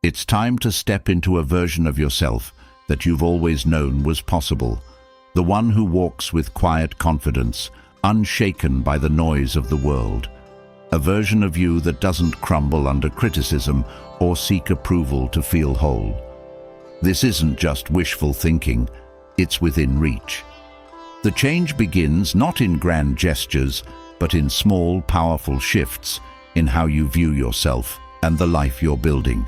It's time to step into a version of yourself that you've always known was possible. The one who walks with quiet confidence, unshaken by the noise of the world. A version of you that doesn't crumble under criticism or seek approval to feel whole. This isn't just wishful thinking, it's within reach. The change begins not in grand gestures, but in small, powerful shifts in how you view yourself and the life you're building.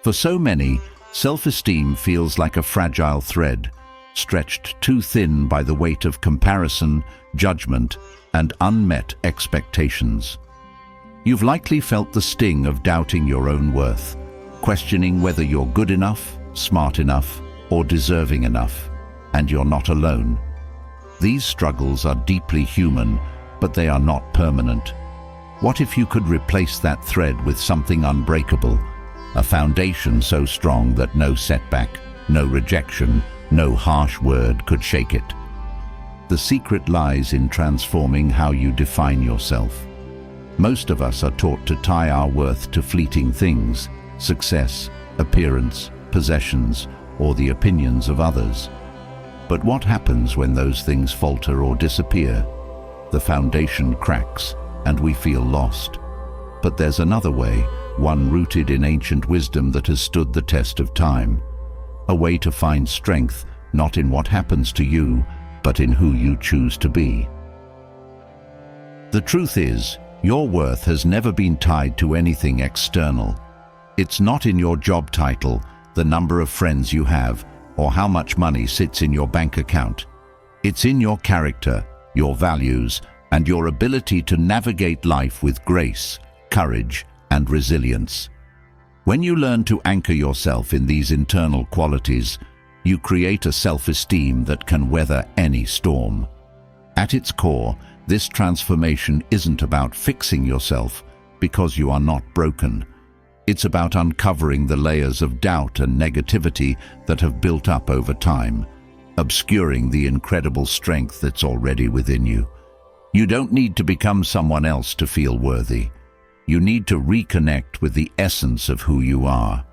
For so many, self-esteem feels like a fragile thread, stretched too thin by the weight of comparison, judgment, and unmet expectations. You've likely felt the sting of doubting your own worth, questioning whether you're good enough, smart enough, or deserving enough, and you're not alone. These struggles are deeply human, but they are not permanent. What if you could replace that thread with something unbreakable, a foundation so strong that no setback, no rejection, no harsh word could shake it? The secret lies in transforming how you define yourself. Most of us are taught to tie our worth to fleeting things, success, appearance, possessions, or the opinions of others. But what happens when those things falter or disappear? The foundation cracks, and we feel lost. But there's another way, one rooted in ancient wisdom that has stood the test of time. A way to find strength, not in what happens to you, but in who you choose to be. The truth is, your worth has never been tied to anything external. It's not in your job title, the number of friends you have, or how much money sits in your bank account. It's in your character, your values, and your ability to navigate life with grace, courage, and resilience. When you learn to anchor yourself in these internal qualities, you create a self-esteem that can weather any storm. At its core, this transformation isn't about fixing yourself because you are not broken. It's about uncovering the layers of doubt and negativity that have built up over time, obscuring the incredible strength that's already within you. You don't need to become someone else to feel worthy. You need to reconnect with the essence of who you are.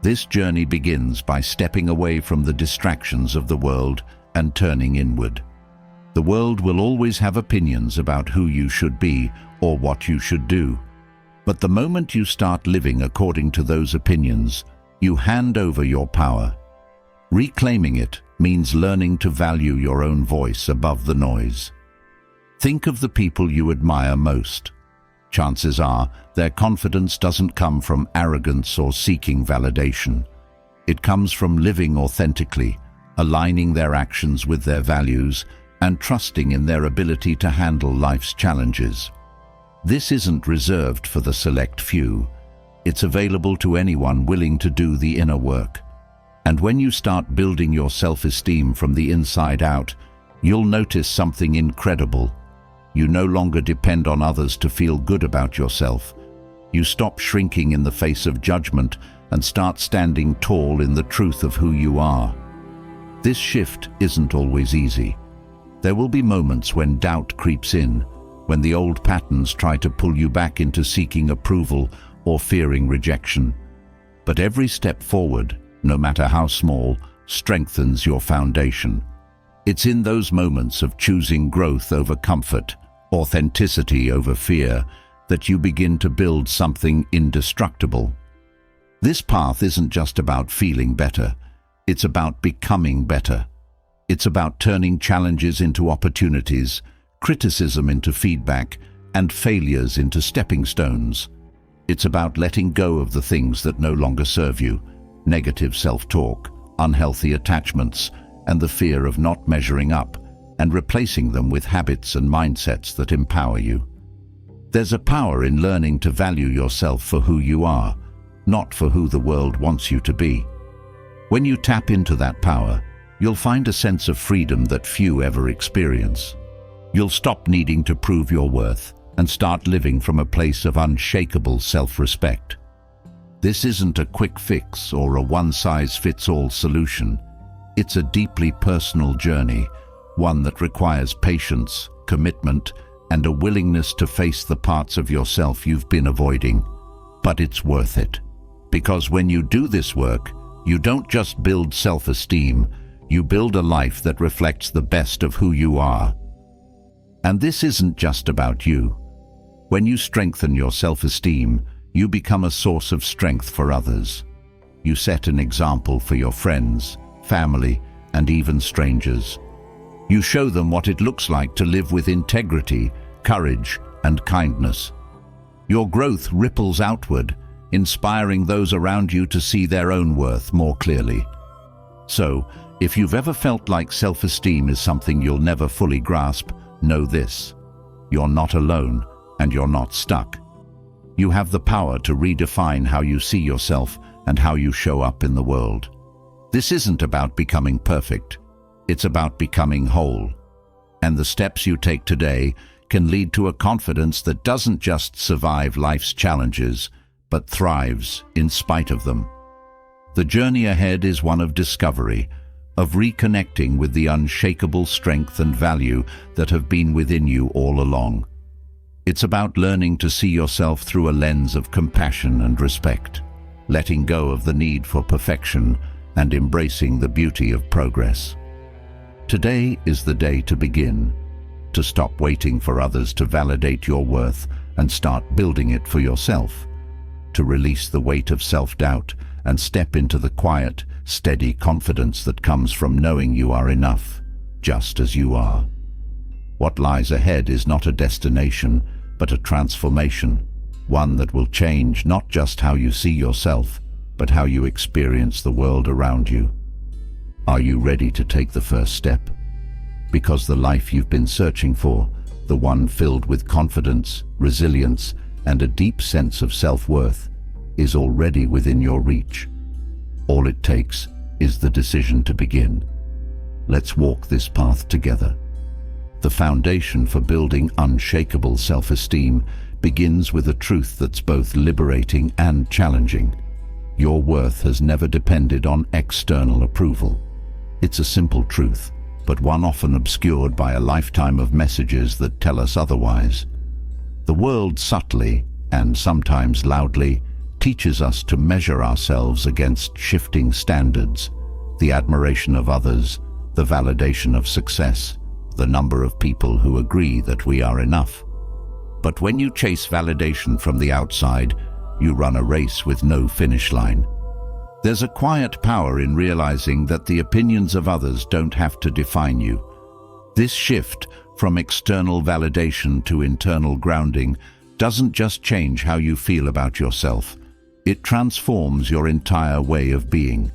This journey begins by stepping away from the distractions of the world and turning inward. The world will always have opinions about who you should be or what you should do. But the moment you start living according to those opinions, you hand over your power. Reclaiming it means learning to value your own voice above the noise. Think of the people you admire most. Chances are their confidence doesn't come from arrogance or seeking validation. It comes from living authentically, aligning their actions with their values, and trusting in their ability to handle life's challenges. This isn't reserved for the select few. It's available to anyone willing to do the inner work. And when you start building your self-esteem from the inside out, you'll notice something incredible. You no longer depend on others to feel good about yourself. You stop shrinking in the face of judgment and start standing tall in the truth of who you are. This shift isn't always easy. There will be moments when doubt creeps in, when the old patterns try to pull you back into seeking approval or fearing rejection. But every step forward, no matter how small, strengthens your foundation. It's in those moments of choosing growth over comfort, authenticity over fear, that you begin to build something indestructible. This path isn't just about feeling better, it's about becoming better. It's about turning challenges into opportunities, criticism into feedback, and failures into stepping stones. It's about letting go of the things that no longer serve you, negative self-talk, unhealthy attachments, and the fear of not measuring up, and replacing them with habits and mindsets that empower you. There's a power in learning to value yourself for who you are, not for who the world wants you to be. When you tap into that power, you'll find a sense of freedom that few ever experience. You'll stop needing to prove your worth and start living from a place of unshakable self-respect. This isn't a quick fix or a one-size-fits-all solution. It's a deeply personal journey, one that requires patience, commitment, and a willingness to face the parts of yourself you've been avoiding. But it's worth it, Because when you do this work, you don't just build self-esteem, you build a life that reflects the best of who you are. And this isn't just about you. When you strengthen your self-esteem, you become a source of strength for others. You set an example for your friends, family, and even strangers. You show them what it looks like to live with integrity, courage, and kindness. Your growth ripples outward, inspiring those around you to see their own worth more clearly. So, if you've ever felt like self-esteem is something you'll never fully grasp, know this: you're not alone, and you're not stuck. You have the power to redefine how you see yourself and how you show up in the world. This isn't about becoming perfect. It's about becoming whole. And the steps you take today can lead to a confidence that doesn't just survive life's challenges, but thrives in spite of them. The journey ahead is one of discovery, of reconnecting with the unshakable strength and value that have been within you all along. It's about learning to see yourself through a lens of compassion and respect, letting go of the need for perfection and embracing the beauty of progress. Today is the day to begin, to stop waiting for others to validate your worth and start building it for yourself, to release the weight of self-doubt and step into the quiet, steady confidence that comes from knowing you are enough, just as you are. What lies ahead is not a destination, but a transformation, one that will change not just how you see yourself, but how you experience the world around you. Are you ready to take the first step? Because the life you've been searching for, the one filled with confidence, resilience, and a deep sense of self-worth, is already within your reach. All it takes is the decision to begin. Let's walk this path together. The foundation for building unshakable self-esteem begins with a truth that's both liberating and challenging. Your worth has never depended on external approval. It's a simple truth, but one often obscured by a lifetime of messages that tell us otherwise. The world subtly, and sometimes loudly, teaches us to measure ourselves against shifting standards, the admiration of others, the validation of success, the number of people who agree that we are enough. But when you chase validation from the outside, you run a race with no finish line. There's a quiet power in realizing that the opinions of others don't have to define you. This shift from external validation to internal grounding doesn't just change how you feel about yourself. It transforms your entire way of being.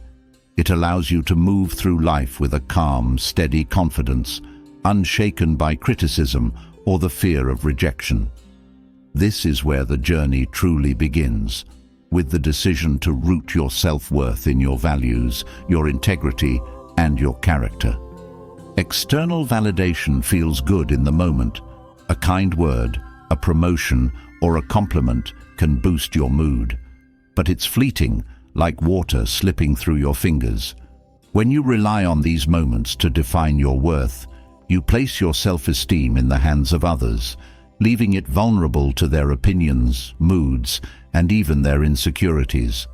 It allows you to move through life with a calm, steady confidence, unshaken by criticism or the fear of rejection. This is where the journey truly begins, with the decision to root your self-worth in your values, your integrity, and your character. External validation feels good in the moment. A kind word, a promotion, or a compliment can boost your mood. But it's fleeting, like water slipping through your fingers. When you rely on these moments to define your worth, you place your self-esteem in the hands of others, leaving it vulnerable to their opinions, moods, and even their insecurities.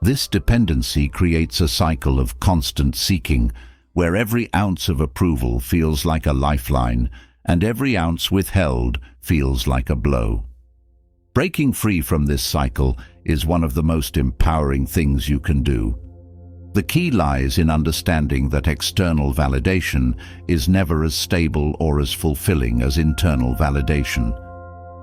This dependency creates a cycle of constant seeking, where every ounce of approval feels like a lifeline, and every ounce withheld feels like a blow. Breaking free from this cycle is one of the most empowering things you can do. The key lies in understanding that external validation is never as stable or as fulfilling as internal validation.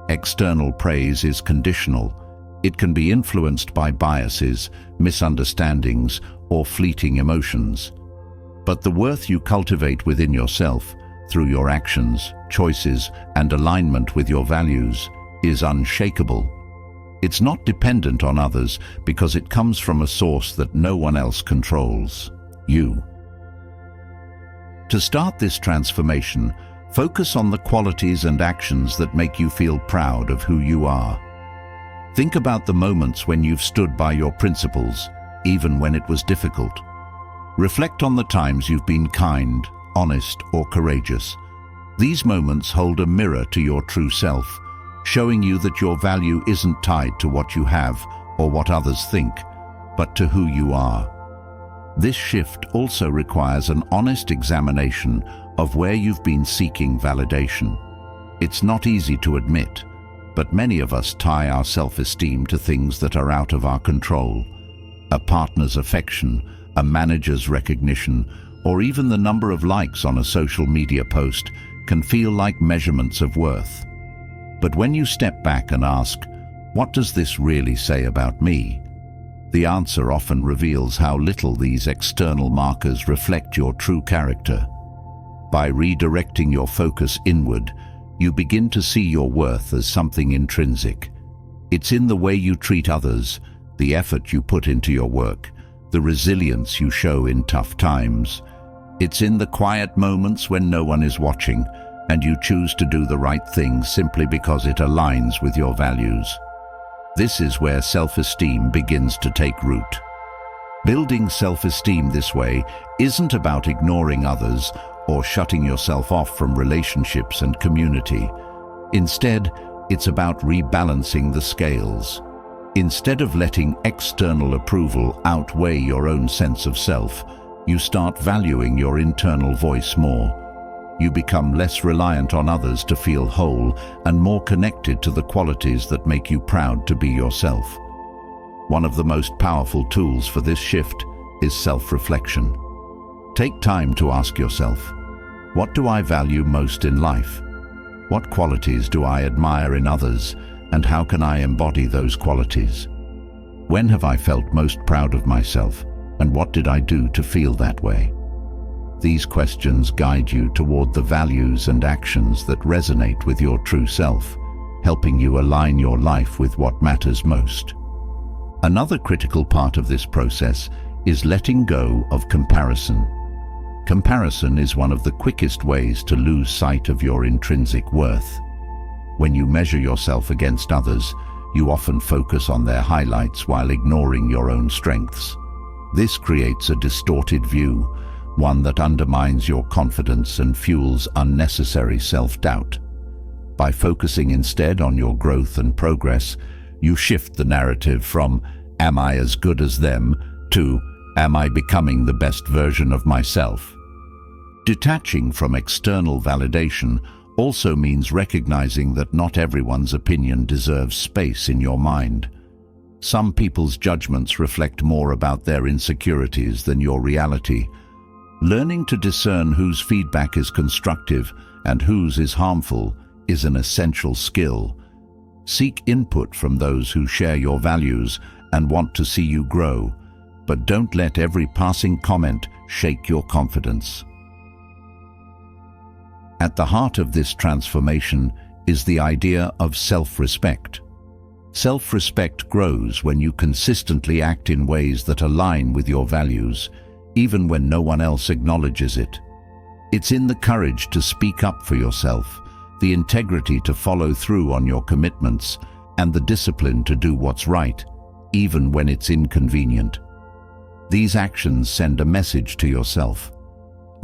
External praise is conditional. It can be influenced by biases, misunderstandings, or fleeting emotions. But the worth you cultivate within yourself, through your actions, choices, and alignment with your values, is unshakable. It's not dependent on others because it comes from a source that no one else controls: you. To start this transformation, focus on the qualities and actions that make you feel proud of who you are. Think about the moments when you've stood by your principles, even when it was difficult. Reflect on the times you've been kind, honest, or courageous. These moments hold a mirror to your true self, showing you that your value isn't tied to what you have or what others think, but to who you are. This shift also requires an honest examination of where you've been seeking validation. It's not easy to admit, but many of us tie our self-esteem to things that are out of our control. A partner's affection, a manager's recognition, or even the number of likes on a social media post can feel like measurements of worth. But when you step back and ask, what does this really say about me? The answer often reveals how little these external markers reflect your true character. By redirecting your focus inward, you begin to see your worth as something intrinsic. It's in the way you treat others, the effort you put into your work, the resilience you show in tough times. It's in the quiet moments when no one is watching, and you choose to do the right thing simply because it aligns with your values. This is where self-esteem begins to take root. Building self-esteem this way isn't about ignoring others or shutting yourself off from relationships and community. Instead, it's about rebalancing the scales. Instead of letting external approval outweigh your own sense of self, you start valuing your internal voice more. You become less reliant on others to feel whole and more connected to the qualities that make you proud to be yourself. One of the most powerful tools for this shift is self-reflection. Take time to ask yourself, what do I value most in life? What qualities do I admire in others, and how can I embody those qualities? When have I felt most proud of myself, and what did I do to feel that way? These questions guide you toward the values and actions that resonate with your true self, helping you align your life with what matters most. Another critical part of this process is letting go of comparison. Comparison is one of the quickest ways to lose sight of your intrinsic worth. When you measure yourself against others, you often focus on their highlights while ignoring your own strengths. This creates a distorted view, one that undermines your confidence and fuels unnecessary self-doubt. By focusing instead on your growth and progress, you shift the narrative from, "Am I as good as them?" to, "Am I becoming the best version of myself?" Detaching from external validation also means recognizing that not everyone's opinion deserves space in your mind. Some people's judgments reflect more about their insecurities than your reality. Learning to discern whose feedback is constructive and whose is harmful is an essential skill. Seek input from those who share your values and want to see you grow, but don't let every passing comment shake your confidence. At the heart of this transformation is the idea of self-respect. Self-respect grows when you consistently act in ways that align with your values, even when no one else acknowledges it. It's in the courage to speak up for yourself, the integrity to follow through on your commitments, and the discipline to do what's right, even when it's inconvenient. These actions send a message to yourself.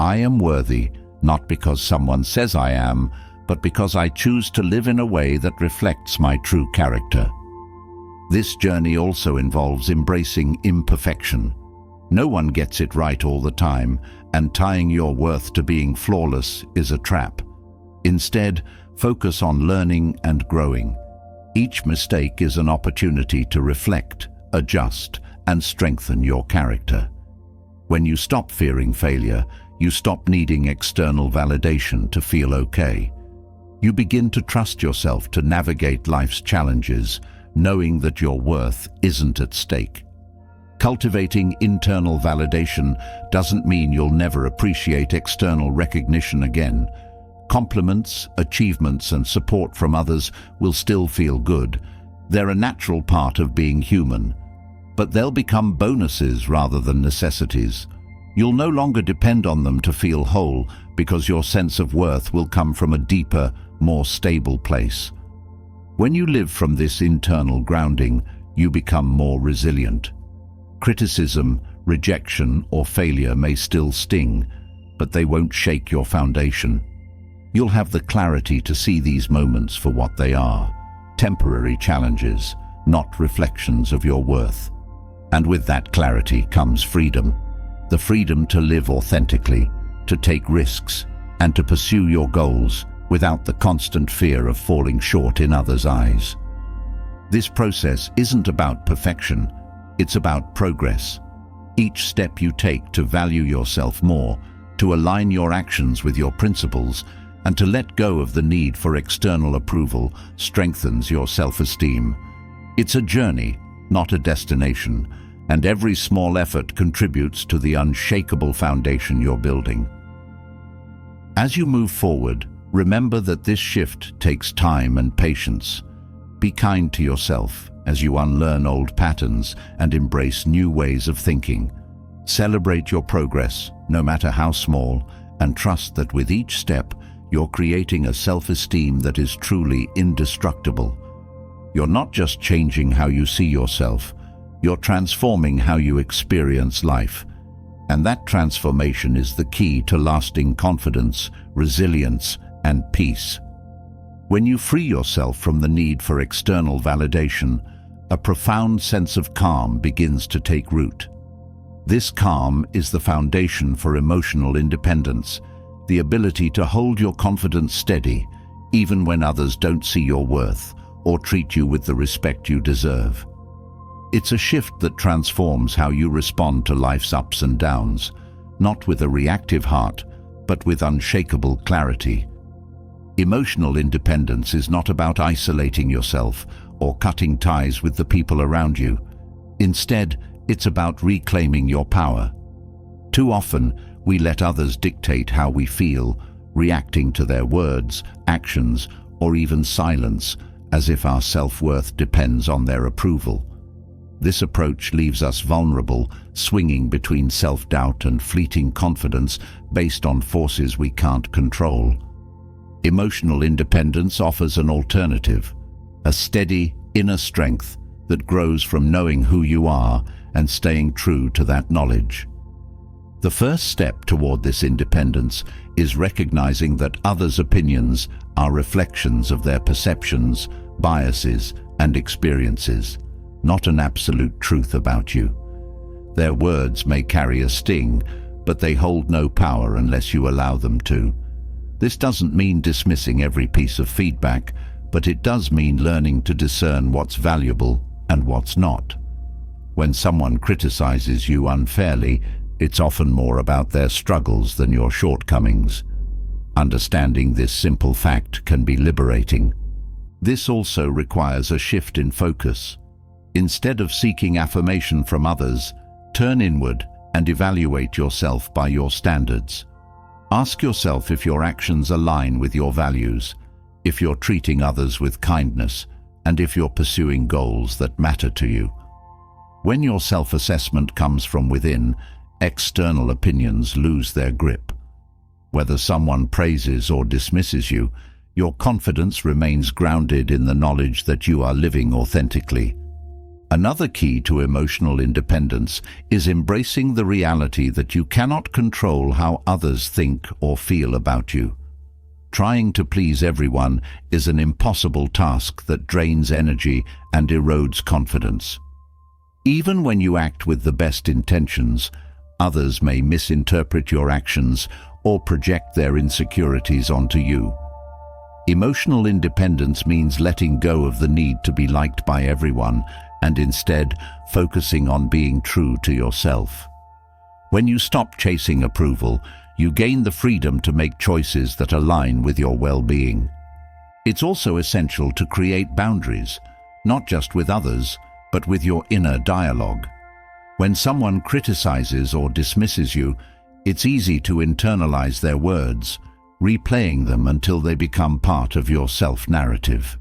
I am worthy, not because someone says I am, but because I choose to live in a way that reflects my true character. This journey also involves embracing imperfection. No one gets it right all the time, and tying your worth to being flawless is a trap. Instead, focus on learning and growing. Each mistake is an opportunity to reflect, adjust, and strengthen your character. When you stop fearing failure, you stop needing external validation to feel okay. You begin to trust yourself to navigate life's challenges, knowing that your worth isn't at stake. Cultivating internal validation doesn't mean you'll never appreciate external recognition again. Compliments, achievements, and support from others will still feel good. They're a natural part of being human, but they'll become bonuses rather than necessities. You'll no longer depend on them to feel whole because your sense of worth will come from a deeper, more stable place. When you live from this internal grounding, you become more resilient. Criticism, rejection, or failure may still sting, but they won't shake your foundation. You'll have the clarity to see these moments for what they are, temporary challenges, not reflections of your worth. And with that clarity comes freedom. The freedom to live authentically, to take risks, and to pursue your goals without the constant fear of falling short in others' eyes. This process isn't about perfection, it's about progress. Each step you take to value yourself more, to align your actions with your principles, and to let go of the need for external approval strengthens your self-esteem. It's a journey, not a destination, and every small effort contributes to the unshakable foundation you're building. As you move forward, remember that this shift takes time and patience. Be kind to yourself as you unlearn old patterns and embrace new ways of thinking. Celebrate your progress, no matter how small, and trust that with each step, you're creating a self-esteem that is truly indestructible. You're not just changing how you see yourself, you're transforming how you experience life. And that transformation is the key to lasting confidence, resilience, and peace. When you free yourself from the need for external validation, a profound sense of calm begins to take root. This calm is the foundation for emotional independence, the ability to hold your confidence steady, even when others don't see your worth or treat you with the respect you deserve. It's a shift that transforms how you respond to life's ups and downs, not with a reactive heart, but with unshakable clarity. Emotional independence is not about isolating yourself or cutting ties with the people around you. Instead, it's about reclaiming your power. Too often, we let others dictate how we feel, reacting to their words, actions, or even silence, as if our self-worth depends on their approval. This approach leaves us vulnerable, swinging between self-doubt and fleeting confidence based on forces we can't control. Emotional independence offers an alternative, a steady inner strength that grows from knowing who you are and staying true to that knowledge. The first step toward this independence is recognizing that others' opinions are reflections of their perceptions, biases, and experiences, not an absolute truth about you. Their words may carry a sting, but they hold no power unless you allow them to. This doesn't mean dismissing every piece of feedback, but it does mean learning to discern what's valuable and what's not. When someone criticizes you unfairly, it's often more about their struggles than your shortcomings. Understanding this simple fact can be liberating. This also requires a shift in focus. Instead of seeking affirmation from others, turn inward and evaluate yourself by your standards. Ask yourself if your actions align with your values, if you're treating others with kindness, and if you're pursuing goals that matter to you. When your self-assessment comes from within, external opinions lose their grip. Whether someone praises or dismisses you, your confidence remains grounded in the knowledge that you are living authentically. Another key to emotional independence is embracing the reality that you cannot control how others think or feel about you. Trying to please everyone is an impossible task that drains energy and erodes confidence. Even when you act with the best intentions, others may misinterpret your actions or project their insecurities onto you. Emotional independence means letting go of the need to be liked by everyone and instead focusing on being true to yourself. When you stop chasing approval, you gain the freedom to make choices that align with your well-being. It's also essential to create boundaries, not just with others, but with your inner dialogue. When someone criticizes or dismisses you, it's easy to internalize their words, replaying them until they become part of your self-narrative.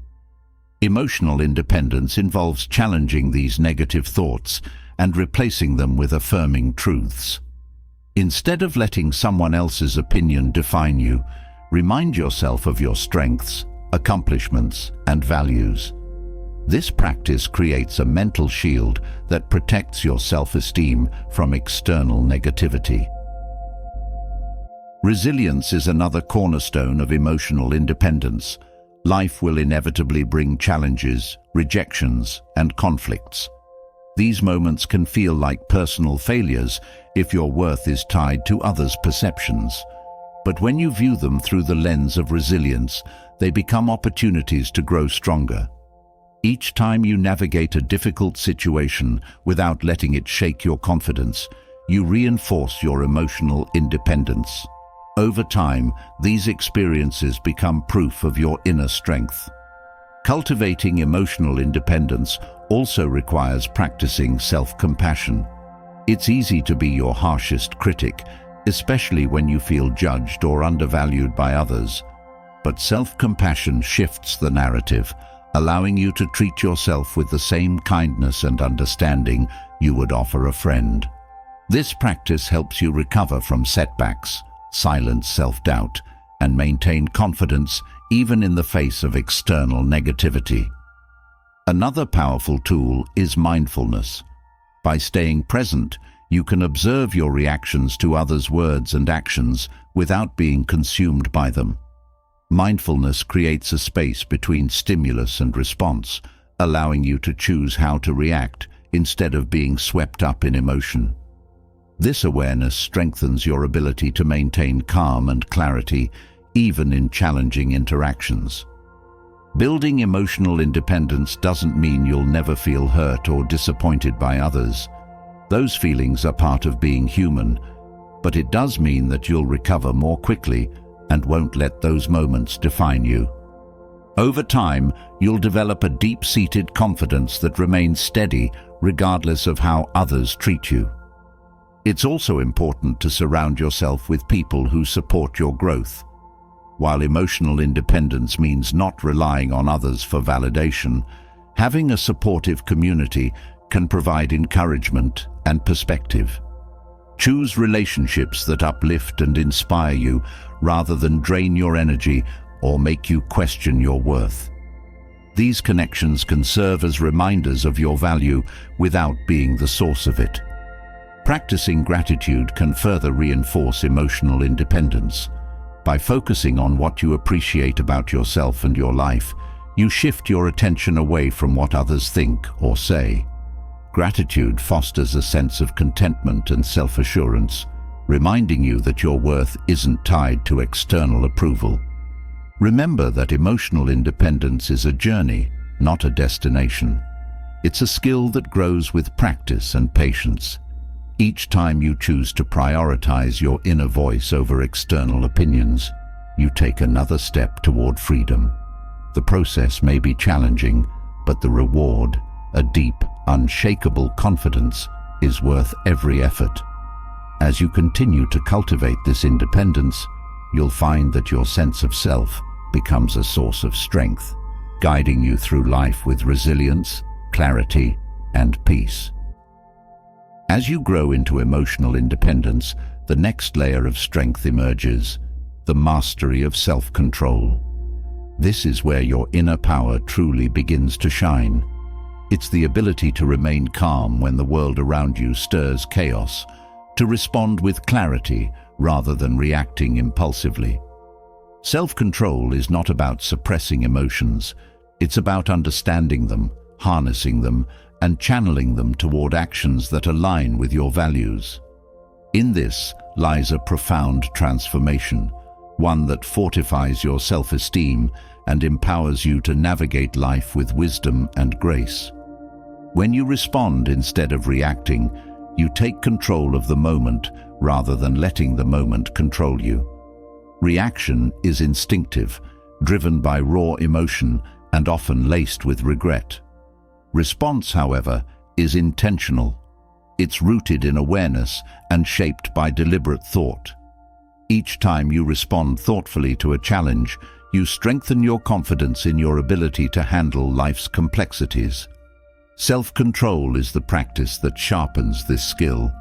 Emotional independence involves challenging these negative thoughts and replacing them with affirming truths. Instead of letting someone else's opinion define you, remind yourself of your strengths, accomplishments, and values. This practice creates a mental shield that protects your self-esteem from external negativity. Resilience is another cornerstone of emotional independence. Life will inevitably bring challenges, rejections, and conflicts. These moments can feel like personal failures if your worth is tied to others' perceptions. But when you view them through the lens of resilience, they become opportunities to grow stronger. Each time you navigate a difficult situation without letting it shake your confidence, you reinforce your emotional independence. Over time, these experiences become proof of your inner strength. Cultivating emotional independence also requires practicing self-compassion. It's easy to be your harshest critic, especially when you feel judged or undervalued by others. But self-compassion shifts the narrative, allowing you to treat yourself with the same kindness and understanding you would offer a friend. This practice helps you recover from setbacks, silence self-doubt, and maintain confidence even in the face of external negativity. Another powerful tool is mindfulness. By staying present, you can observe your reactions to others' words and actions without being consumed by them. Mindfulness creates a space between stimulus and response, allowing you to choose how to react instead of being swept up in emotion. This awareness strengthens your ability to maintain calm and clarity, even in challenging interactions. Building emotional independence doesn't mean you'll never feel hurt or disappointed by others. Those feelings are part of being human, but it does mean that you'll recover more quickly and won't let those moments define you. Over time, you'll develop a deep-seated confidence that remains steady regardless of how others treat you. It's also important to surround yourself with people who support your growth. While emotional independence means not relying on others for validation, having a supportive community can provide encouragement and perspective. Choose relationships that uplift and inspire you rather than drain your energy or make you question your worth. These connections can serve as reminders of your value without being the source of it. Practicing gratitude can further reinforce emotional independence. By focusing on what you appreciate about yourself and your life, you shift your attention away from what others think or say. Gratitude fosters a sense of contentment and self-assurance, reminding you that your worth isn't tied to external approval. Remember that emotional independence is a journey, not a destination. It's a skill that grows with practice and patience. Each time you choose to prioritize your inner voice over external opinions, you take another step toward freedom. The process may be challenging, but the reward, a deep, unshakable confidence, is worth every effort. As you continue to cultivate this independence, you'll find that your sense of self becomes a source of strength, guiding you through life with resilience, clarity, and peace. As you grow into emotional independence, the next layer of strength emerges, the mastery of self-control. This is where your inner power truly begins to shine. It's the ability to remain calm when the world around you stirs chaos, to respond with clarity rather than reacting impulsively. Self-control is not about suppressing emotions. It's about understanding them, harnessing them, and channeling them toward actions that align with your values. In this lies a profound transformation, one that fortifies your self-esteem and empowers you to navigate life with wisdom and grace. When you respond instead of reacting, you take control of the moment rather than letting the moment control you. Reaction is instinctive, driven by raw emotion and often laced with regret. Response, however, is intentional. It's rooted in awareness and shaped by deliberate thought. Each time you respond thoughtfully to a challenge, you strengthen your confidence in your ability to handle life's complexities. Self-control is the practice that sharpens this skill.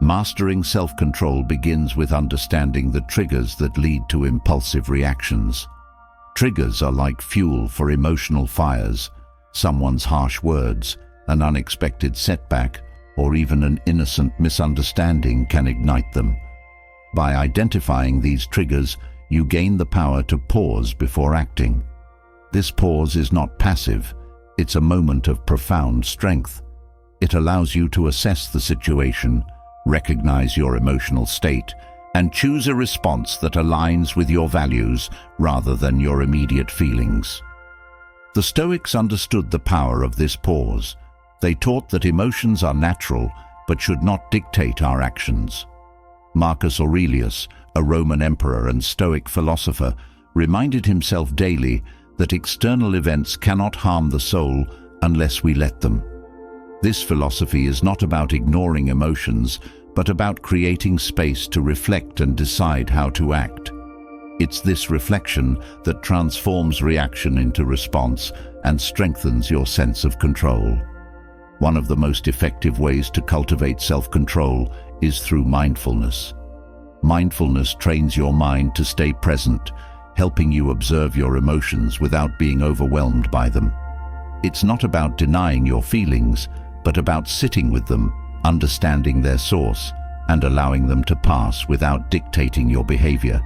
Mastering self-control begins with understanding the triggers that lead to impulsive reactions. Triggers are like fuel for emotional fires. Someone's harsh words, an unexpected setback, or even an innocent misunderstanding can ignite them. By identifying these triggers, you gain the power to pause before acting. This pause is not passive, It's a moment of profound strength. It allows you to assess the situation, recognize your emotional state, and choose a response that aligns with your values rather than your immediate feelings. The Stoics understood the power of this pause. They taught that emotions are natural but should not dictate our actions. Marcus Aurelius, a Roman emperor and Stoic philosopher, reminded himself daily that external events cannot harm the soul unless we let them. This philosophy is not about ignoring emotions, but about creating space to reflect and decide how to act. It's this reflection that transforms reaction into response and strengthens your sense of control. One of the most effective ways to cultivate self-control is through mindfulness. Mindfulness trains your mind to stay present, helping you observe your emotions without being overwhelmed by them. It's not about denying your feelings, but about sitting with them, understanding their source, and allowing them to pass without dictating your behavior.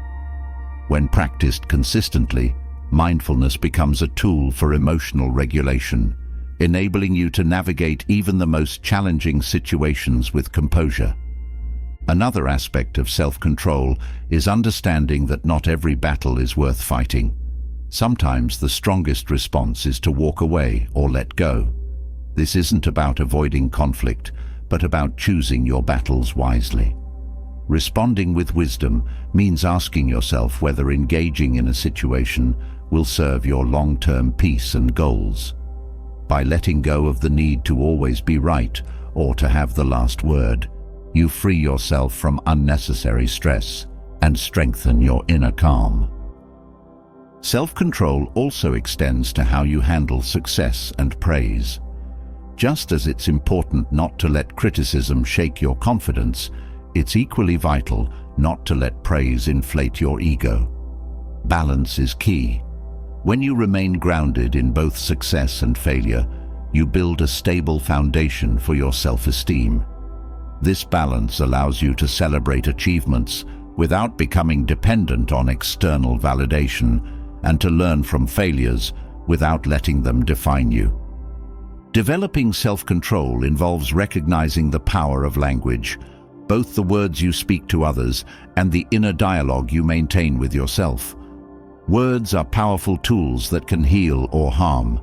When practiced consistently, mindfulness becomes a tool for emotional regulation, enabling you to navigate even the most challenging situations with composure. Another aspect of self-control is understanding that not every battle is worth fighting. Sometimes the strongest response is to walk away or let go. This isn't about avoiding conflict, but about choosing your battles wisely. Responding with wisdom means asking yourself whether engaging in a situation will serve your long-term peace and goals. By letting go of the need to always be right or to have the last word, you free yourself from unnecessary stress and strengthen your inner calm. Self-control also extends to how you handle success and praise. Just as it's important not to let criticism shake your confidence, it's equally vital not to let praise inflate your ego. Balance is key. When you remain grounded in both success and failure, you build a stable foundation for your self-esteem. This balance allows you to celebrate achievements without becoming dependent on external validation, and to learn from failures without letting them define you. Developing self-control involves recognizing the power of language, both the words you speak to others and the inner dialogue you maintain with yourself. Words are powerful tools that can heal or harm.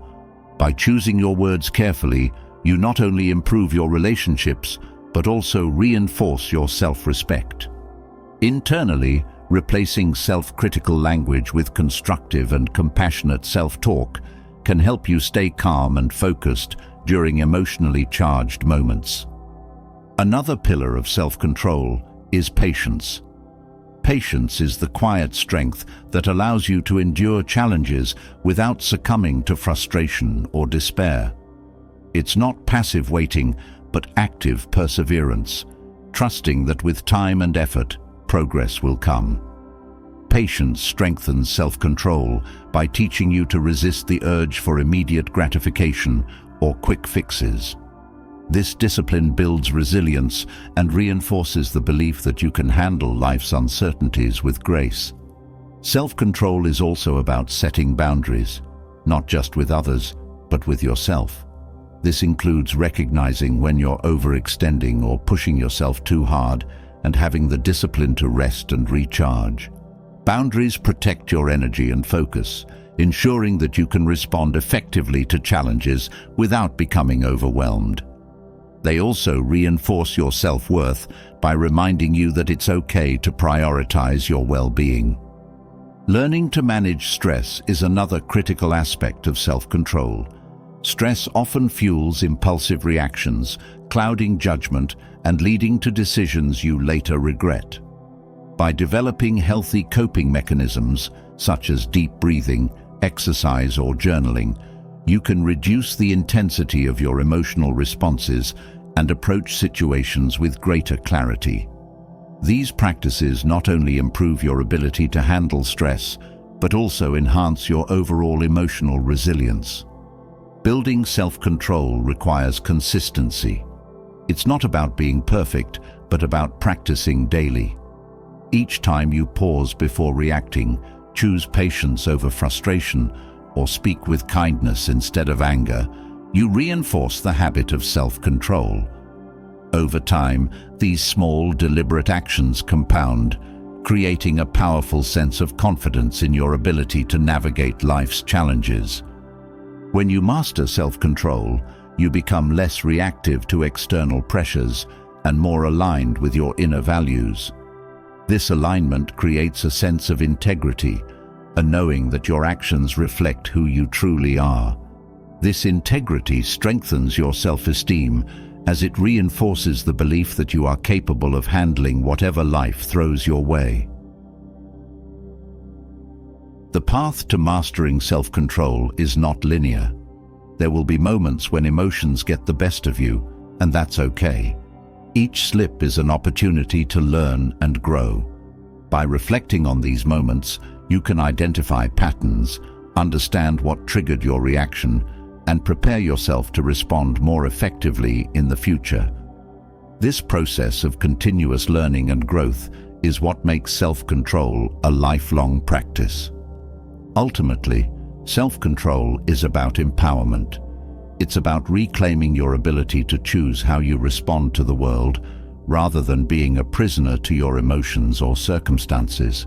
By choosing your words carefully, you not only improve your relationships, but also reinforce your self-respect. Internally, replacing self-critical language with constructive and compassionate self-talk can help you stay calm and focused during emotionally charged moments. Another pillar of self-control is patience. Patience is the quiet strength that allows you to endure challenges without succumbing to frustration or despair. It's not passive waiting, but active perseverance, trusting that with time and effort, progress will come. Patience strengthens self-control by teaching you to resist the urge for immediate gratification or quick fixes. This discipline builds resilience and reinforces the belief that you can handle life's uncertainties with grace. Self-control is also about setting boundaries, not just with others, but with yourself. This includes recognizing when you're overextending or pushing yourself too hard and having the discipline to rest and recharge. Boundaries protect your energy and focus, ensuring that you can respond effectively to challenges without becoming overwhelmed. They also reinforce your self-worth by reminding you that it's okay to prioritize your well-being. Learning to manage stress is another critical aspect of self-control. Stress often fuels impulsive reactions, clouding judgment and leading to decisions you later regret. By developing healthy coping mechanisms, such as deep breathing, exercise, or journaling, you can reduce the intensity of your emotional responses and approach situations with greater clarity. These practices not only improve your ability to handle stress, but also enhance your overall emotional resilience. Building self-control requires consistency. It's not about being perfect, but about practicing daily. Each time you pause before reacting, choose patience over frustration, or speak with kindness instead of anger, you reinforce the habit of self-control. Over time, these small, deliberate actions compound, creating a powerful sense of confidence in your ability to navigate life's challenges. When you master self-control, you become less reactive to external pressures and more aligned with your inner values. This alignment creates a sense of integrity, a knowing that your actions reflect who you truly are. This integrity strengthens your self-esteem as it reinforces the belief that you are capable of handling whatever life throws your way. The path to mastering self-control is not linear. There will be moments when emotions get the best of you, and that's okay. Each slip is an opportunity to learn and grow. By reflecting on these moments, you can identify patterns, understand what triggered your reaction, and prepare yourself to respond more effectively in the future. This process of continuous learning and growth is what makes self-control a lifelong practice. Ultimately, self-control is about empowerment. It's about reclaiming your ability to choose how you respond to the world, rather than being a prisoner to your emotions or circumstances.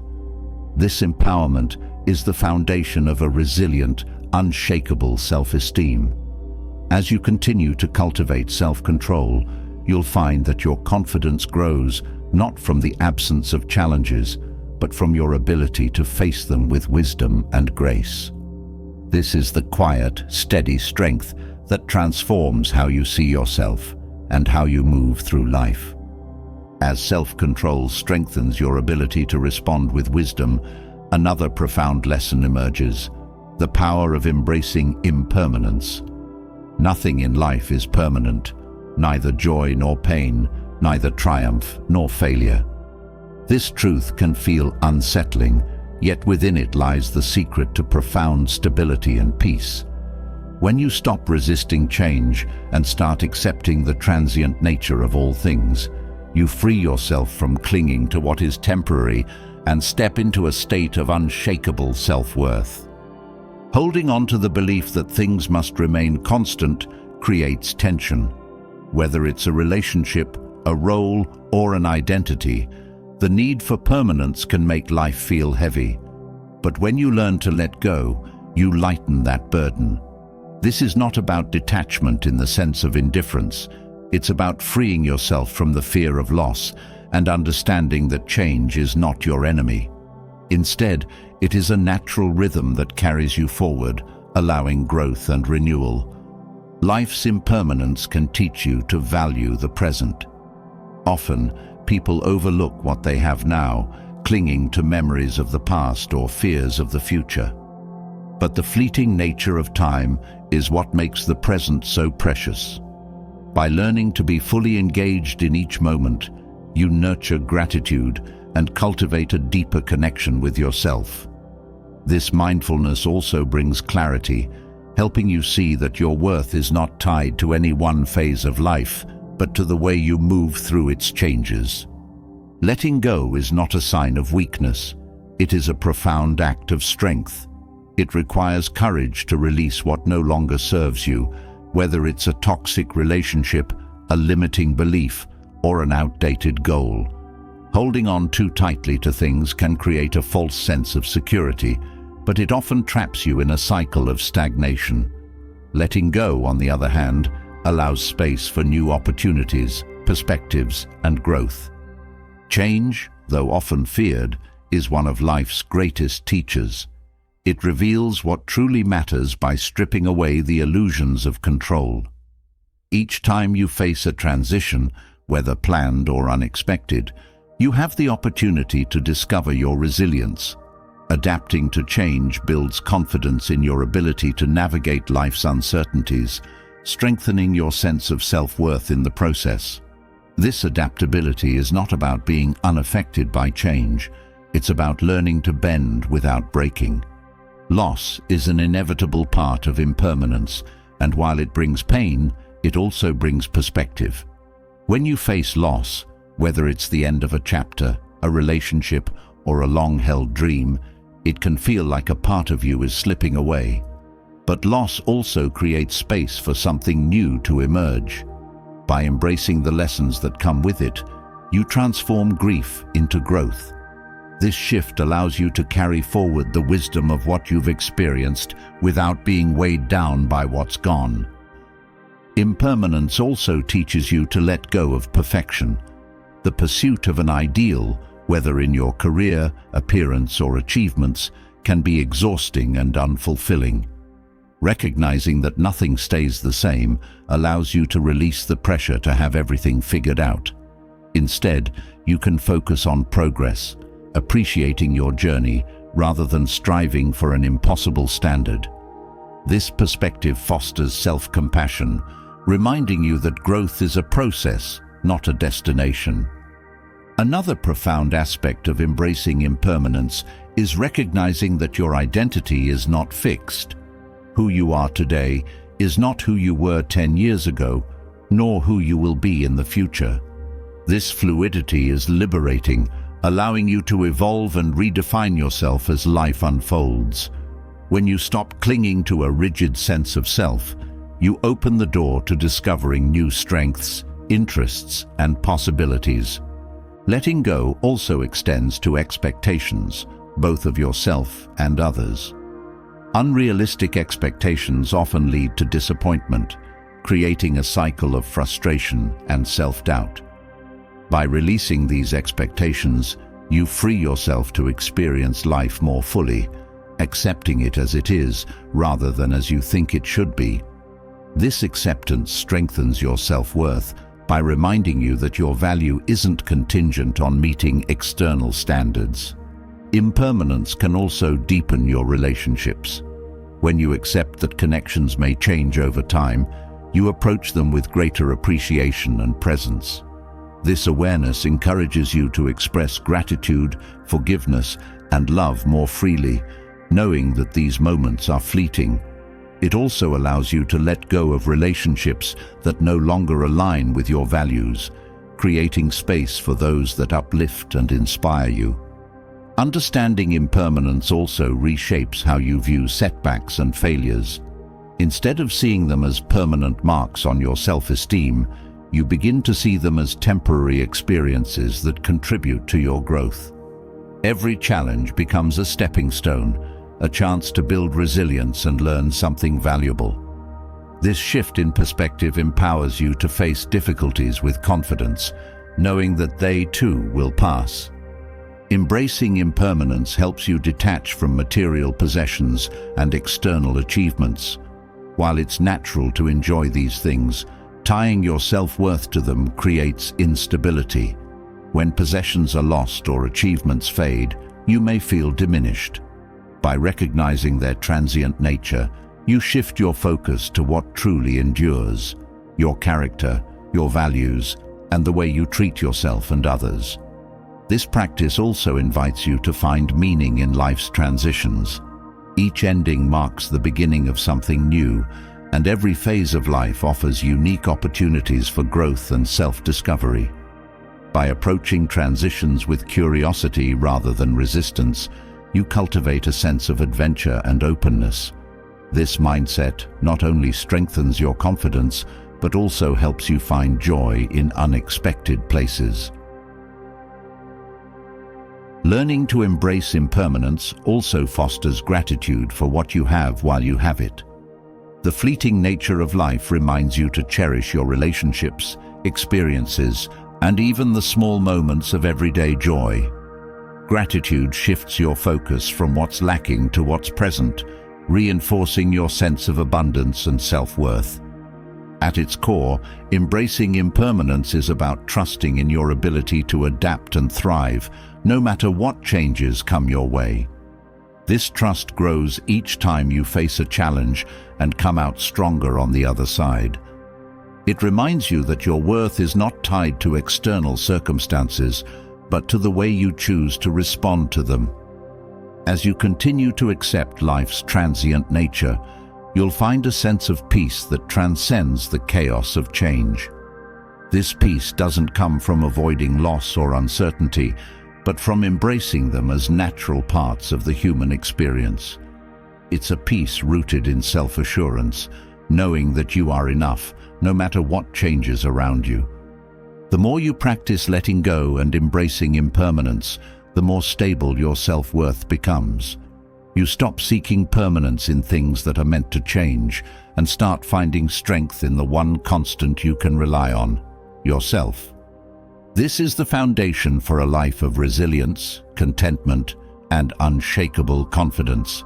This empowerment is the foundation of a resilient, unshakable self-esteem. As you continue to cultivate self-control, you'll find that your confidence grows not from the absence of challenges, but from your ability to face them with wisdom and grace. This is the quiet, steady strength that transforms how you see yourself and how you move through life. As self-control strengthens your ability to respond with wisdom, another profound lesson emerges: the power of embracing impermanence. Nothing in life is permanent, neither joy nor pain, neither triumph nor failure. This truth can feel unsettling, yet within it lies the secret to profound stability and peace. When you stop resisting change and start accepting the transient nature of all things, you free yourself from clinging to what is temporary and step into a state of unshakable self-worth. Holding on to the belief that things must remain constant creates tension. Whether it's a relationship, a role, or an identity, the need for permanence can make life feel heavy. But when you learn to let go, you lighten that burden. This is not about detachment in the sense of indifference. It's about freeing yourself from the fear of loss and understanding that change is not your enemy. Instead, it is a natural rhythm that carries you forward, allowing growth and renewal. Life's impermanence can teach you to value the present. Often, people overlook what they have now, clinging to memories of the past or fears of the future. But the fleeting nature of time is what makes the present so precious. By learning to be fully engaged in each moment, you nurture gratitude and cultivate a deeper connection with yourself. This mindfulness also brings clarity, helping you see that your worth is not tied to any one phase of life, but to the way you move through its changes. Letting go is not a sign of weakness. It is a profound act of strength. It requires courage to release what no longer serves you, whether it's a toxic relationship, a limiting belief, or an outdated goal. Holding on too tightly to things can create a false sense of security, but it often traps you in a cycle of stagnation. Letting go, on the other hand, allows space for new opportunities, perspectives, and growth. Change, though often feared, is one of life's greatest teachers. It reveals what truly matters by stripping away the illusions of control. Each time you face a transition, whether planned or unexpected, you have the opportunity to discover your resilience. Adapting to change builds confidence in your ability to navigate life's uncertainties, strengthening your sense of self-worth in the process. This adaptability is not about being unaffected by change. It's about learning to bend without breaking. Loss is an inevitable part of impermanence, and while it brings pain, it also brings perspective. When you face loss, whether it's the end of a chapter, a relationship, or a long-held dream, it can feel like a part of you is slipping away. But loss also creates space for something new to emerge. By embracing the lessons that come with it, you transform grief into growth. This shift allows you to carry forward the wisdom of what you've experienced without being weighed down by what's gone. Impermanence also teaches you to let go of perfection. The pursuit of an ideal, whether in your career, appearance, or achievements, can be exhausting and unfulfilling. Recognizing that nothing stays the same allows you to release the pressure to have everything figured out. Instead, you can focus on progress, appreciating your journey rather than striving for an impossible standard. This perspective fosters self-compassion, reminding you that growth is a process, not a destination. Another profound aspect of embracing impermanence is recognizing that your identity is not fixed. Who you are today is not who you were 10 years ago, nor who you will be in the future. This fluidity is liberating, allowing you to evolve and redefine yourself as life unfolds. When you stop clinging to a rigid sense of self, you open the door to discovering new strengths, interests, and possibilities. Letting go also extends to expectations, both of yourself and others. Unrealistic expectations often lead to disappointment, creating a cycle of frustration and self-doubt. By releasing these expectations, you free yourself to experience life more fully, accepting it as it is rather than as you think it should be. This acceptance strengthens your self-worth by reminding you that your value isn't contingent on meeting external standards. Impermanence can also deepen your relationships. When you accept that connections may change over time, you approach them with greater appreciation and presence. This awareness encourages you to express gratitude, forgiveness, and love more freely, knowing that these moments are fleeting. It also allows you to let go of relationships that no longer align with your values, creating space for those that uplift and inspire you. Understanding impermanence also reshapes how you view setbacks and failures. Instead of seeing them as permanent marks on your self-esteem, you begin to see them as temporary experiences that contribute to your growth. Every challenge becomes a stepping stone, a chance to build resilience and learn something valuable. This shift in perspective empowers you to face difficulties with confidence, knowing that they too will pass. Embracing impermanence helps you detach from material possessions and external achievements. While it's natural to enjoy these things, tying your self-worth to them creates instability. When possessions are lost or achievements fade, you may feel diminished. By recognizing their transient nature, you shift your focus to what truly endures: your character, your values, and the way you treat yourself and others. This practice also invites you to find meaning in life's transitions. Each ending marks the beginning of something new, and every phase of life offers unique opportunities for growth and self-discovery. By approaching transitions with curiosity rather than resistance, you cultivate a sense of adventure and openness. This mindset not only strengthens your confidence, but also helps you find joy in unexpected places. Learning to embrace impermanence also fosters gratitude for what you have while you have it. The fleeting nature of life reminds you to cherish your relationships, experiences, and even the small moments of everyday joy. Gratitude shifts your focus from what's lacking to what's present, reinforcing your sense of abundance and self-worth. At its core, embracing impermanence is about trusting in your ability to adapt and thrive, no matter what changes come your way. This trust grows each time you face a challenge and come out stronger on the other side. It reminds you that your worth is not tied to external circumstances, but to the way you choose to respond to them. As you continue to accept life's transient nature, you'll find a sense of peace that transcends the chaos of change. This peace doesn't come from avoiding loss or uncertainty, but from embracing them as natural parts of the human experience. It's a peace rooted in self-assurance, knowing that you are enough, no matter what changes around you. The more you practice letting go and embracing impermanence, the more stable your self-worth becomes. You stop seeking permanence in things that are meant to change and start finding strength in the one constant you can rely on, yourself. This is the foundation for a life of resilience, contentment, and unshakable confidence.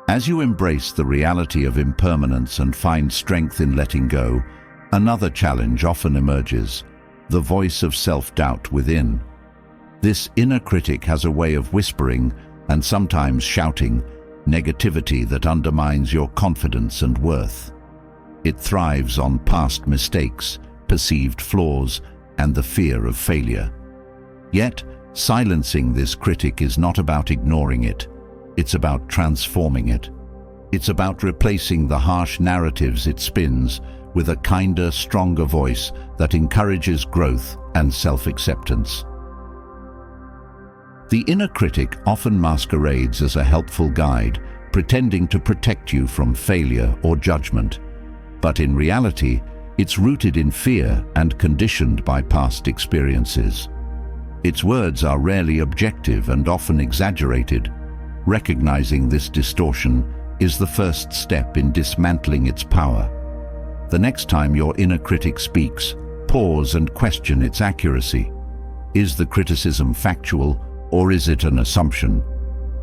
As you embrace the reality of impermanence and find strength in letting go, another challenge often emerges: the voice of self-doubt within. This inner critic has a way of whispering, and sometimes shouting, negativity that undermines your confidence and worth. It thrives on past mistakes, perceived flaws, and the fear of failure. Yet, silencing this critic is not about ignoring it. It's about transforming it. It's about replacing the harsh narratives it spins with a kinder, stronger voice that encourages growth and self-acceptance. The inner critic often masquerades as a helpful guide, pretending to protect you from failure or judgment. But in reality, it's rooted in fear and conditioned by past experiences. Its words are rarely objective and often exaggerated. Recognizing this distortion is the first step in dismantling its power. The next time your inner critic speaks, pause and question its accuracy. Is the criticism factual, or is it an assumption?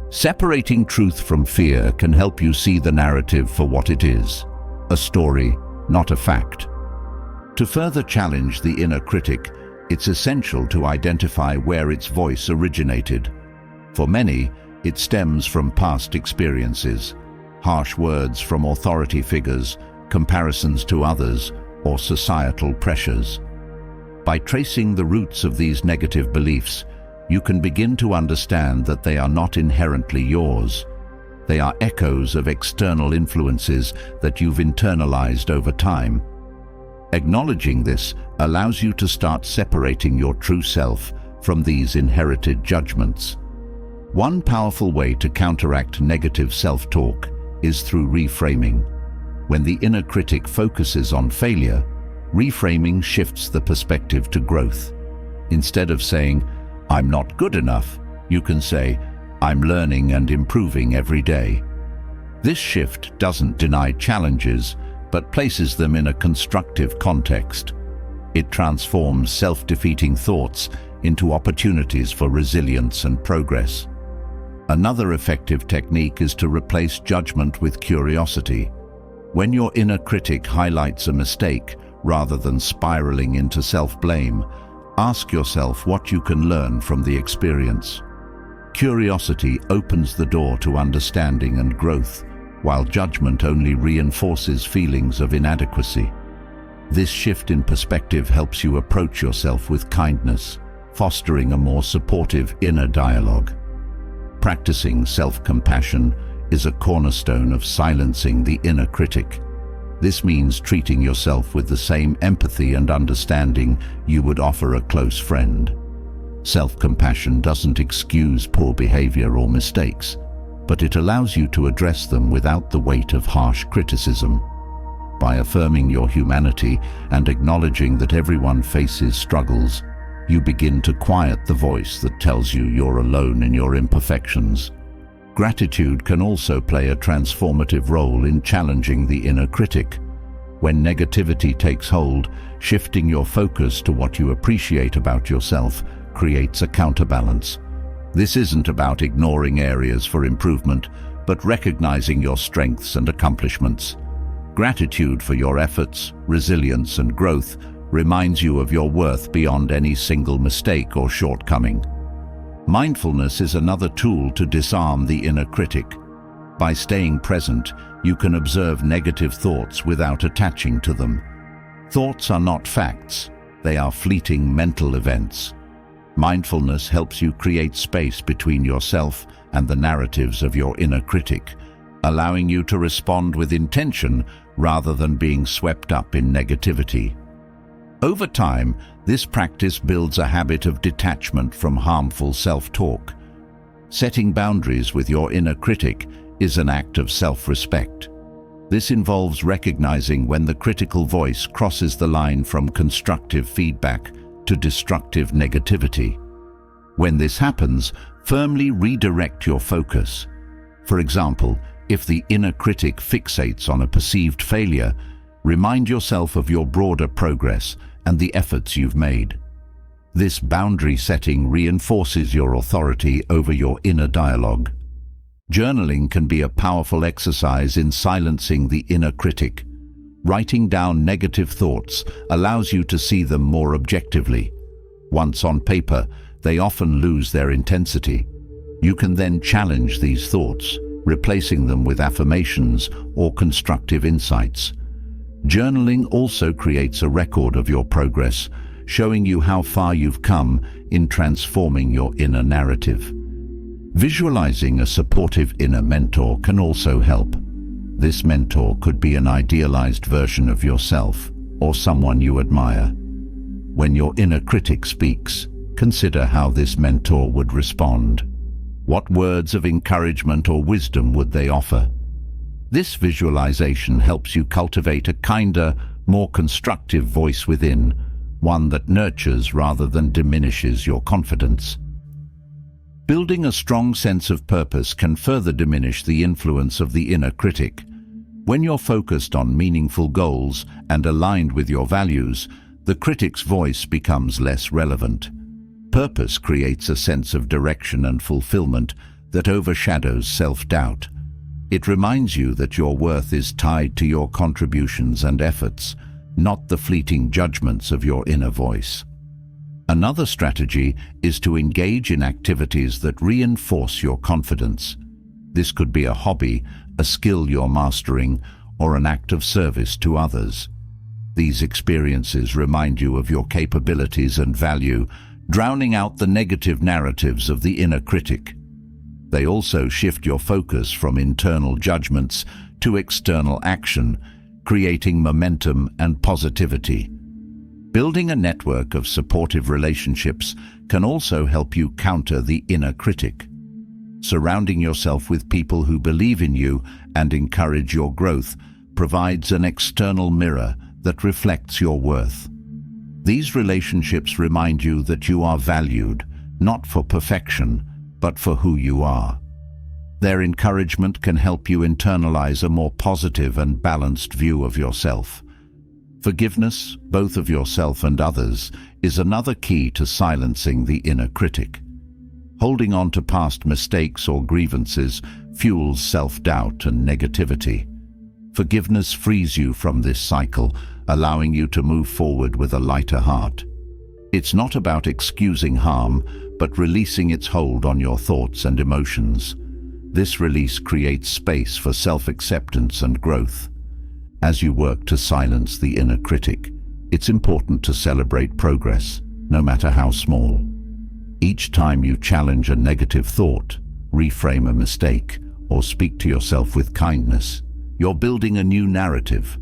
Separating truth from fear can help you see the narrative for what it is: a story, not a fact. To further challenge the inner critic, it's essential to identify where its voice originated. For many, it stems from past experiences, harsh words from authority figures, comparisons to others, or societal pressures. By tracing the roots of these negative beliefs, you can begin to understand that they are not inherently yours. They are echoes of external influences that you've internalized over time. Acknowledging this allows you to start separating your true self from these inherited judgments. One powerful way to counteract negative self-talk is through reframing. When the inner critic focuses on failure, reframing shifts the perspective to growth. Instead of saying, "I'm not good enough," you can say, "I'm learning and improving every day." This shift doesn't deny challenges, but places them in a constructive context. It transforms self-defeating thoughts into opportunities for resilience and progress. Another effective technique is to replace judgment with curiosity. When your inner critic highlights a mistake, rather than spiraling into self-blame, ask yourself what you can learn from the experience. Curiosity opens the door to understanding and growth, while judgment only reinforces feelings of inadequacy. This shift in perspective helps you approach yourself with kindness, fostering a more supportive inner dialogue. Practicing self-compassion is a cornerstone of silencing the inner critic. This means treating yourself with the same empathy and understanding you would offer a close friend. Self-compassion doesn't excuse poor behavior or mistakes, but it allows you to address them without the weight of harsh criticism. By affirming your humanity and acknowledging that everyone faces struggles, you begin to quiet the voice that tells you you're alone in your imperfections. Gratitude can also play a transformative role in challenging the inner critic. When negativity takes hold, shifting your focus to what you appreciate about yourself creates a counterbalance. This isn't about ignoring areas for improvement, but recognizing your strengths and accomplishments. Gratitude for your efforts, resilience, and growth reminds you of your worth beyond any single mistake or shortcoming. Mindfulness is another tool to disarm the inner critic. By staying present, you can observe negative thoughts without attaching to them. Thoughts are not facts, they are fleeting mental events. Mindfulness helps you create space between yourself and the narratives of your inner critic, allowing you to respond with intention rather than being swept up in negativity. Over time, this practice builds a habit of detachment from harmful self-talk. Setting boundaries with your inner critic is an act of self-respect. This involves recognizing when the critical voice crosses the line from constructive feedback to destructive negativity. When this happens, firmly redirect your focus. For example, if the inner critic fixates on a perceived failure, remind yourself of your broader progress and the efforts you've made. This boundary setting reinforces your authority over your inner dialogue. Journaling can be a powerful exercise in silencing the inner critic. Writing down negative thoughts allows you to see them more objectively. Once on paper, they often lose their intensity. You can then challenge these thoughts, replacing them with affirmations or constructive insights. Journaling also creates a record of your progress, showing you how far you've come in transforming your inner narrative. Visualizing a supportive inner mentor can also help. This mentor could be an idealized version of yourself or someone you admire. When your inner critic speaks, consider how this mentor would respond. What words of encouragement or wisdom would they offer? This visualization helps you cultivate a kinder, more constructive voice within, one that nurtures rather than diminishes your confidence. Building a strong sense of purpose can further diminish the influence of the inner critic. When you're focused on meaningful goals and aligned with your values, the critic's voice becomes less relevant. Purpose creates a sense of direction and fulfillment that overshadows self-doubt. It reminds you that your worth is tied to your contributions and efforts, not the fleeting judgments of your inner voice. Another strategy is to engage in activities that reinforce your confidence. This could be a hobby, a skill you're mastering, or an act of service to others. These experiences remind you of your capabilities and value, drowning out the negative narratives of the inner critic. They also shift your focus from internal judgments to external action, creating momentum and positivity. Building a network of supportive relationships can also help you counter the inner critic. Surrounding yourself with people who believe in you and encourage your growth provides an external mirror that reflects your worth. These relationships remind you that you are valued, not for perfection, but for who you are. Their encouragement can help you internalize a more positive and balanced view of yourself. Forgiveness, both of yourself and others, is another key to silencing the inner critic. Holding on to past mistakes or grievances fuels self-doubt and negativity. Forgiveness frees you from this cycle, allowing you to move forward with a lighter heart. It's not about excusing harm, but releasing its hold on your thoughts and emotions. This release creates space for self-acceptance and growth. As you work to silence the inner critic, it's important to celebrate progress, no matter how small. Each time you challenge a negative thought, reframe a mistake, or speak to yourself with kindness, you're building a new narrative.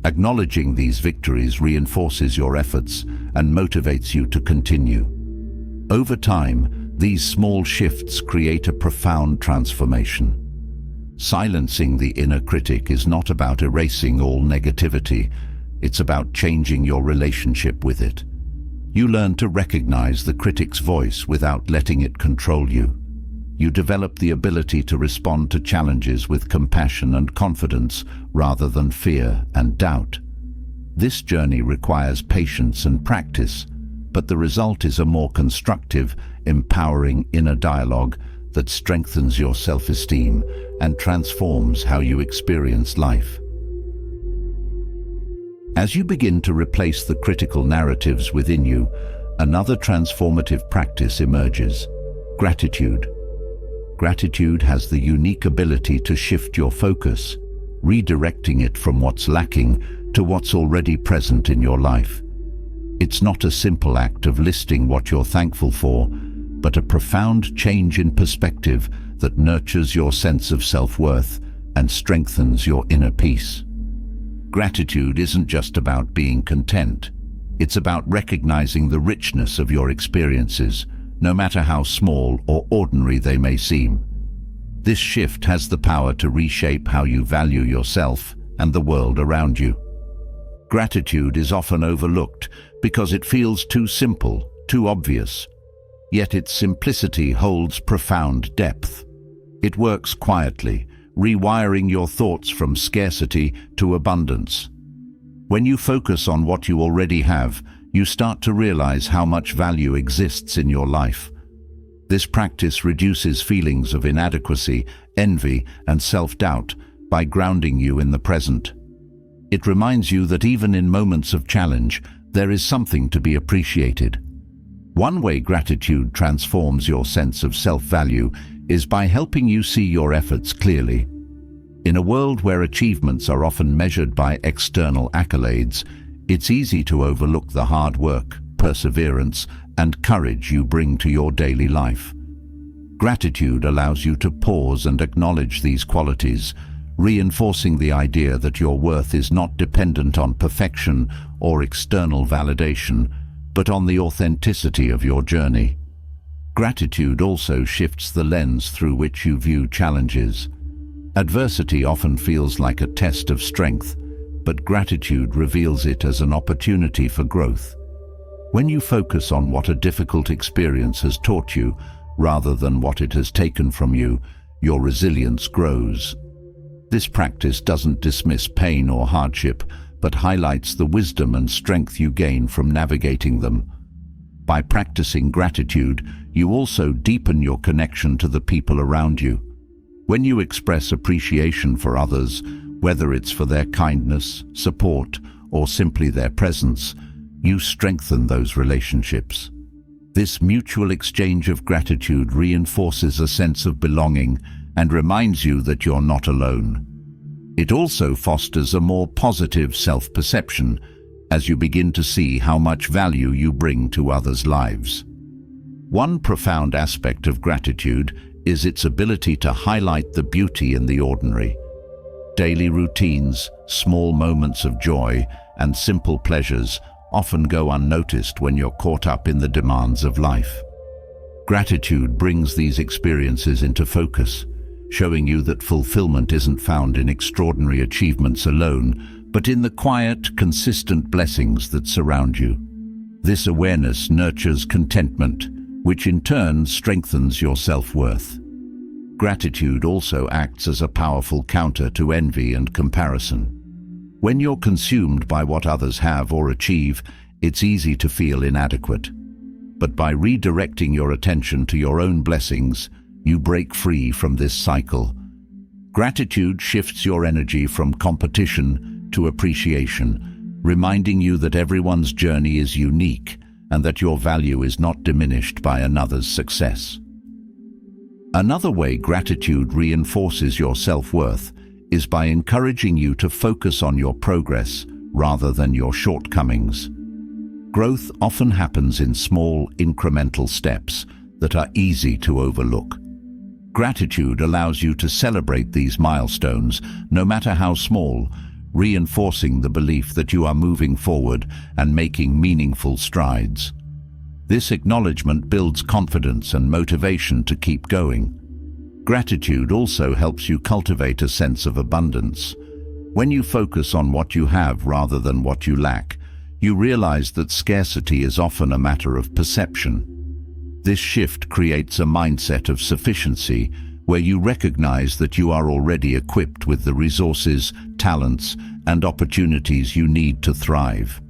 Acknowledging these victories reinforces your efforts and motivates you to continue. Over time, these small shifts create a profound transformation. Silencing the inner critic is not about erasing all negativity. It's about changing your relationship with it. You learn to recognize the critic's voice without letting it control you. You develop the ability to respond to challenges with compassion and confidence rather than fear and doubt. This journey requires patience and practice, but the result is a more constructive, empowering inner dialogue that strengthens your self-esteem and transforms how you experience life. As you begin to replace the critical narratives within you, another transformative practice emerges: gratitude. Gratitude has the unique ability to shift your focus, redirecting it from what's lacking to what's already present in your life. It's not a simple act of listing what you're thankful for, but a profound change in perspective that nurtures your sense of self-worth and strengthens your inner peace. Gratitude isn't just about being content. It's about recognizing the richness of your experiences, no matter how small or ordinary they may seem. This shift has the power to reshape how you value yourself and the world around you. Gratitude is often overlooked because it feels too simple, too obvious. Yet its simplicity holds profound depth. It works quietly, rewiring your thoughts from scarcity to abundance. When you focus on what you already have, you start to realize how much value exists in your life. This practice reduces feelings of inadequacy, envy, and self-doubt by grounding you in the present. It reminds you that even in moments of challenge, there is something to be appreciated. One way gratitude transforms your sense of self-value is by helping you see your efforts clearly. In a world where achievements are often measured by external accolades, it's easy to overlook the hard work, perseverance, and courage you bring to your daily life. Gratitude allows you to pause and acknowledge these qualities, reinforcing the idea that your worth is not dependent on perfection or external validation, but on the authenticity of your journey. Gratitude also shifts the lens through which you view challenges. Adversity often feels like a test of strength, but gratitude reveals it as an opportunity for growth. When you focus on what a difficult experience has taught you, rather than what it has taken from you, your resilience grows. This practice doesn't dismiss pain or hardship, but highlights the wisdom and strength you gain from navigating them. By practicing gratitude, you also deepen your connection to the people around you. When you express appreciation for others, whether it's for their kindness, support, or simply their presence, you strengthen those relationships. This mutual exchange of gratitude reinforces a sense of belonging and reminds you that you're not alone. It also fosters a more positive self-perception as you begin to see how much value you bring to others' lives. One profound aspect of gratitude is its ability to highlight the beauty in the ordinary. Daily routines, small moments of joy, and simple pleasures often go unnoticed when you're caught up in the demands of life. Gratitude brings these experiences into focus, showing you that fulfillment isn't found in extraordinary achievements alone, but in the quiet, consistent blessings that surround you. This awareness nurtures contentment, which in turn strengthens your self-worth. Gratitude also acts as a powerful counter to envy and comparison. When you're consumed by what others have or achieve, it's easy to feel inadequate. But by redirecting your attention to your own blessings, you break free from this cycle. Gratitude shifts your energy from competition to appreciation, reminding you that everyone's journey is unique and that your value is not diminished by another's success. Another way gratitude reinforces your self-worth is by encouraging you to focus on your progress rather than your shortcomings. Growth often happens in small, incremental steps that are easy to overlook. Gratitude allows you to celebrate these milestones, no matter how small, reinforcing the belief that you are moving forward and making meaningful strides. This acknowledgement builds confidence and motivation to keep going. Gratitude also helps you cultivate a sense of abundance. When you focus on what you have rather than what you lack, you realize that scarcity is often a matter of perception. This shift creates a mindset of sufficiency where you recognize that you are already equipped with the resources, talents, and opportunities you need to thrive.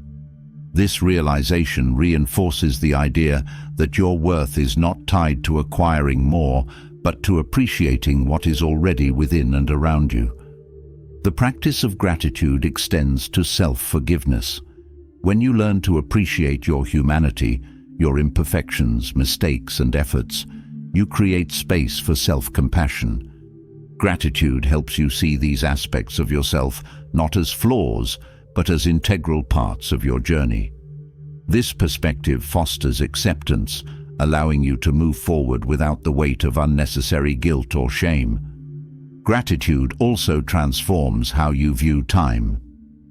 This realization reinforces the idea that your worth is not tied to acquiring more, but to appreciating what is already within and around you. The practice of gratitude extends to self-forgiveness. When you learn to appreciate your humanity, your imperfections, mistakes, and efforts, you create space for self-compassion. Gratitude helps you see these aspects of yourself not as flaws, but as integral parts of your journey. This perspective fosters acceptance, allowing you to move forward without the weight of unnecessary guilt or shame. Gratitude also transforms how you view time.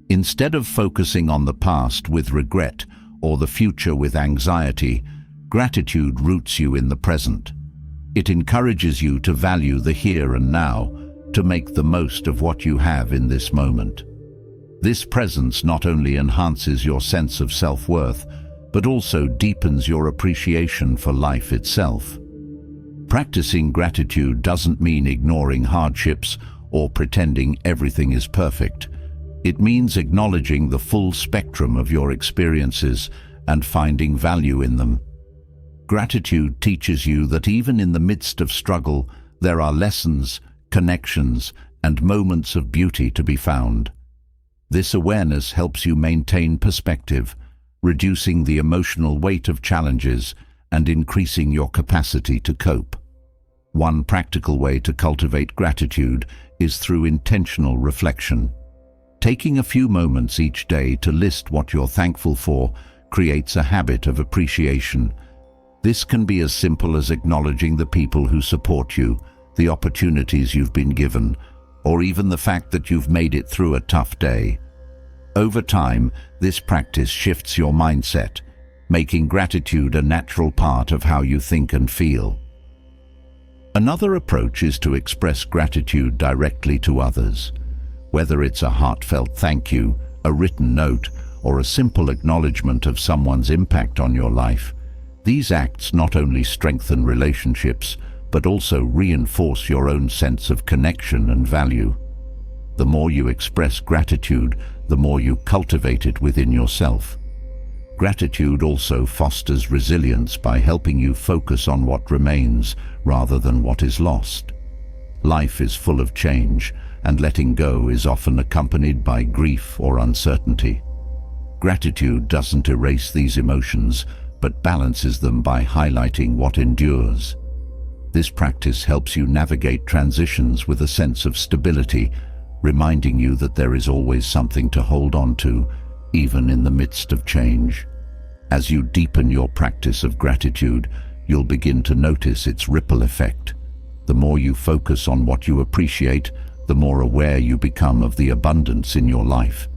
Instead of focusing on the past with regret or the future with anxiety, gratitude roots you in the present. It encourages you to value the here and now, to make the most of what you have in this moment. This presence not only enhances your sense of self-worth, but also deepens your appreciation for life itself. Practicing gratitude doesn't mean ignoring hardships or pretending everything is perfect. It means acknowledging the full spectrum of your experiences and finding value in them. Gratitude teaches you that even in the midst of struggle, there are lessons, connections, and moments of beauty to be found. This awareness helps you maintain perspective, reducing the emotional weight of challenges and increasing your capacity to cope. One practical way to cultivate gratitude is through intentional reflection. Taking a few moments each day to list what you're thankful for creates a habit of appreciation. This can be as simple as acknowledging the people who support you, the opportunities you've been given, or even the fact that you've made it through a tough day. Over time, this practice shifts your mindset, making gratitude a natural part of how you think and feel. Another approach is to express gratitude directly to others. Whether it's a heartfelt thank you, a written note, or a simple acknowledgement of someone's impact on your life, these acts not only strengthen relationships, but also reinforce your own sense of connection and value. The more you express gratitude, the more you cultivate it within yourself. Gratitude also fosters resilience by helping you focus on what remains rather than what is lost. Life is full of change, and letting go is often accompanied by grief or uncertainty. Gratitude doesn't erase these emotions, but balances them by highlighting what endures. This practice helps you navigate transitions with a sense of stability, reminding you that there is always something to hold on to, even in the midst of change. As you deepen your practice of gratitude, you'll begin to notice its ripple effect. The more you focus on what you appreciate, the more aware you become of the abundance in your life.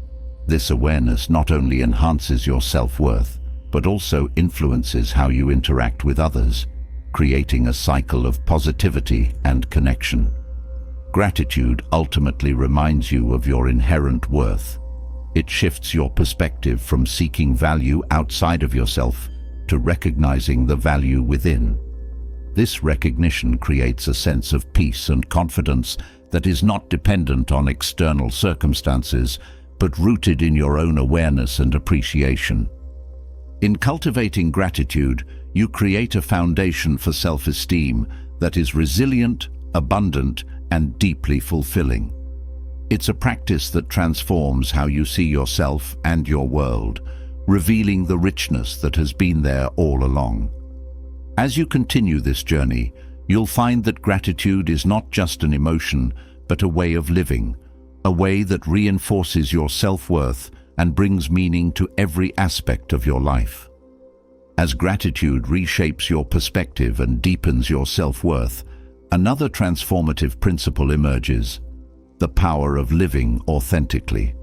This awareness not only enhances your self-worth, but also influences how you interact with others, creating a cycle of positivity and connection. Gratitude ultimately reminds you of your inherent worth. It shifts your perspective from seeking value outside of yourself to recognizing the value within. This recognition creates a sense of peace and confidence that is not dependent on external circumstances, but rooted in your own awareness and appreciation. In cultivating gratitude, you create a foundation for self-esteem that is resilient, abundant, and deeply fulfilling. It's a practice that transforms how you see yourself and your world, revealing the richness that has been there all along. As you continue this journey, you'll find that gratitude is not just an emotion, but a way of living, a way that reinforces your self-worth and brings meaning to every aspect of your life. As gratitude reshapes your perspective and deepens your self-worth, another transformative principle emerges: the power of living authentically.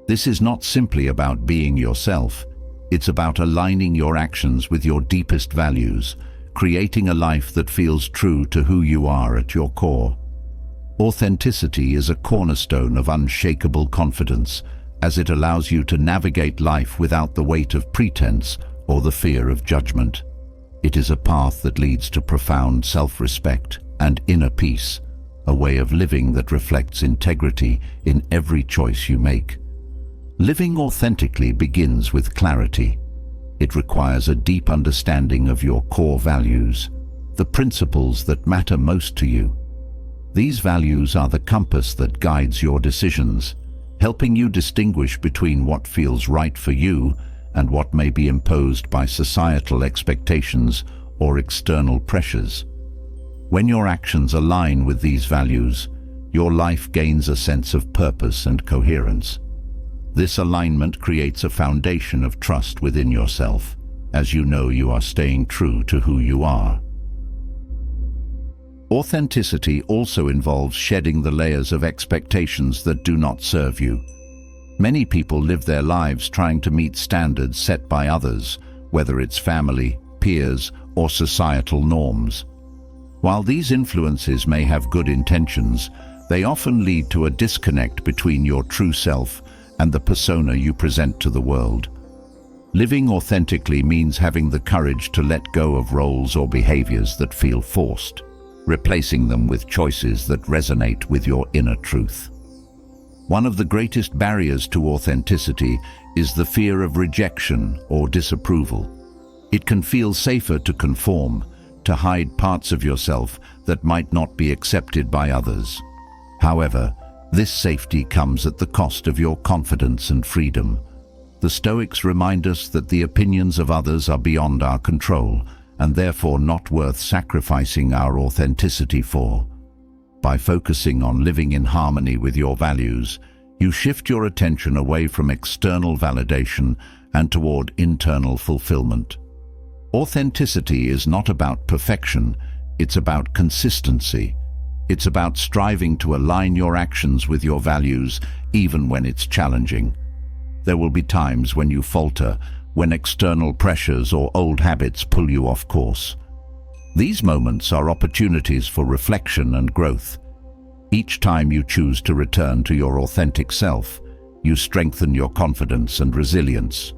This is not simply about being yourself, it's about aligning your actions with your deepest values, creating a life that feels true to who you are at your core. Authenticity is a cornerstone of unshakable confidence, as it allows you to navigate life without the weight of pretense or the fear of judgment. It is a path that leads to profound self-respect and inner peace, a way of living that reflects integrity in every choice you make. Living authentically begins with clarity. It requires a deep understanding of your core values, the principles that matter most to you. These values are the compass that guides your decisions, helping you distinguish between what feels right for you and what may be imposed by societal expectations or external pressures. When your actions align with these values, your life gains a sense of purpose and coherence. This alignment creates a foundation of trust within yourself, as you know you are staying true to who you are. Authenticity also involves shedding the layers of expectations that do not serve you. Many people live their lives trying to meet standards set by others, whether it's family, peers, or societal norms. While these influences may have good intentions, they often lead to a disconnect between your true self and the persona you present to the world. Living authentically means having the courage to let go of roles or behaviors that feel forced, replacing them with choices that resonate with your inner truth. One of the greatest barriers to authenticity is the fear of rejection or disapproval. It can feel safer to conform, to hide parts of yourself that might not be accepted by others. However, this safety comes at the cost of your confidence and freedom. The Stoics remind us that the opinions of others are beyond our control and therefore not worth sacrificing our authenticity for. By focusing on living in harmony with your values, you shift your attention away from external validation and toward internal fulfillment. Authenticity is not about perfection, it's about consistency. It's about striving to align your actions with your values, even when it's challenging. There will be times when you falter, when external pressures or old habits pull you off course. These moments are opportunities for reflection and growth. Each time you choose to return to your authentic self, you strengthen your confidence and resilience.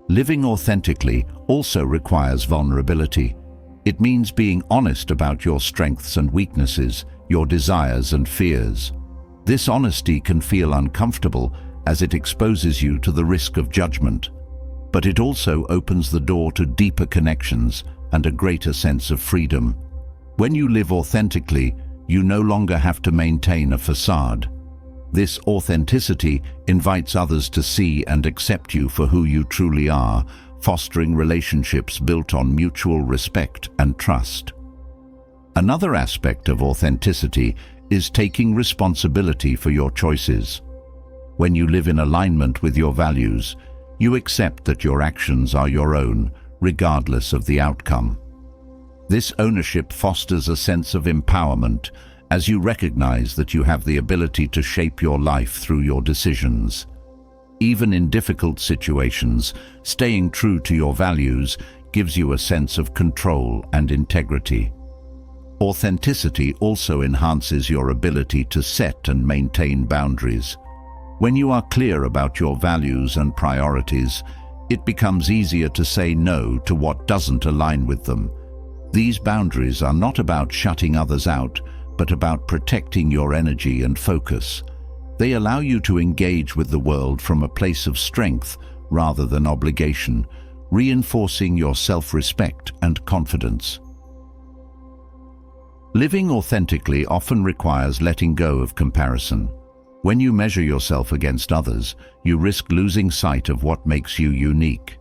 Living authentically also requires vulnerability. It means being honest about your strengths and weaknesses, your desires and fears. This honesty can feel uncomfortable as it exposes you to the risk of judgment, but it also opens the door to deeper connections and a greater sense of freedom. When you live authentically, you no longer have to maintain a facade. This authenticity invites others to see and accept you for who you truly are, fostering relationships built on mutual respect and trust. Another aspect of authenticity is taking responsibility for your choices. When you live in alignment with your values, you accept that your actions are your own, regardless of the outcome. This ownership fosters a sense of empowerment as you recognize that you have the ability to shape your life through your decisions. Even in difficult situations, staying true to your values gives you a sense of control and integrity. Authenticity also enhances your ability to set and maintain boundaries. When you are clear about your values and priorities, it becomes easier to say no to what doesn't align with them. These boundaries are not about shutting others out, but about protecting your energy and focus. They allow you to engage with the world from a place of strength rather than obligation, reinforcing your self-respect and confidence. Living authentically often requires letting go of comparison. When you measure yourself against others, you risk losing sight of what makes you unique.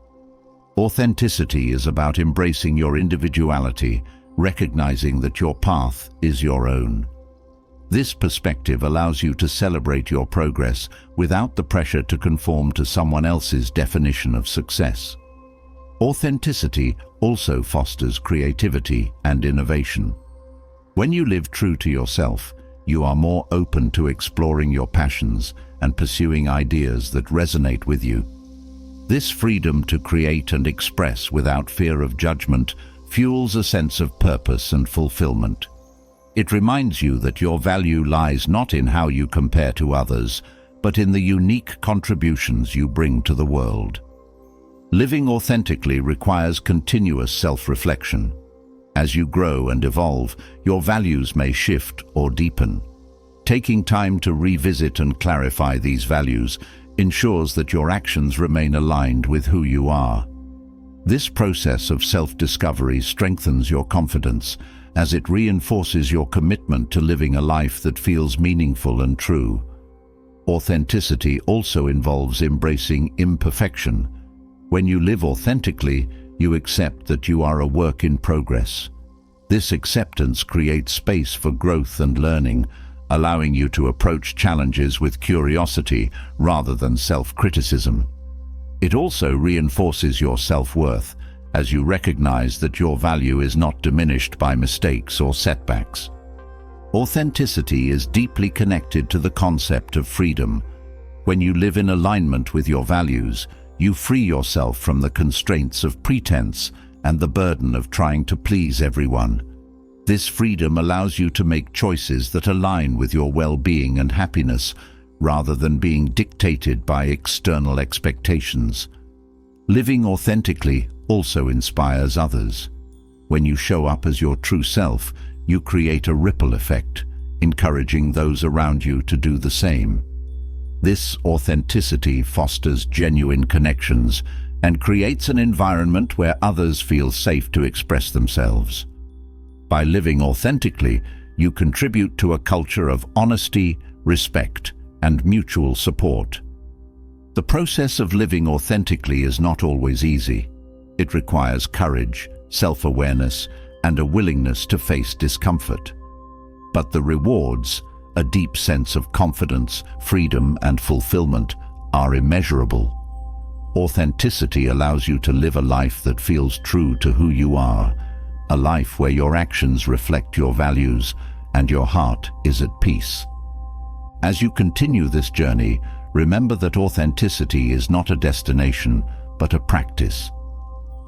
Authenticity is about embracing your individuality, recognizing that your path is your own. This perspective allows you to celebrate your progress without the pressure to conform to someone else's definition of success. Authenticity also fosters creativity and innovation. When you live true to yourself, you are more open to exploring your passions and pursuing ideas that resonate with you. This freedom to create and express without fear of judgment fuels a sense of purpose and fulfillment. It reminds you that your value lies not in how you compare to others, but in the unique contributions you bring to the world. Living authentically requires continuous self-reflection. As you grow and evolve, your values may shift or deepen. Taking time to revisit and clarify these values ensures that your actions remain aligned with who you are. This process of self-discovery strengthens your confidence as it reinforces your commitment to living a life that feels meaningful and true. Authenticity also involves embracing imperfection. When you live authentically, you accept that you are a work in progress. This acceptance creates space for growth and learning, allowing you to approach challenges with curiosity rather than self-criticism. It also reinforces your self-worth as you recognize that your value is not diminished by mistakes or setbacks. Authenticity is deeply connected to the concept of freedom. When you live in alignment with your values, you free yourself from the constraints of pretense and the burden of trying to please everyone. This freedom allows you to make choices that align with your well-being and happiness, rather than being dictated by external expectations. Living authentically also inspires others. When you show up as your true self, you create a ripple effect, encouraging those around you to do the same. This authenticity fosters genuine connections and creates an environment where others feel safe to express themselves. By living authentically, you contribute to a culture of honesty, respect, and mutual support. The process of living authentically is not always easy. It requires courage, self-awareness, and a willingness to face discomfort. But the rewards, a deep sense of confidence, freedom, and fulfillment, are immeasurable. Authenticity allows you to live a life that feels true to who you are, a life where your actions reflect your values and your heart is at peace. As you continue this journey, remember that authenticity is not a destination, but a practice.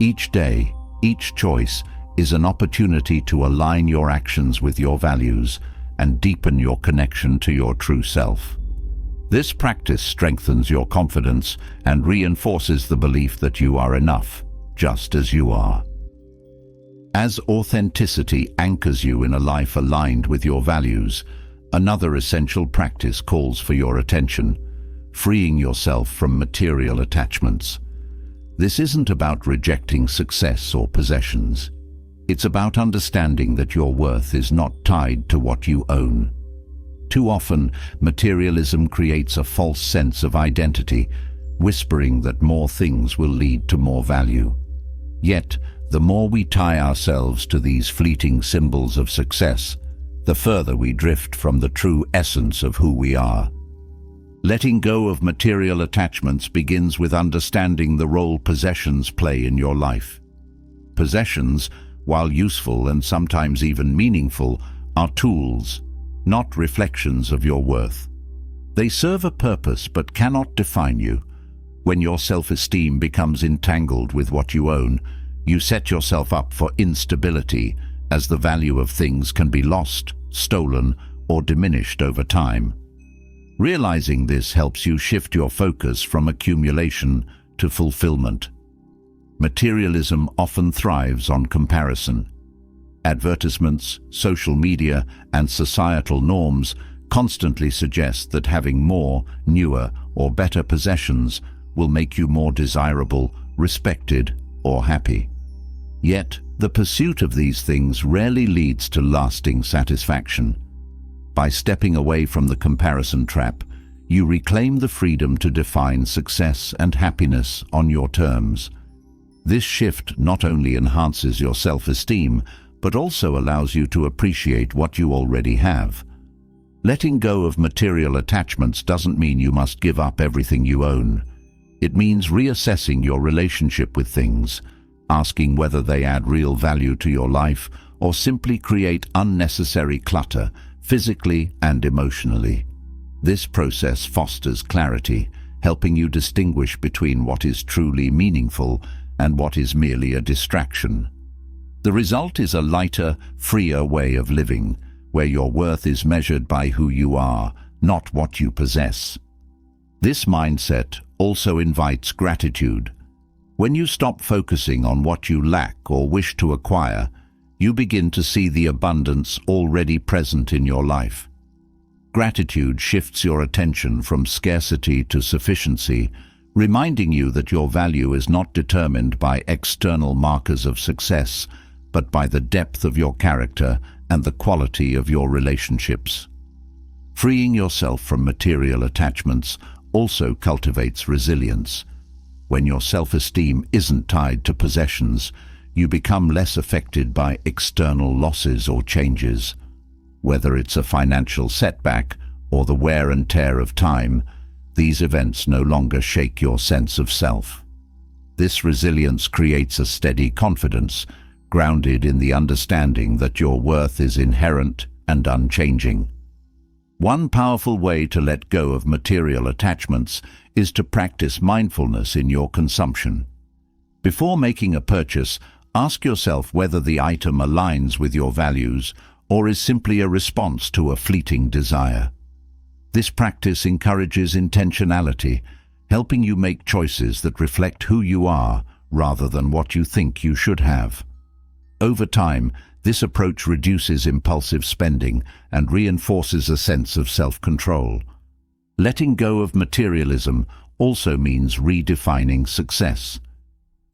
Each day, each choice is an opportunity to align your actions with your values and deepen your connection to your true self. This practice strengthens your confidence and reinforces the belief that you are enough, just as you are. As authenticity anchors you in a life aligned with your values, another essential practice calls for your attention: freeing yourself from material attachments. This isn't about rejecting success or possessions. It's about understanding that your worth is not tied to what you own. Too often, materialism creates a false sense of identity, whispering that more things will lead to more value. Yet, the more we tie ourselves to these fleeting symbols of success, the further we drift from the true essence of who we are. Letting go of material attachments begins with understanding the role possessions play in your life. Possessions, while useful and sometimes even meaningful, are tools, not reflections of your worth. They serve a purpose but cannot define you. When your self-esteem becomes entangled with what you own, you set yourself up for instability, as the value of things can be lost, stolen, or diminished over time. Realizing this helps you shift your focus from accumulation to fulfillment. Materialism often thrives on comparison. Advertisements, social media, and societal norms constantly suggest that having more, newer, or better possessions will make you more desirable, respected, or happy. Yet, the pursuit of these things rarely leads to lasting satisfaction. By stepping away from the comparison trap, you reclaim the freedom to define success and happiness on your terms. This shift not only enhances your self-esteem, but also allows you to appreciate what you already have. Letting go of material attachments doesn't mean you must give up everything you own. It means reassessing your relationship with things, asking whether they add real value to your life or simply create unnecessary clutter, physically and emotionally. This process fosters clarity, helping you distinguish between what is truly meaningful and what is merely a distraction. The result is a lighter, freer way of living, where your worth is measured by who you are, not what you possess. This mindset also invites gratitude. When you stop focusing on what you lack or wish to acquire, you begin to see the abundance already present in your life. Gratitude shifts your attention from scarcity to sufficiency, reminding you that your value is not determined by external markers of success, but by the depth of your character and the quality of your relationships. Freeing yourself from material attachments also cultivates resilience. When your self-esteem isn't tied to possessions, you become less affected by external losses or changes. Whether it's a financial setback or the wear and tear of time, these events no longer shake your sense of self. This resilience creates a steady confidence, grounded in the understanding that your worth is inherent and unchanging. One powerful way to let go of material attachments is to practice mindfulness in your consumption. Before making a purchase, Ask yourself whether the item aligns with your values or is simply a response to a fleeting desire. This practice encourages intentionality, helping you make choices that reflect who you are rather than what you think you should have. Over time, this approach reduces impulsive spending and reinforces a sense of self-control. Letting go of materialism also means redefining success.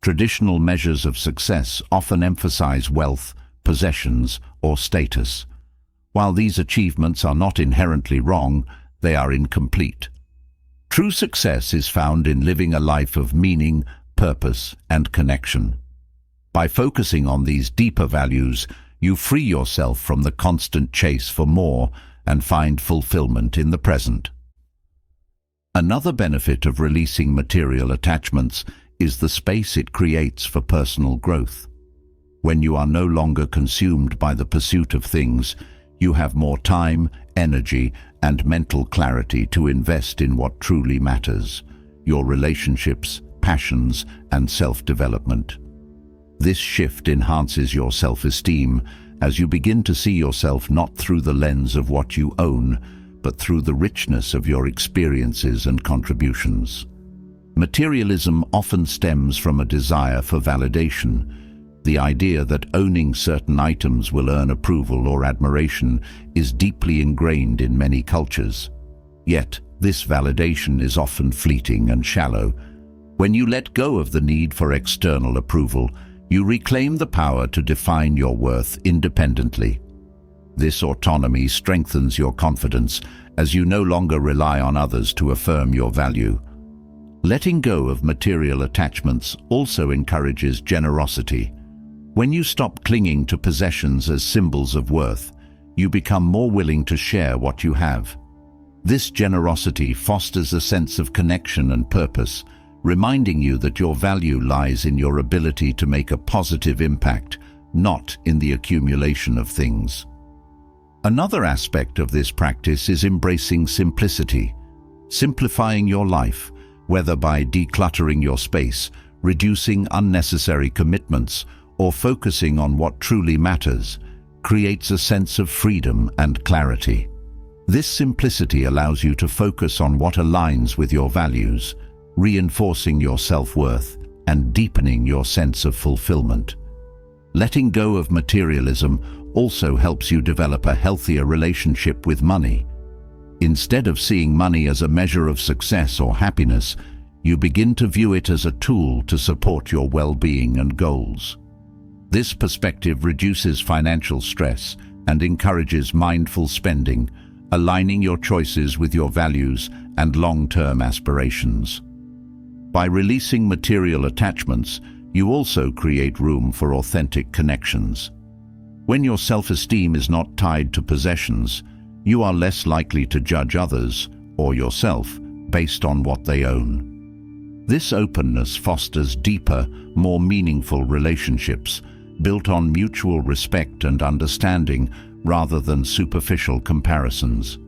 Traditional measures of success often emphasize wealth, possessions, or status. While these achievements are not inherently wrong, they are incomplete. True success is found in living a life of meaning, purpose, and connection. By focusing on these deeper values, you free yourself from the constant chase for more and find fulfillment in the present. Another benefit of releasing material attachments is the space it creates for personal growth. When you are no longer consumed by the pursuit of things, you have more time, energy, and mental clarity to invest in what truly matters: your relationships, passions, and self-development. This shift enhances your self-esteem as you begin to see yourself not through the lens of what you own, but through the richness of your experiences and contributions. Materialism often stems from a desire for validation. The idea that owning certain items will earn approval or admiration is deeply ingrained in many cultures. Yet, this validation is often fleeting and shallow. When you let go of the need for external approval, you reclaim the power to define your worth independently. This autonomy strengthens your confidence as you no longer rely on others to affirm your value. Letting go of material attachments also encourages generosity. When you stop clinging to possessions as symbols of worth, you become more willing to share what you have. This generosity fosters a sense of connection and purpose, reminding you that your value lies in your ability to make a positive impact, not in the accumulation of things. Another aspect of this practice is embracing simplicity. Simplifying your life, whether by decluttering your space, reducing unnecessary commitments, or focusing on what truly matters, creates a sense of freedom and clarity. This simplicity allows you to focus on what aligns with your values, reinforcing your self-worth and deepening your sense of fulfillment. Letting go of materialism also helps you develop a healthier relationship with money. Instead of seeing money as a measure of success or happiness, you begin to view it as a tool to support your well-being and goals. This perspective reduces financial stress and encourages mindful spending, aligning your choices with your values and long-term aspirations. By releasing material attachments, you also create room for authentic connections. When your self-esteem is not tied to possessions, you are less likely to judge others or yourself based on what they own. This openness fosters deeper, more meaningful relationships, built on mutual respect and understanding rather than superficial comparisons.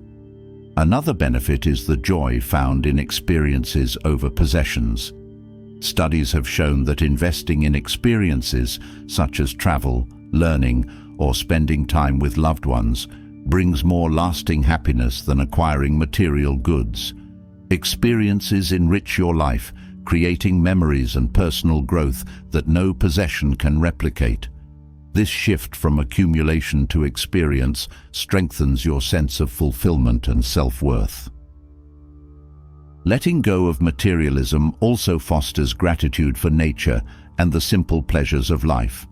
Another benefit is the joy found in experiences over possessions. Studies have shown that investing in experiences such as travel, learning, or spending time with loved ones brings more lasting happiness than acquiring material goods. Experiences enrich your life, creating memories and personal growth that no possession can replicate. This shift from accumulation to experience strengthens your sense of fulfillment and self-worth. Letting go of materialism also fosters gratitude for nature and the simple pleasures of life.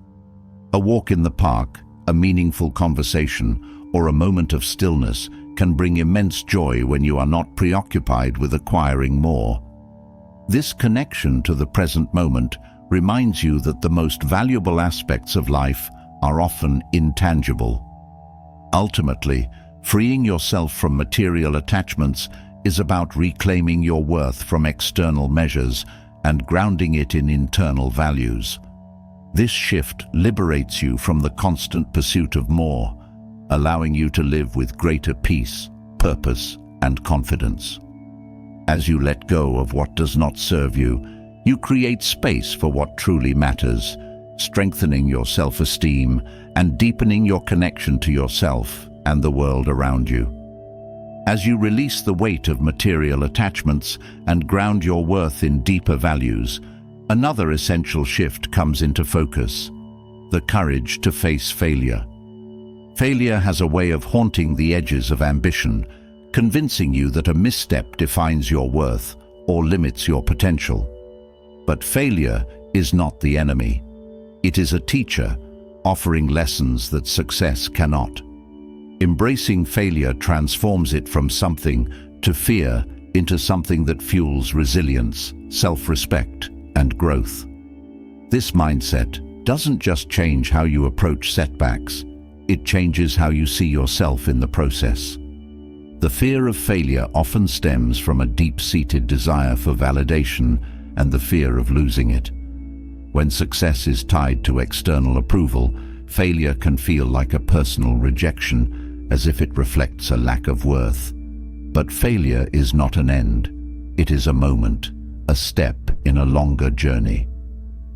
A walk in the park, a meaningful conversation, or a moment of stillness can bring immense joy when you are not preoccupied with acquiring more. This connection to the present moment reminds you that the most valuable aspects of life are often intangible. Ultimately, freeing yourself from material attachments is about reclaiming your worth from external measures and grounding it in internal values. This shift liberates you from the constant pursuit of more, allowing you to live with greater peace, purpose, and confidence. As you let go of what does not serve you, you create space for what truly matters, strengthening your self-esteem and deepening your connection to yourself and the world around you. As you release the weight of material attachments and ground your worth in deeper values, another essential shift comes into focus: the courage to face failure. Failure has a way of haunting the edges of ambition, convincing you that a misstep defines your worth or limits your potential. But failure is not the enemy. It is a teacher, offering lessons that success cannot. Embracing failure transforms it from something to fear into something that fuels resilience, self-respect, and growth. This mindset doesn't just change how you approach setbacks, it changes how you see yourself in the process. The fear of failure often stems from a deep-seated desire for validation and the fear of losing it. When success is tied to external approval, failure can feel like a personal rejection, as if it reflects a lack of worth. But failure is not an end. It is a moment, a step in a longer journey.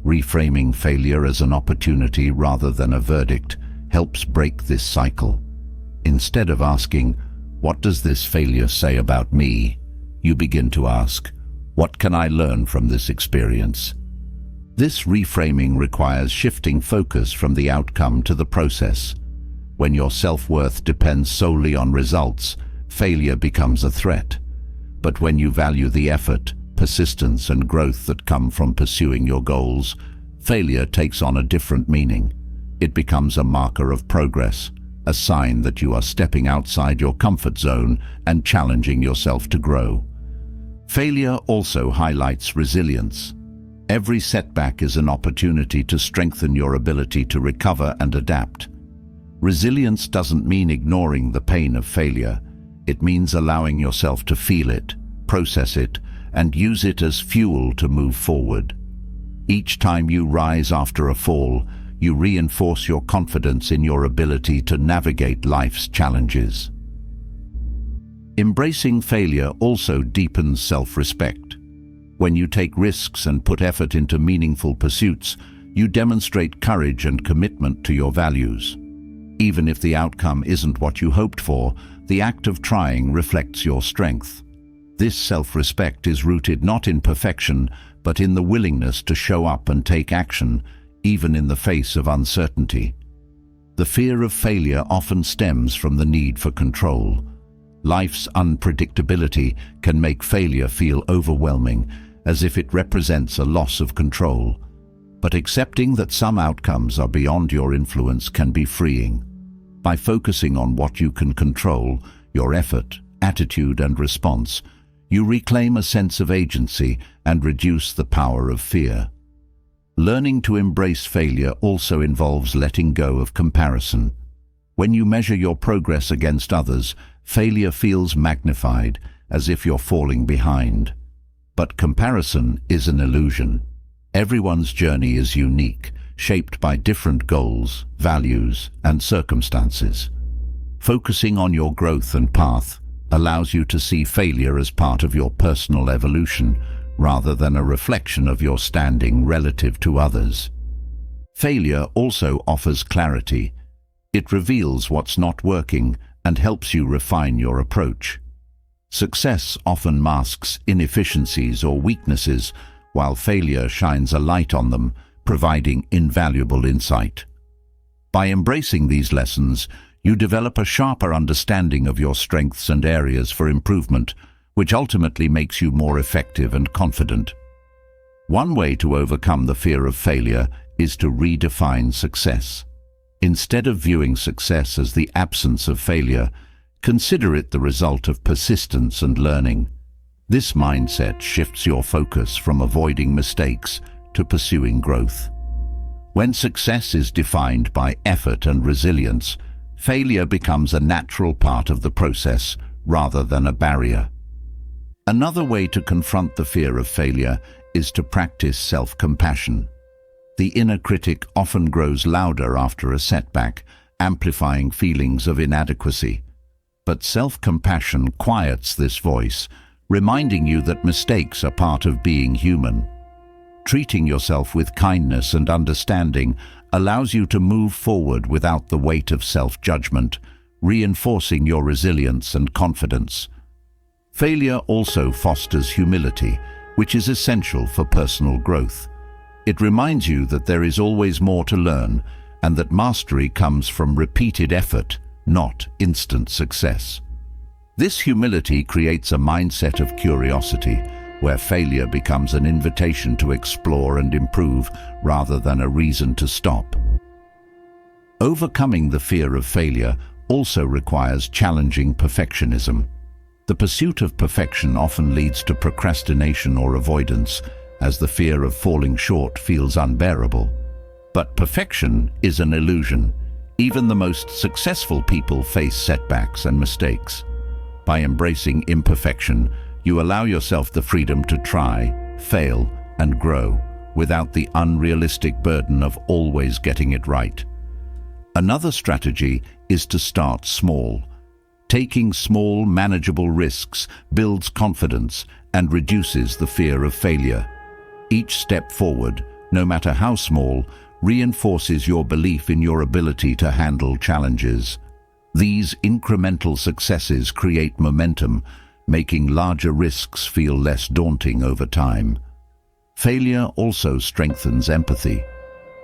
Reframing failure as an opportunity rather than a verdict helps break this cycle. Instead of asking, "What does this failure say about me?" you begin to ask, "What can I learn from this experience?" This reframing requires shifting focus from the outcome to the process. When your self-worth depends solely on results, failure becomes a threat. But when you value the effort, persistence, and growth that come from pursuing your goals, failure takes on a different meaning. It becomes a marker of progress, a sign that you are stepping outside your comfort zone and challenging yourself to grow. Failure also highlights resilience. Every setback is an opportunity to strengthen your ability to recover and adapt. Resilience doesn't mean ignoring the pain of failure. It means allowing yourself to feel it, process it, and use it as fuel to move forward. Each time you rise after a fall, you reinforce your confidence in your ability to navigate life's challenges. Embracing failure also deepens self-respect. When you take risks and put effort into meaningful pursuits, you demonstrate courage and commitment to your values. Even if the outcome isn't what you hoped for, the act of trying reflects your strength. This self-respect is rooted not in perfection, but in the willingness to show up and take action, even in the face of uncertainty. The fear of failure often stems from the need for control. Life's unpredictability can make failure feel overwhelming, as if it represents a loss of control. But accepting that some outcomes are beyond your influence can be freeing. By focusing on what you can control, your effort, attitude, and response, you reclaim a sense of agency and reduce the power of fear. Learning to embrace failure also involves letting go of comparison. When you measure your progress against others, failure feels magnified, as if you're falling behind. But comparison is an illusion. Everyone's journey is unique, shaped by different goals, values, and circumstances. Focusing on your growth and path allows you to see failure as part of your personal evolution, rather than a reflection of your standing relative to others. Failure also offers clarity. It reveals what's not working and helps you refine your approach. Success often masks inefficiencies or weaknesses, while failure shines a light on them, providing invaluable insight. By embracing these lessons, you develop a sharper understanding of your strengths and areas for improvement, which ultimately makes you more effective and confident. One way to overcome the fear of failure is to redefine success. Instead of viewing success as the absence of failure, consider it the result of persistence and learning. This mindset shifts your focus from avoiding mistakes to pursuing growth. When success is defined by effort and resilience, failure becomes a natural part of the process rather than a barrier. Another way to confront the fear of failure is to practice self-compassion. The inner critic often grows louder after a setback, amplifying feelings of inadequacy. But self-compassion quiets this voice, reminding you that mistakes are part of being human. Treating yourself with kindness and understanding allows you to move forward without the weight of self-judgment, reinforcing your resilience and confidence. Failure also fosters humility, which is essential for personal growth. It reminds you that there is always more to learn and that mastery comes from repeated effort, not instant success. This humility creates a mindset of curiosity, where failure becomes an invitation to explore and improve rather than a reason to stop. Overcoming the fear of failure also requires challenging perfectionism. The pursuit of perfection often leads to procrastination or avoidance, as the fear of falling short feels unbearable. But perfection is an illusion. Even the most successful people face setbacks and mistakes. By embracing imperfection, you allow yourself the freedom to try, fail, and grow, without the unrealistic burden of always getting it right. Another strategy is to start small. Taking small, manageable risks builds confidence and reduces the fear of failure. Each step forward, no matter how small, reinforces your belief in your ability to handle challenges. These incremental successes create momentum, making larger risks feel less daunting over time. Failure also strengthens empathy.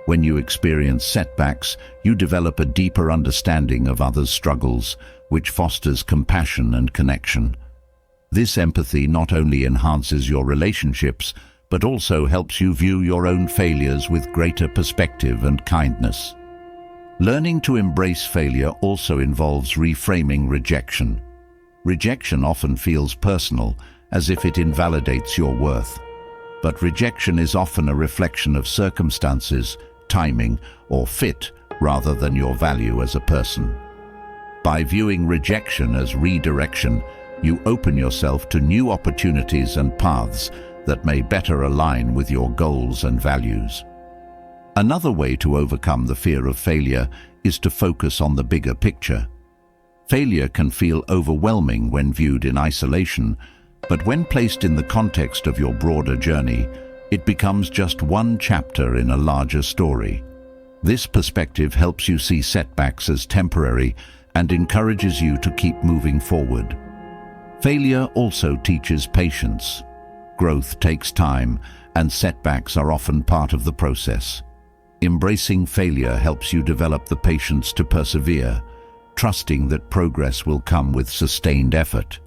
When you experience setbacks, you develop a deeper understanding of others' struggles, which fosters compassion and connection. This empathy not only enhances your relationships, but also helps you view your own failures with greater perspective and kindness. Learning to embrace failure also involves reframing rejection. Rejection often feels personal, as if it invalidates your worth. But rejection is often a reflection of circumstances, timing, or fit, rather than your value as a person. By viewing rejection as redirection, you open yourself to new opportunities and paths that may better align with your goals and values. Another way to overcome the fear of failure is to focus on the bigger picture. Failure can feel overwhelming when viewed in isolation, but when placed in the context of your broader journey, it becomes just one chapter in a larger story. This perspective helps you see setbacks as temporary and encourages you to keep moving forward. Failure also teaches patience. Growth takes time, and setbacks are often part of the process. Embracing failure helps you develop the patience to persevere, trusting that progress will come with sustained effort.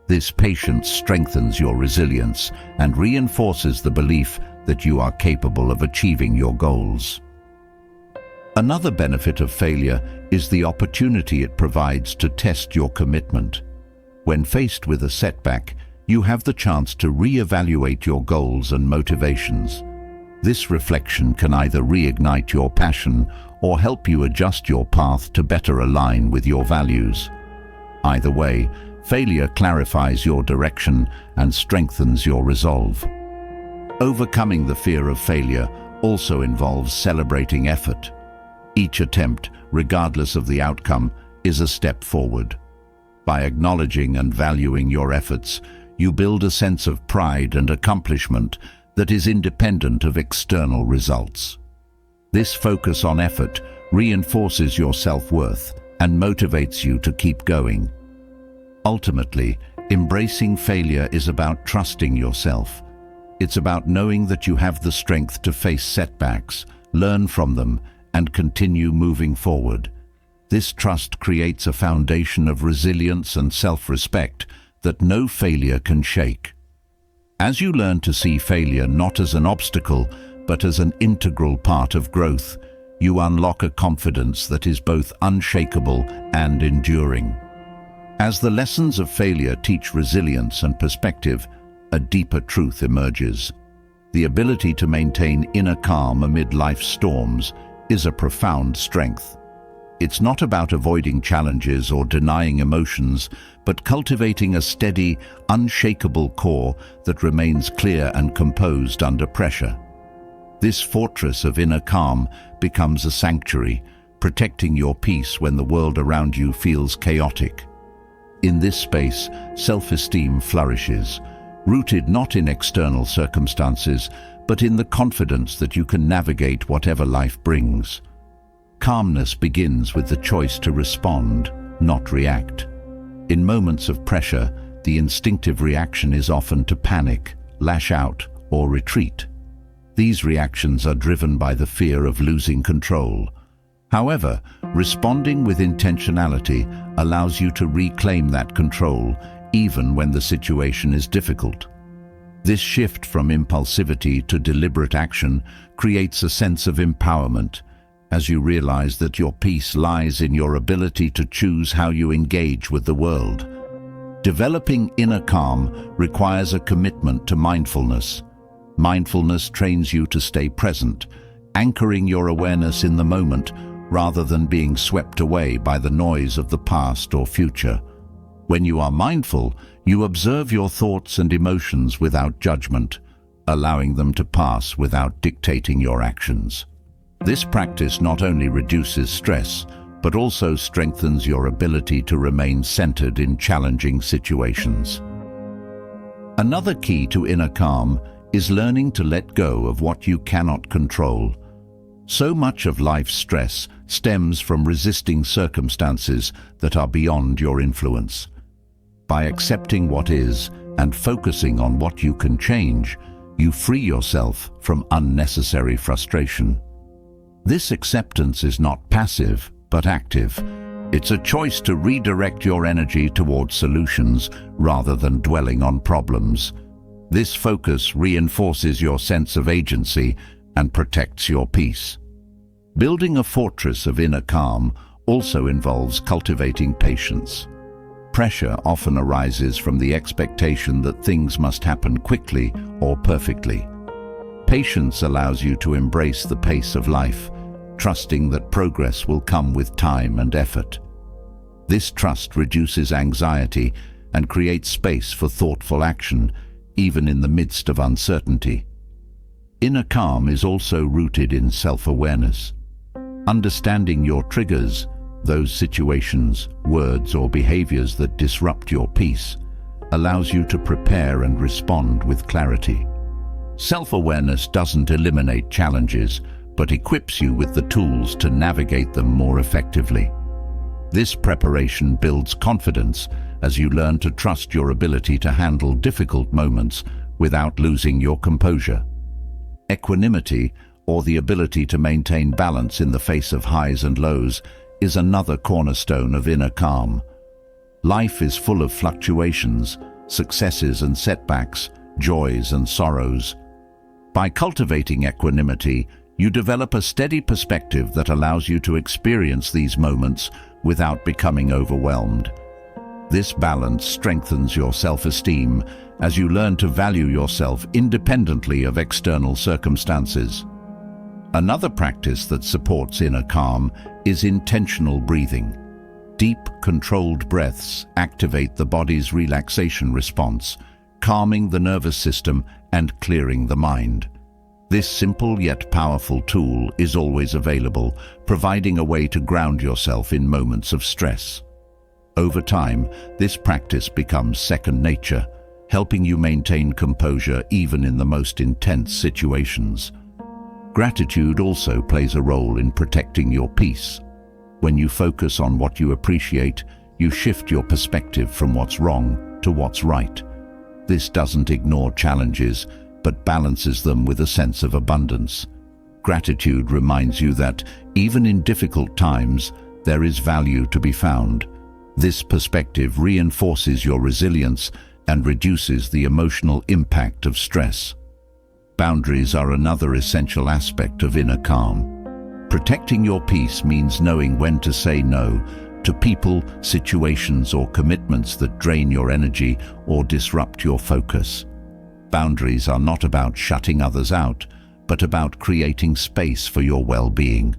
This patience strengthens your resilience and reinforces the belief that you are capable of achieving your goals. Another benefit of failure is the opportunity it provides to test your commitment. When faced with a setback, you have the chance to re-evaluate your goals and motivations. This reflection can either reignite your passion or help you adjust your path to better align with your values. Either way, failure clarifies your direction and strengthens your resolve. Overcoming the fear of failure also involves celebrating effort. Each attempt, regardless of the outcome, is a step forward. By acknowledging and valuing your efforts, you build a sense of pride and accomplishment that is independent of external results. This focus on effort reinforces your self-worth and motivates you to keep going. Ultimately, embracing failure is about trusting yourself. It's about knowing that you have the strength to face setbacks, learn from them, and continue moving forward. This trust creates a foundation of resilience and self-respect that no failure can shake. As you learn to see failure not as an obstacle, but as an integral part of growth, you unlock a confidence that is both unshakable and enduring. As the lessons of failure teach resilience and perspective, a deeper truth emerges. The ability to maintain inner calm amid life's storms is a profound strength. It's not about avoiding challenges or denying emotions, but cultivating a steady, unshakable core that remains clear and composed under pressure. This fortress of inner calm becomes a sanctuary, protecting your peace when the world around you feels chaotic. In this space, self-esteem flourishes, rooted not in external circumstances, but in the confidence that you can navigate whatever life brings. Calmness begins with the choice to respond, not react. In moments of pressure, the instinctive reaction is often to panic, lash out, or retreat. These reactions are driven by the fear of losing control. However, responding with intentionality allows you to reclaim that control, even when the situation is difficult. This shift from impulsivity to deliberate action creates a sense of empowerment, as you realize that your peace lies in your ability to choose how you engage with the world. Developing inner calm requires a commitment to mindfulness. Mindfulness trains you to stay present, anchoring your awareness in the moment rather than being swept away by the noise of the past or future. When you are mindful, you observe your thoughts and emotions without judgment, allowing them to pass without dictating your actions. This practice not only reduces stress, but also strengthens your ability to remain centered in challenging situations. Another key to inner calm is learning to let go of what you cannot control. So much of life's stress stems from resisting circumstances that are beyond your influence. By accepting what is and focusing on what you can change, you free yourself from unnecessary frustration. This acceptance is not passive, but active. It's a choice to redirect your energy towards solutions rather than dwelling on problems. This focus reinforces your sense of agency and protects your peace. Building a fortress of inner calm also involves cultivating patience. Pressure often arises from the expectation that things must happen quickly or perfectly. Patience allows you to embrace the pace of life, trusting that progress will come with time and effort. This trust reduces anxiety and creates space for thoughtful action, even in the midst of uncertainty. Inner calm is also rooted in self-awareness. Understanding your triggers, those situations, words, or behaviors that disrupt your peace, allows you to prepare and respond with clarity. Self-awareness doesn't eliminate challenges, but equips you with the tools to navigate them more effectively. This preparation builds confidence as you learn to trust your ability to handle difficult moments without losing your composure. Equanimity, or the ability to maintain balance in the face of highs and lows, is another cornerstone of inner calm. Life is full of fluctuations, successes and setbacks, joys and sorrows. By cultivating equanimity, you develop a steady perspective that allows you to experience these moments without becoming overwhelmed. This balance strengthens your self-esteem as you learn to value yourself independently of external circumstances. Another practice that supports inner calm is intentional breathing. Deep, controlled breaths activate the body's relaxation response, calming the nervous system and clearing the mind. This simple yet powerful tool is always available, providing a way to ground yourself in moments of stress. Over time, this practice becomes second nature, helping you maintain composure even in the most intense situations. Gratitude also plays a role in protecting your peace. When you focus on what you appreciate, you shift your perspective from what's wrong to what's right. This doesn't ignore challenges, but balances them with a sense of abundance. Gratitude reminds you that, even in difficult times, there is value to be found. This perspective reinforces your resilience and reduces the emotional impact of stress. Boundaries are another essential aspect of inner calm. Protecting your peace means knowing when to say no to people, situations, or commitments that drain your energy or disrupt your focus. Boundaries are not about shutting others out, but about creating space for your well-being.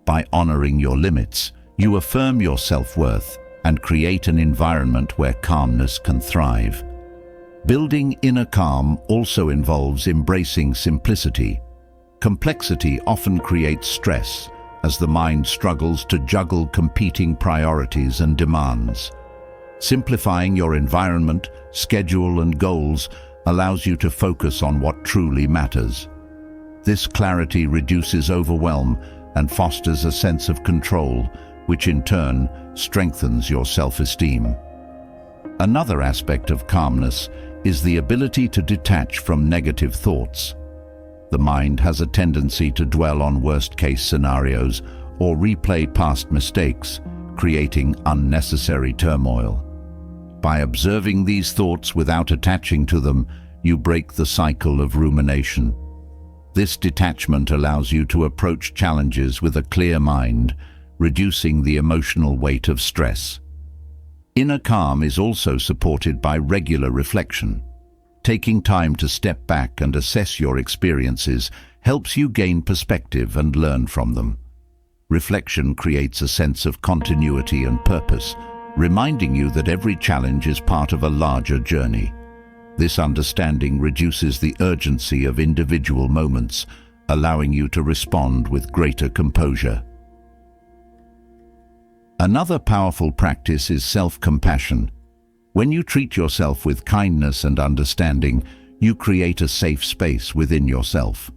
By honoring your limits, you affirm your self-worth and create an environment where calmness can thrive. Building inner calm also involves embracing simplicity. Complexity often creates stress, as the mind struggles to juggle competing priorities and demands. Simplifying your environment, schedule, and goals allows you to focus on what truly matters. This clarity reduces overwhelm and fosters a sense of control, which in turn strengthens your self-esteem. Another aspect of calmness is the ability to detach from negative thoughts. The mind has a tendency to dwell on worst-case scenarios or replay past mistakes, creating unnecessary turmoil. By observing these thoughts without attaching to them, you break the cycle of rumination. This detachment allows you to approach challenges with a clear mind, reducing the emotional weight of stress. Inner calm is also supported by regular reflection. Taking time to step back and assess your experiences helps you gain perspective and learn from them. Reflection creates a sense of continuity and purpose, reminding you that every challenge is part of a larger journey. This understanding reduces the urgency of individual moments, allowing you to respond with greater composure. Another powerful practice is self-compassion. When you treat yourself with kindness and understanding, you create a safe space within yourself.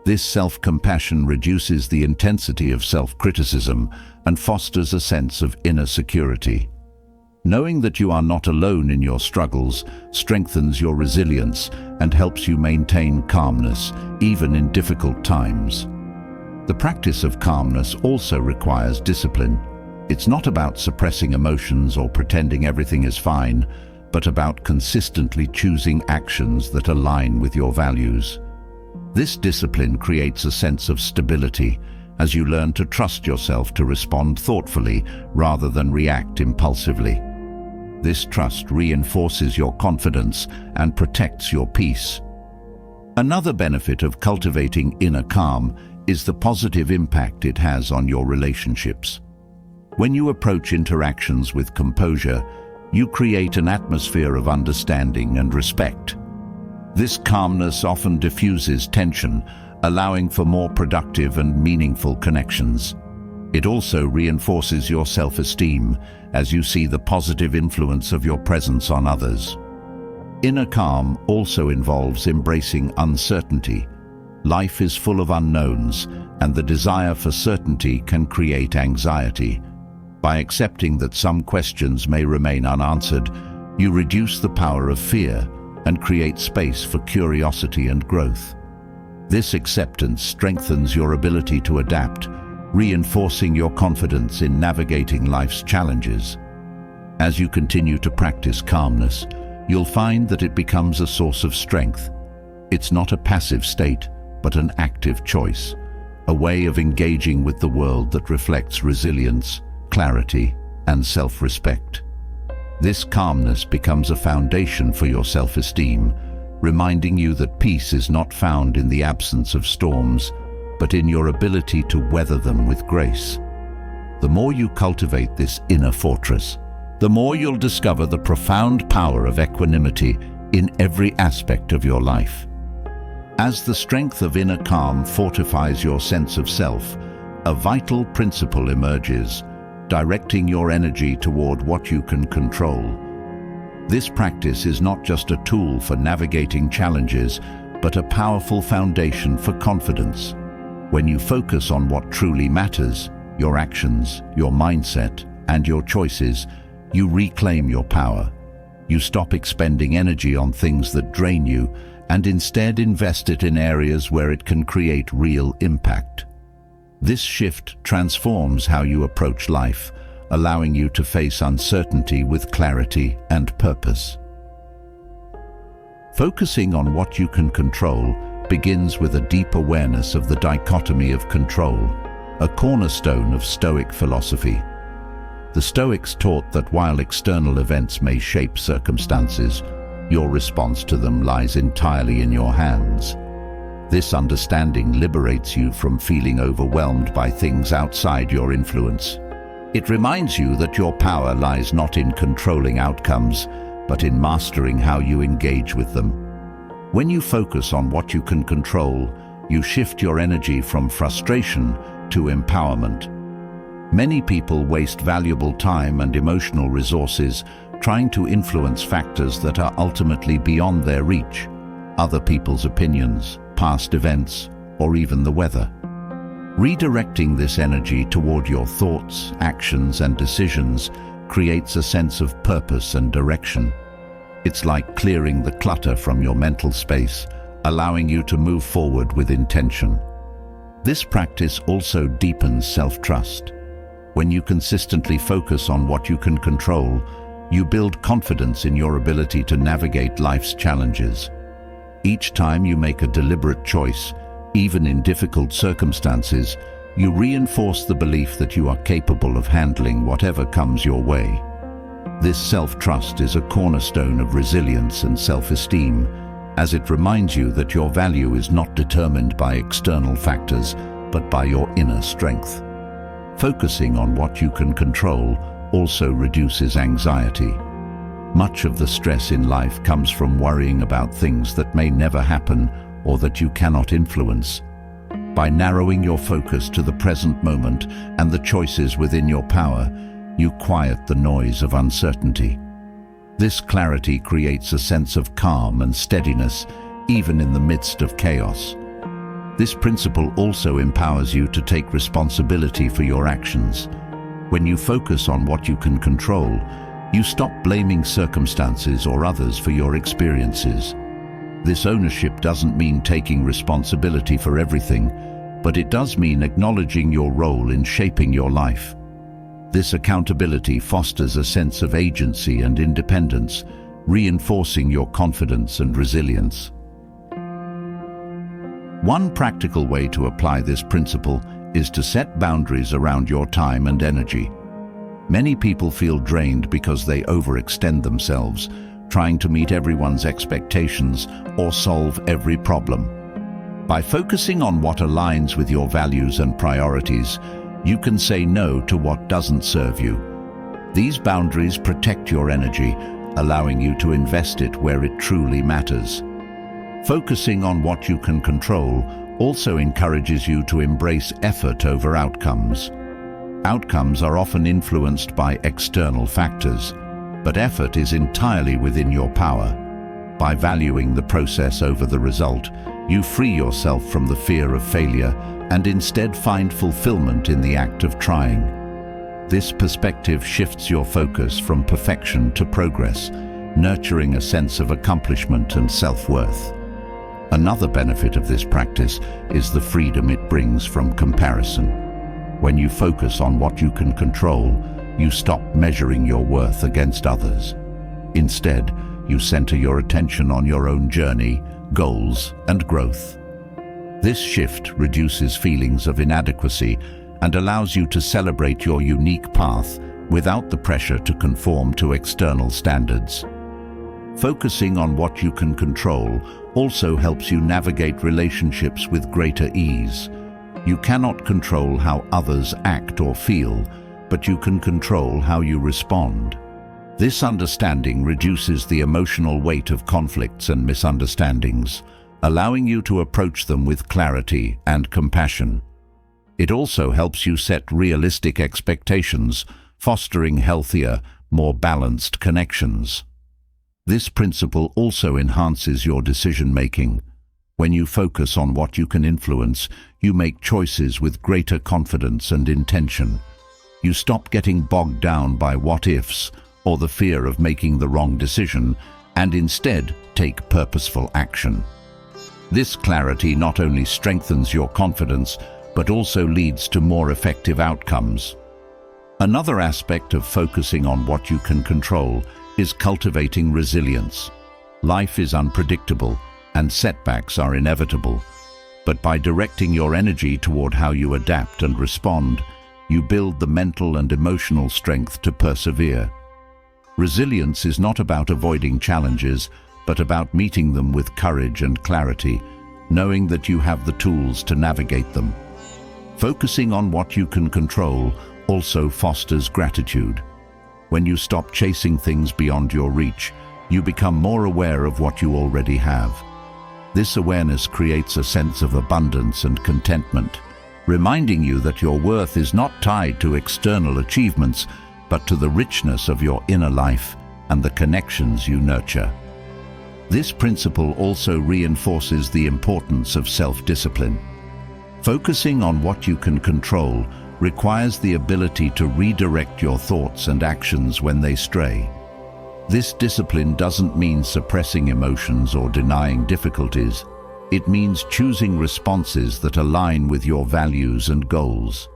This self-compassion reduces the intensity of self-criticism and fosters a sense of inner security. Knowing that you are not alone in your struggles strengthens your resilience and helps you maintain calmness even in difficult times. The practice of calmness also requires discipline. It's not about suppressing emotions or pretending everything is fine, but about consistently choosing actions that align with your values. This discipline creates a sense of stability as you learn to trust yourself to respond thoughtfully rather than react impulsively. This trust reinforces your confidence and protects your peace. Another benefit of cultivating inner calm is the positive impact it has on your relationships. When you approach interactions with composure, you create an atmosphere of understanding and respect. This calmness often diffuses tension, allowing for more productive and meaningful connections. It also reinforces your self-esteem as you see the positive influence of your presence on others. Inner calm also involves embracing uncertainty. Life is full of unknowns, and the desire for certainty can create anxiety. By accepting that some questions may remain unanswered, you reduce the power of fear and create space for curiosity and growth. This acceptance strengthens your ability to adapt, reinforcing your confidence in navigating life's challenges. As you continue to practice calmness, you'll find that it becomes a source of strength. It's not a passive state, but an active choice, a way of engaging with the world that reflects resilience, clarity, and self-respect. This calmness becomes a foundation for your self-esteem, reminding you that peace is not found in the absence of storms, but in your ability to weather them with grace. The more you cultivate this inner fortress, the more you'll discover the profound power of equanimity in every aspect of your life. As the strength of inner calm fortifies your sense of self, a vital principle emerges, directing your energy toward what you can control. This practice is not just a tool for navigating challenges, but a powerful foundation for confidence. When you focus on what truly matters, your actions, your mindset, and your choices, you reclaim your power. You stop expending energy on things that drain you and instead invest it in areas where it can create real impact. This shift transforms how you approach life, allowing you to face uncertainty with clarity and purpose. Focusing on what you can control begins with a deep awareness of the dichotomy of control, a cornerstone of Stoic philosophy. The Stoics taught that while external events may shape circumstances, your response to them lies entirely in your hands. This understanding liberates you from feeling overwhelmed by things outside your influence. It reminds you that your power lies not in controlling outcomes, but in mastering how you engage with them. When you focus on what you can control, you shift your energy from frustration to empowerment. Many people waste valuable time and emotional resources trying to influence factors that are ultimately beyond their reach. Other people's opinions, past events, or even the weather. Redirecting this energy toward your thoughts, actions, and decisions creates a sense of purpose and direction. It's like clearing the clutter from your mental space, allowing you to move forward with intention. This practice also deepens self-trust. When you consistently focus on what you can control, you build confidence in your ability to navigate life's challenges. Each time you make a deliberate choice, even in difficult circumstances, you reinforce the belief that you are capable of handling whatever comes your way. This self-trust is a cornerstone of resilience and self-esteem, as it reminds you that your value is not determined by external factors, but by your inner strength. Focusing on what you can control also reduces anxiety. Much of the stress in life comes from worrying about things that may never happen or that you cannot influence. By narrowing your focus to the present moment and the choices within your power, you quiet the noise of uncertainty. This clarity creates a sense of calm and steadiness, even in the midst of chaos. This principle also empowers you to take responsibility for your actions. When you focus on what you can control, you stop blaming circumstances or others for your experiences. This ownership doesn't mean taking responsibility for everything, but it does mean acknowledging your role in shaping your life. This accountability fosters a sense of agency and independence, reinforcing your confidence and resilience. One practical way to apply this principle is to set boundaries around your time and energy. Many people feel drained because they overextend themselves, trying to meet everyone's expectations or solve every problem. By focusing on what aligns with your values and priorities, you can say no to what doesn't serve you. These boundaries protect your energy, allowing you to invest it where it truly matters. Focusing on what you can control also encourages you to embrace effort over outcomes. Outcomes are often influenced by external factors, but effort is entirely within your power. By valuing the process over the result, you free yourself from the fear of failure and instead find fulfillment in the act of trying. This perspective shifts your focus from perfection to progress, nurturing a sense of accomplishment and self-worth. Another benefit of this practice is the freedom it brings from comparison. When you focus on what you can control, you stop measuring your worth against others. Instead, you center your attention on your own journey, goals, and growth. This shift reduces feelings of inadequacy and allows you to celebrate your unique path without the pressure to conform to external standards. Focusing on what you can control also helps you navigate relationships with greater ease. You cannot control how others act or feel, but you can control how you respond. This understanding reduces the emotional weight of conflicts and misunderstandings, allowing you to approach them with clarity and compassion. It also helps you set realistic expectations, fostering healthier, more balanced connections. This principle also enhances your decision-making. When you focus on what you can influence, you make choices with greater confidence and intention. You stop getting bogged down by what-ifs or the fear of making the wrong decision, and instead take purposeful action. This clarity not only strengthens your confidence, but also leads to more effective outcomes. Another aspect of focusing on what you can control is cultivating resilience. Life is unpredictable, and setbacks are inevitable. But by directing your energy toward how you adapt and respond, you build the mental and emotional strength to persevere. Resilience is not about avoiding challenges, but about meeting them with courage and clarity, knowing that you have the tools to navigate them. Focusing on what you can control also fosters gratitude. When you stop chasing things beyond your reach, you become more aware of what you already have. This awareness creates a sense of abundance and contentment, reminding you that your worth is not tied to external achievements, but to the richness of your inner life and the connections you nurture. This principle also reinforces the importance of self-discipline. Focusing on what you can control requires the ability to redirect your thoughts and actions when they stray. This discipline doesn't mean suppressing emotions or denying difficulties. It means choosing responses that align with your values and goals.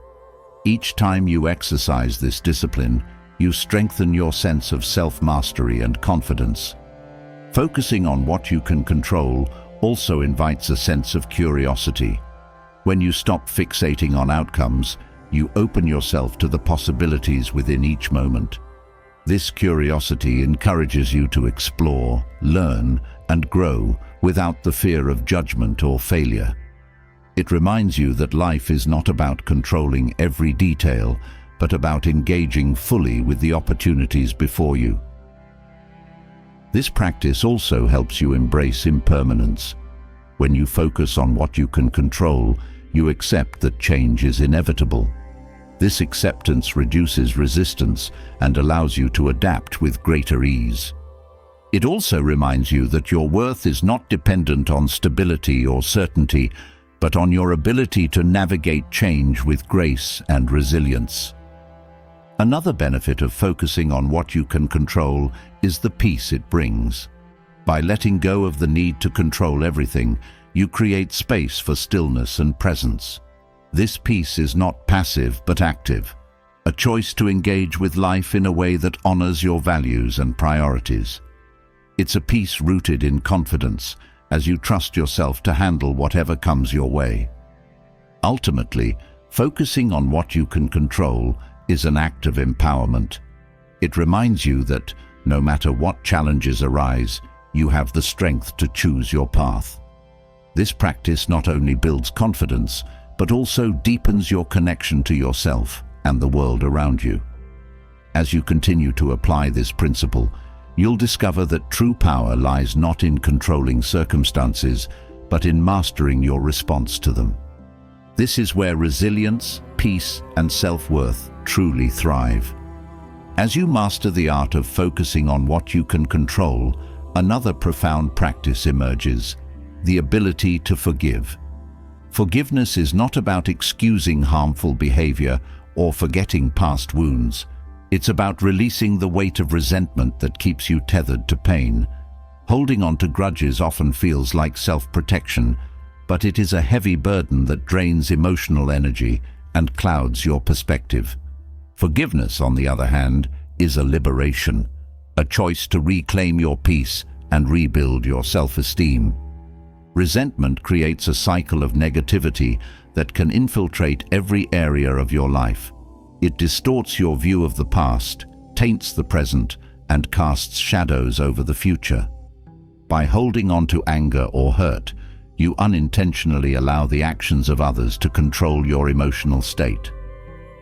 Each time you exercise this discipline, you strengthen your sense of self-mastery and confidence. Focusing on what you can control also invites a sense of curiosity. When you stop fixating on outcomes, you open yourself to the possibilities within each moment. This curiosity encourages you to explore, learn, and grow without the fear of judgment or failure. It reminds you that life is not about controlling every detail, but about engaging fully with the opportunities before you. This practice also helps you embrace impermanence. When you focus on what you can control, you accept that change is inevitable. This acceptance reduces resistance and allows you to adapt with greater ease. It also reminds you that your worth is not dependent on stability or certainty, but on your ability to navigate change with grace and resilience. Another benefit of focusing on what you can control is the peace it brings. By letting go of the need to control everything, you create space for stillness and presence. This peace is not passive but active, a choice to engage with life in a way that honors your values and priorities. It's a peace rooted in confidence, as you trust yourself to handle whatever comes your way. Ultimately, focusing on what you can control is an act of empowerment. It reminds you that, no matter what challenges arise, you have the strength to choose your path. This practice not only builds confidence, but also deepens your connection to yourself and the world around you. As you continue to apply this principle, you'll discover that true power lies not in controlling circumstances, but in mastering your response to them. This is where resilience, peace, and self-worth truly thrive. As you master the art of focusing on what you can control, another profound practice emerges: the ability to forgive. Forgiveness is not about excusing harmful behavior or forgetting past wounds. It's about releasing the weight of resentment that keeps you tethered to pain. Holding on to grudges often feels like self-protection, but it is a heavy burden that drains emotional energy and clouds your perspective. Forgiveness, on the other hand, is a liberation, a choice to reclaim your peace and rebuild your self-esteem. Resentment creates a cycle of negativity that can infiltrate every area of your life. It distorts your view of the past, taints the present, and casts shadows over the future. By holding on to anger or hurt, you unintentionally allow the actions of others to control your emotional state.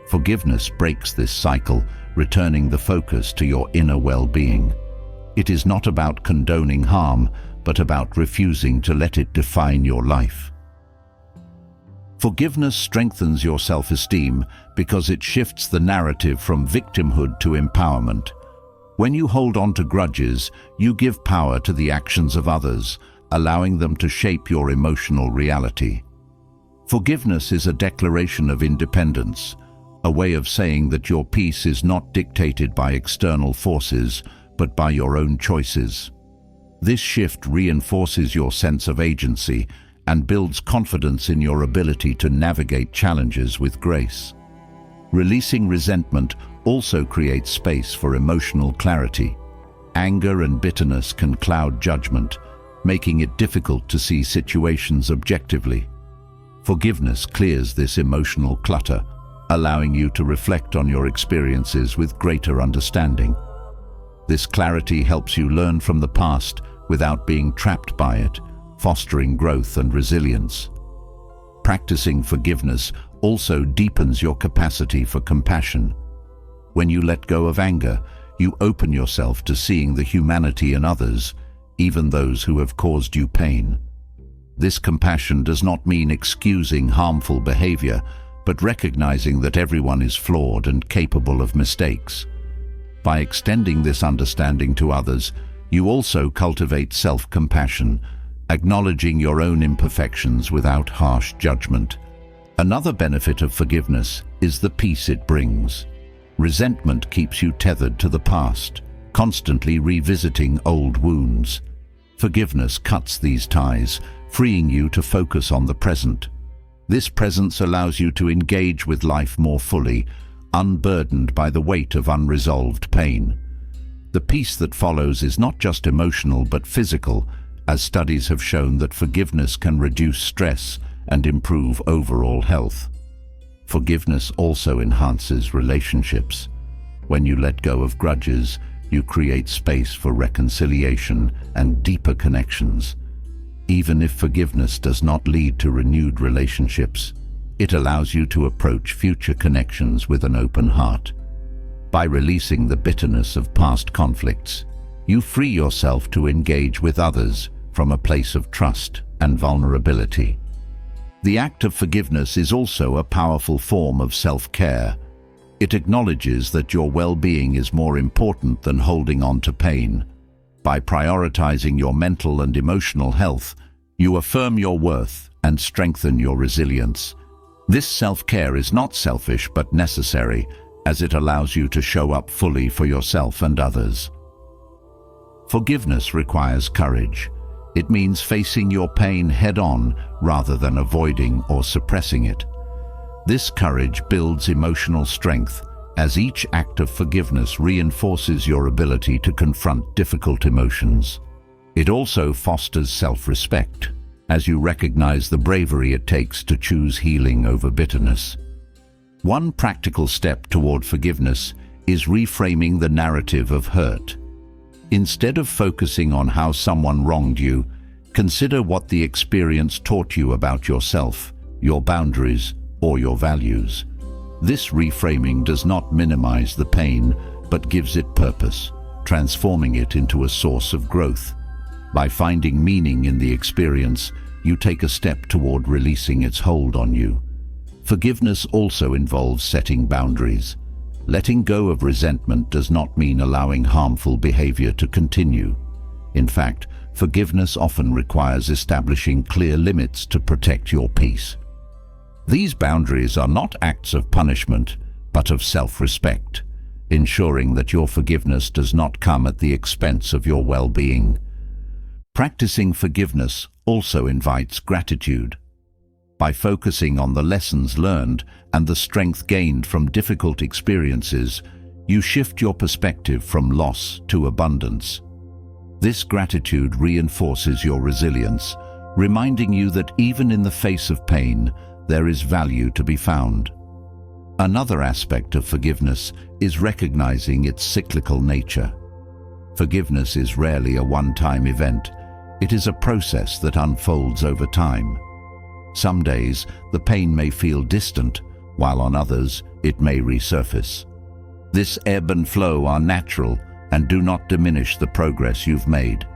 Forgiveness breaks this cycle, returning the focus to your inner well-being. It is not about condoning harm, but about refusing to let it define your life. Forgiveness strengthens your self-esteem because it shifts the narrative from victimhood to empowerment. When you hold on to grudges, you give power to the actions of others, allowing them to shape your emotional reality. Forgiveness is a declaration of independence, a way of saying that your peace is not dictated by external forces, but by your own choices. This shift reinforces your sense of agency and builds confidence in your ability to navigate challenges with grace. Releasing resentment also creates space for emotional clarity. Anger and bitterness can cloud judgment, making it difficult to see situations objectively. Forgiveness clears this emotional clutter, allowing you to reflect on your experiences with greater understanding. This clarity helps you learn from the past without being trapped by it, fostering growth and resilience. Practicing forgiveness also deepens your capacity for compassion. When you let go of anger, you open yourself to seeing the humanity in others, even those who have caused you pain. This compassion does not mean excusing harmful behavior, but recognizing that everyone is flawed and capable of mistakes. By extending this understanding to others, you also cultivate self-compassion, acknowledging your own imperfections without harsh judgment. Another benefit of forgiveness is the peace it brings. Resentment keeps you tethered to the past, constantly revisiting old wounds. Forgiveness cuts these ties, freeing you to focus on the present. This presence allows you to engage with life more fully, unburdened by the weight of unresolved pain. The peace that follows is not just emotional but physical, as studies have shown that forgiveness can reduce stress and improve overall health. Forgiveness also enhances relationships. When you let go of grudges, you create space for reconciliation and deeper connections. Even if forgiveness does not lead to renewed relationships, it allows you to approach future connections with an open heart. By releasing the bitterness of past conflicts, you free yourself to engage with others from a place of trust and vulnerability. The act of forgiveness is also a powerful form of self-care. It acknowledges that your well-being is more important than holding on to pain. By prioritizing your mental and emotional health, you affirm your worth and strengthen your resilience. This self-care is not selfish but necessary, as it allows you to show up fully for yourself and others. Forgiveness requires courage. It means facing your pain head-on rather than avoiding or suppressing it. This courage builds emotional strength, as each act of forgiveness reinforces your ability to confront difficult emotions. It also fosters self-respect, as you recognize the bravery it takes to choose healing over bitterness. One practical step toward forgiveness is reframing the narrative of hurt. Instead of focusing on how someone wronged you, consider what the experience taught you about yourself, your boundaries, or your values. This reframing does not minimize the pain, but gives it purpose, transforming it into a source of growth. By finding meaning in the experience, you take a step toward releasing its hold on you. Forgiveness also involves setting boundaries. Letting go of resentment does not mean allowing harmful behavior to continue. In fact, forgiveness often requires establishing clear limits to protect your peace. These boundaries are not acts of punishment, but of self-respect, ensuring that your forgiveness does not come at the expense of your well-being. Practicing forgiveness also invites gratitude. By focusing on the lessons learned and the strength gained from difficult experiences, you shift your perspective from loss to abundance. This gratitude reinforces your resilience, reminding you that even in the face of pain, there is value to be found. Another aspect of forgiveness is recognizing its cyclical nature. Forgiveness is rarely a one-time event. It is a process that unfolds over time. Some days, the pain may feel distant, while on others, it may resurface. This ebb and flow are natural and do not diminish the progress you've made.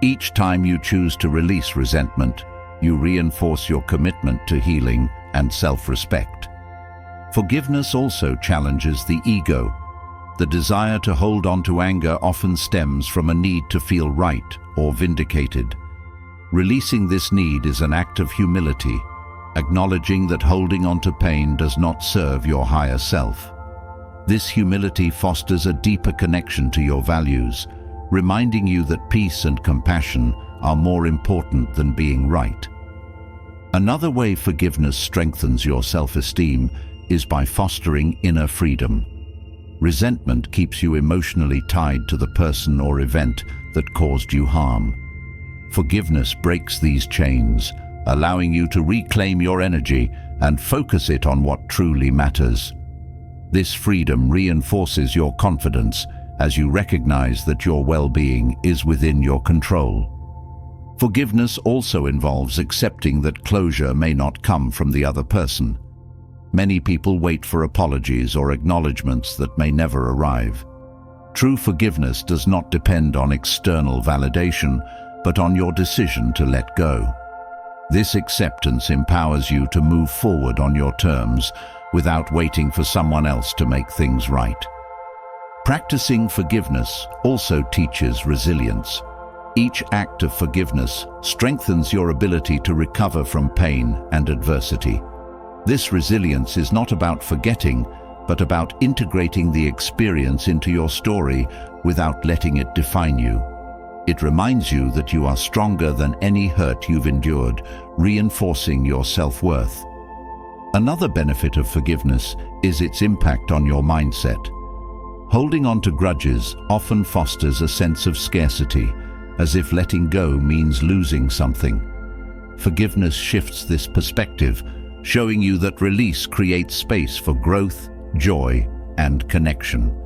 Each time you choose to release resentment, you reinforce your commitment to healing and self-respect. Forgiveness also challenges the ego. The desire to hold on to anger often stems from a need to feel right or vindicated. Releasing this need is an act of humility, acknowledging that holding on to pain does not serve your higher self. This humility fosters a deeper connection to your values, reminding you that peace and compassion are more important than being right. Another way forgiveness strengthens your self-esteem is by fostering inner freedom. Resentment keeps you emotionally tied to the person or event that caused you harm. Forgiveness breaks these chains, allowing you to reclaim your energy and focus it on what truly matters. This freedom reinforces your confidence as you recognize that your well-being is within your control. Forgiveness also involves accepting that closure may not come from the other person. Many people wait for apologies or acknowledgements that may never arrive. True forgiveness does not depend on external validation, but on your decision to let go. This acceptance empowers you to move forward on your terms without waiting for someone else to make things right. Practicing forgiveness also teaches resilience. Each act of forgiveness strengthens your ability to recover from pain and adversity. This resilience is not about forgetting, but about integrating the experience into your story without letting it define you. It reminds you that you are stronger than any hurt you've endured, reinforcing your self-worth. Another benefit of forgiveness is its impact on your mindset. Holding on to grudges often fosters a sense of scarcity, as if letting go means losing something. Forgiveness shifts this perspective, showing you that release creates space for growth, joy, and connection.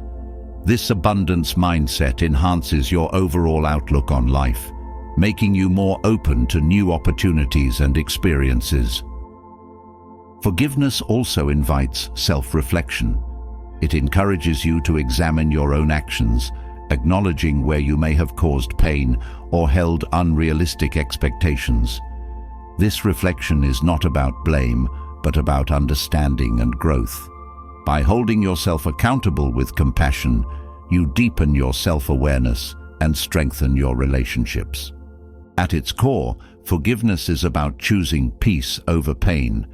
This abundance mindset enhances your overall outlook on life, making you more open to new opportunities and experiences. Forgiveness also invites self-reflection. It encourages you to examine your own actions, acknowledging where you may have caused pain or held unrealistic expectations. This reflection is not about blame, but about understanding and growth. By holding yourself accountable with compassion, you deepen your self-awareness and strengthen your relationships. At its core, forgiveness is about choosing peace over pain.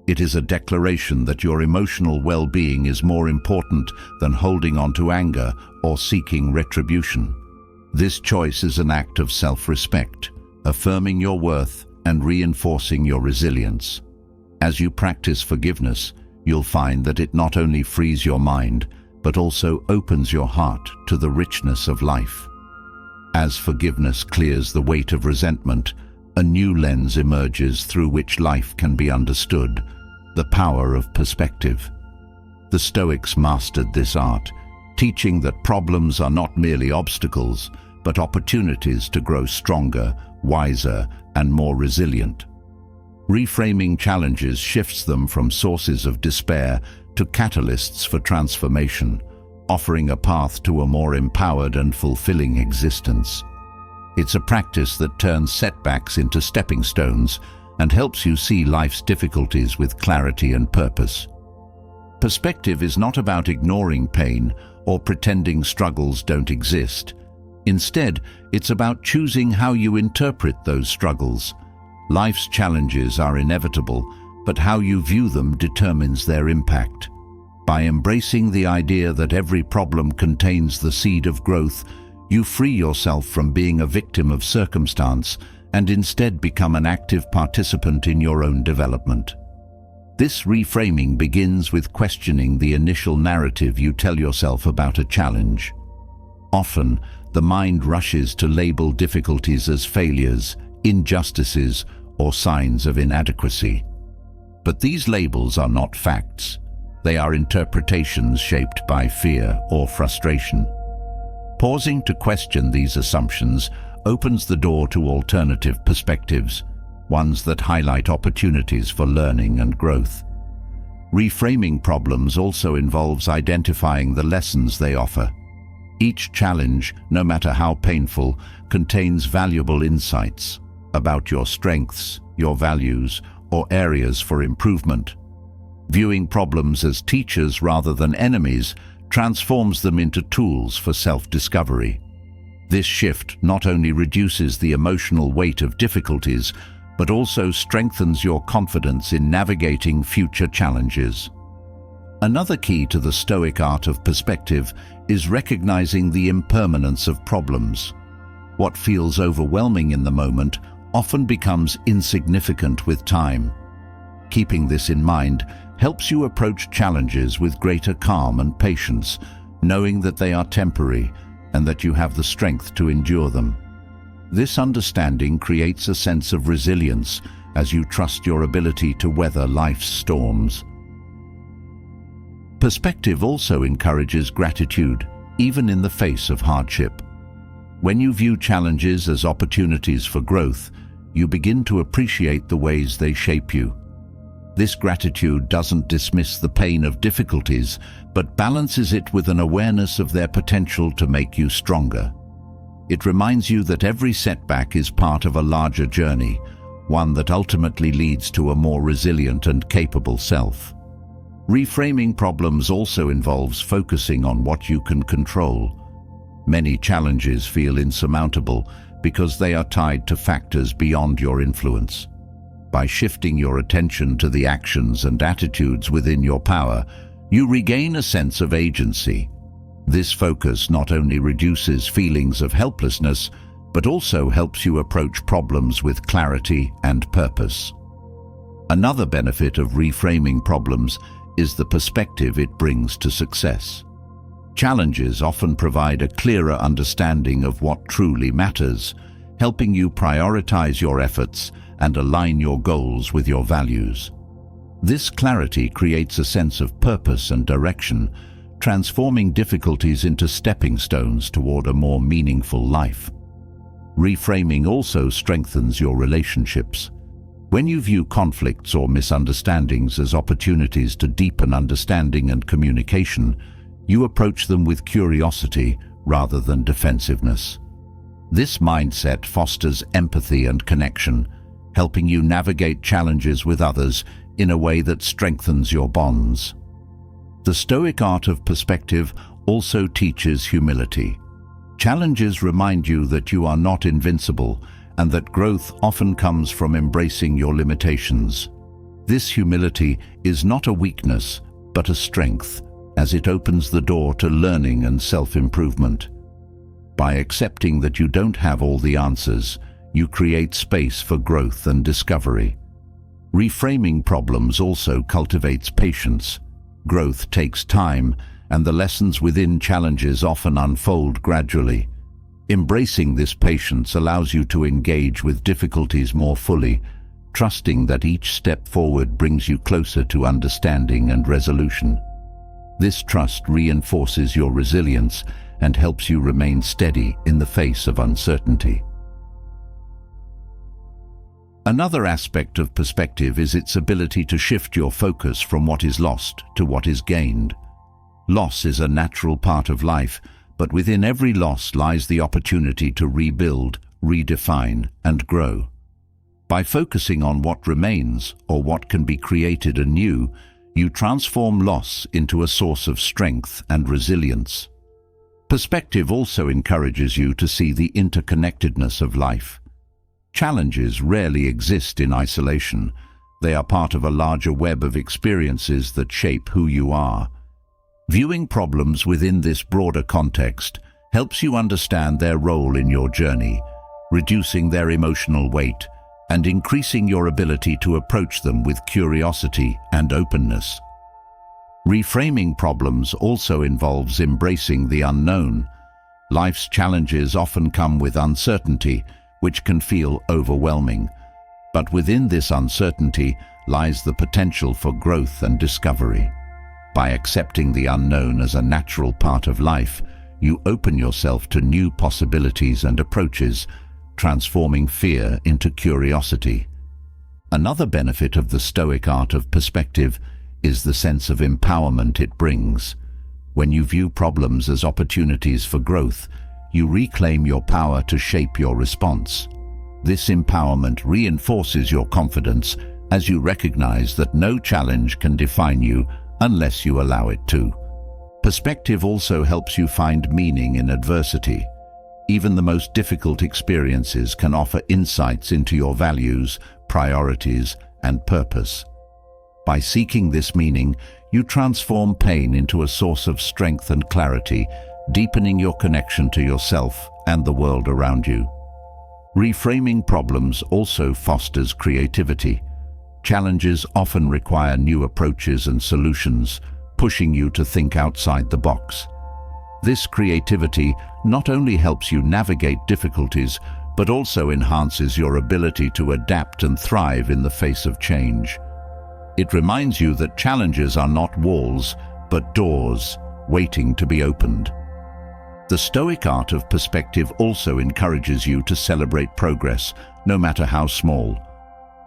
It is a declaration that your emotional well-being is more important than holding on to anger or seeking retribution. This choice is an act of self-respect, affirming your worth and reinforcing your resilience. As you practice forgiveness, you'll find that it not only frees your mind, but also opens your heart to the richness of life. As forgiveness clears the weight of resentment, a new lens emerges through which life can be understood, the power of perspective. The Stoics mastered this art, teaching that problems are not merely obstacles, but opportunities to grow stronger, wiser, and more resilient. Reframing challenges shifts them from sources of despair to catalysts for transformation, offering a path to a more empowered and fulfilling existence. It's a practice that turns setbacks into stepping stones and helps you see life's difficulties with clarity and purpose. Perspective is not about ignoring pain or pretending struggles don't exist. Instead, it's about choosing how you interpret those struggles. Life's challenges are inevitable, but how you view them determines their impact. By embracing the idea that every problem contains the seed of growth, you free yourself from being a victim of circumstance and instead become an active participant in your own development. This reframing begins with questioning the initial narrative you tell yourself about a challenge. Often, the mind rushes to label difficulties as failures, injustices, or signs of inadequacy. But these labels are not facts. They are interpretations shaped by fear or frustration. Pausing to question these assumptions opens the door to alternative perspectives, ones that highlight opportunities for learning and growth. Reframing problems also involves identifying the lessons they offer. Each challenge, no matter how painful, contains valuable insights about your strengths, your values, or areas for improvement. Viewing problems as teachers rather than enemies transforms them into tools for self-discovery. This shift not only reduces the emotional weight of difficulties, but also strengthens your confidence in navigating future challenges. Another key to the Stoic art of perspective is recognizing the impermanence of problems. What feels overwhelming in the moment often becomes insignificant with time. Keeping this in mind helps you approach challenges with greater calm and patience, knowing that they are temporary and that you have the strength to endure them. This understanding creates a sense of resilience as you trust your ability to weather life's storms. Perspective also encourages gratitude, even in the face of hardship. When you view challenges as opportunities for growth, you begin to appreciate the ways they shape you. This gratitude doesn't dismiss the pain of difficulties, but balances it with an awareness of their potential to make you stronger. It reminds you that every setback is part of a larger journey, one that ultimately leads to a more resilient and capable self. Reframing problems also involves focusing on what you can control. Many challenges feel insurmountable because they are tied to factors beyond your influence. By shifting your attention to the actions and attitudes within your power, you regain a sense of agency. This focus not only reduces feelings of helplessness, but also helps you approach problems with clarity and purpose. Another benefit of reframing problems is the perspective it brings to success. Challenges often provide a clearer understanding of what truly matters, helping you prioritize your efforts and align your goals with your values. This clarity creates a sense of purpose and direction, transforming difficulties into stepping stones toward a more meaningful life. Reframing also strengthens your relationships. When you view conflicts or misunderstandings as opportunities to deepen understanding and communication, you approach them with curiosity rather than defensiveness. This mindset fosters empathy and connection, helping you navigate challenges with others in a way that strengthens your bonds. The Stoic art of perspective also teaches humility. Challenges remind you that you are not invincible and that growth often comes from embracing your limitations. This humility is not a weakness, but a strength, as it opens the door to learning and self-improvement. By accepting that you don't have all the answers, you create space for growth and discovery. Reframing problems also cultivates patience. Growth takes time, and the lessons within challenges often unfold gradually. Embracing this patience allows you to engage with difficulties more fully, trusting that each step forward brings you closer to understanding and resolution. This trust reinforces your resilience and helps you remain steady in the face of uncertainty. Another aspect of perspective is its ability to shift your focus from what is lost to what is gained. Loss is a natural part of life, but within every loss lies the opportunity to rebuild, redefine, and grow. By focusing on what remains or what can be created anew, you transform loss into a source of strength and resilience. Perspective also encourages you to see the interconnectedness of life. Challenges rarely exist in isolation. They are part of a larger web of experiences that shape who you are. Viewing problems within this broader context helps you understand their role in your journey, reducing their emotional weight and increasing your ability to approach them with curiosity and openness. Reframing problems also involves embracing the unknown. Life's challenges often come with uncertainty, which can feel overwhelming. But within this uncertainty lies the potential for growth and discovery. By accepting the unknown as a natural part of life, you open yourself to new possibilities and approaches, transforming fear into curiosity. Another benefit of the Stoic art of perspective is the sense of empowerment it brings. When you view problems as opportunities for growth, you reclaim your power to shape your response. This empowerment reinforces your confidence as you recognize that no challenge can define you unless you allow it to. Perspective also helps you find meaning in adversity. Even the most difficult experiences can offer insights into your values, priorities, and purpose. By seeking this meaning, you transform pain into a source of strength and clarity, deepening your connection to yourself and the world around you. Reframing problems also fosters creativity. Challenges often require new approaches and solutions, pushing you to think outside the box. This creativity not only helps you navigate difficulties, but also enhances your ability to adapt and thrive in the face of change. It reminds you that challenges are not walls, but doors waiting to be opened. The Stoic art of perspective also encourages you to celebrate progress, no matter how small.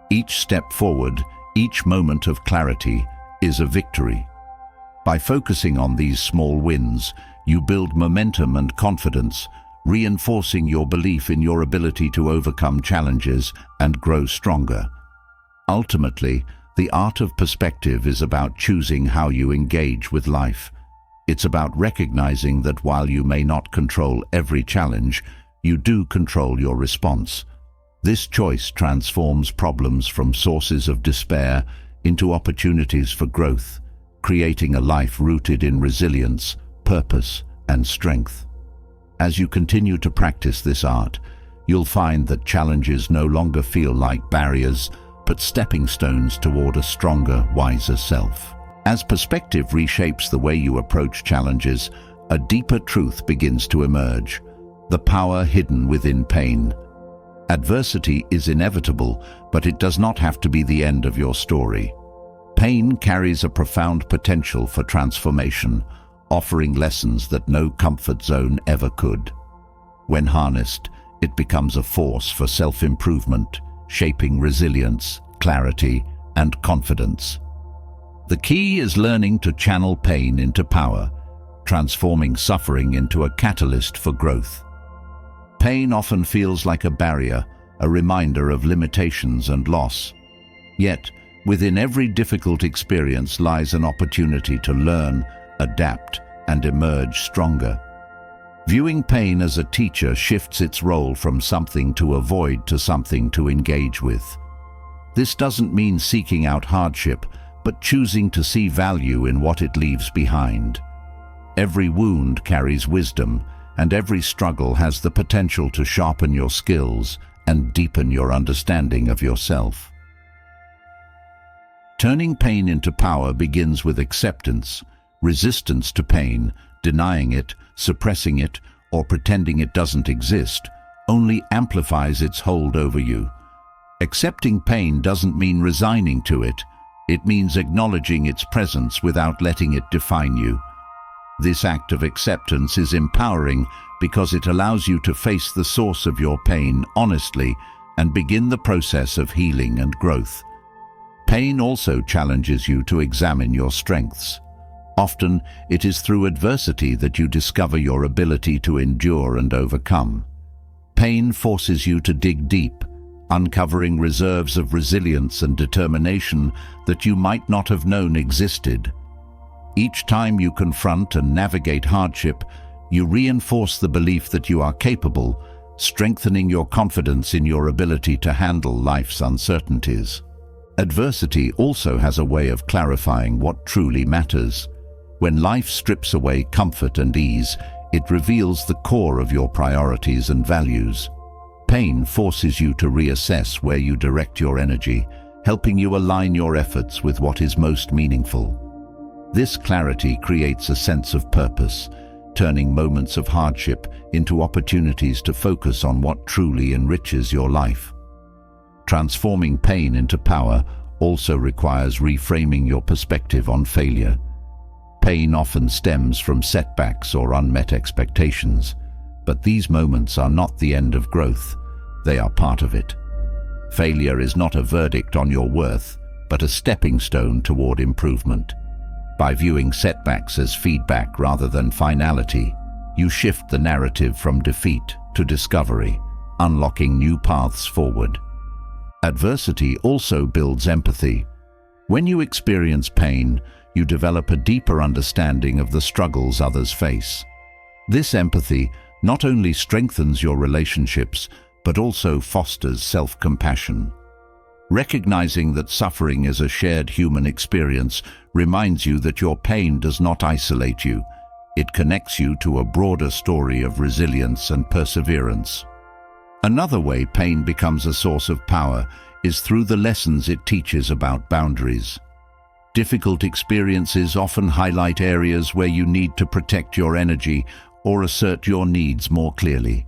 Each step forward, each moment of clarity, is a victory. By focusing on these small wins, you build momentum and confidence, reinforcing your belief in your ability to overcome challenges and grow stronger. Ultimately, the art of perspective is about choosing how you engage with life. It's about recognizing that while you may not control every challenge, you do control your response. This choice transforms problems from sources of despair into opportunities for growth, creating a life rooted in resilience, purpose, and strength. As you continue to practice this art, you'll find that challenges no longer feel like barriers, but stepping stones toward a stronger, wiser self. As perspective reshapes the way you approach challenges, a deeper truth begins to emerge: the power hidden within pain. Adversity is inevitable, but it does not have to be the end of your story. Pain carries a profound potential for transformation, offering lessons that no comfort zone ever could. When harnessed, it becomes a force for self-improvement, shaping resilience, clarity, and confidence. The key is learning to channel pain into power, transforming suffering into a catalyst for growth. Pain often feels like a barrier, a reminder of limitations and loss. Yet, within every difficult experience lies an opportunity to learn, adapt, and emerge stronger. Viewing pain as a teacher shifts its role from something to avoid to something to engage with. This doesn't mean seeking out hardship, but choosing to see value in what it leaves behind. Every wound carries wisdom, and every struggle has the potential to sharpen your skills and deepen your understanding of yourself. Turning pain into power begins with acceptance. Resistance to pain, denying it, suppressing it, or pretending it doesn't exist, only amplifies its hold over you. Accepting pain doesn't mean resigning to it. It means acknowledging its presence without letting it define you. This act of acceptance is empowering because it allows you to face the source of your pain honestly and begin the process of healing and growth. Pain also challenges you to examine your strengths. Often, it is through adversity that you discover your ability to endure and overcome. Pain forces you to dig deep, uncovering reserves of resilience and determination that you might not have known existed. Each time you confront and navigate hardship, you reinforce the belief that you are capable, strengthening your confidence in your ability to handle life's uncertainties. Adversity also has a way of clarifying what truly matters. When life strips away comfort and ease, it reveals the core of your priorities and values. Pain forces you to reassess where you direct your energy, helping you align your efforts with what is most meaningful. This clarity creates a sense of purpose, turning moments of hardship into opportunities to focus on what truly enriches your life. Transforming pain into power also requires reframing your perspective on failure. Pain often stems from setbacks or unmet expectations, but these moments are not the end of growth. They are part of it. Failure is not a verdict on your worth, but a stepping stone toward improvement. By viewing setbacks as feedback rather than finality, you shift the narrative from defeat to discovery, unlocking new paths forward. Adversity also builds empathy. When you experience pain, you develop a deeper understanding of the struggles others face. This empathy not only strengthens your relationships, but also fosters self-compassion. Recognizing that suffering is a shared human experience reminds you that your pain does not isolate you. It connects you to a broader story of resilience and perseverance. Another way pain becomes a source of power is through the lessons it teaches about boundaries. Difficult experiences often highlight areas where you need to protect your energy or assert your needs more clearly.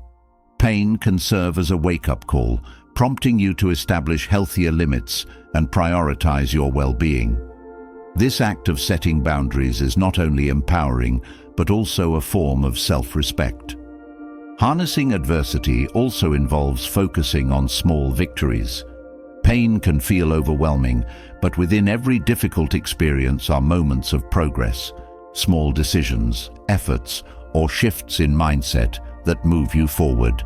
Pain can serve as a wake-up call, prompting you to establish healthier limits and prioritize your well-being. This act of setting boundaries is not only empowering, but also a form of self-respect. Harnessing adversity also involves focusing on small victories. Pain can feel overwhelming, but within every difficult experience are moments of progress, small decisions, efforts, or shifts in mindset that move you forward.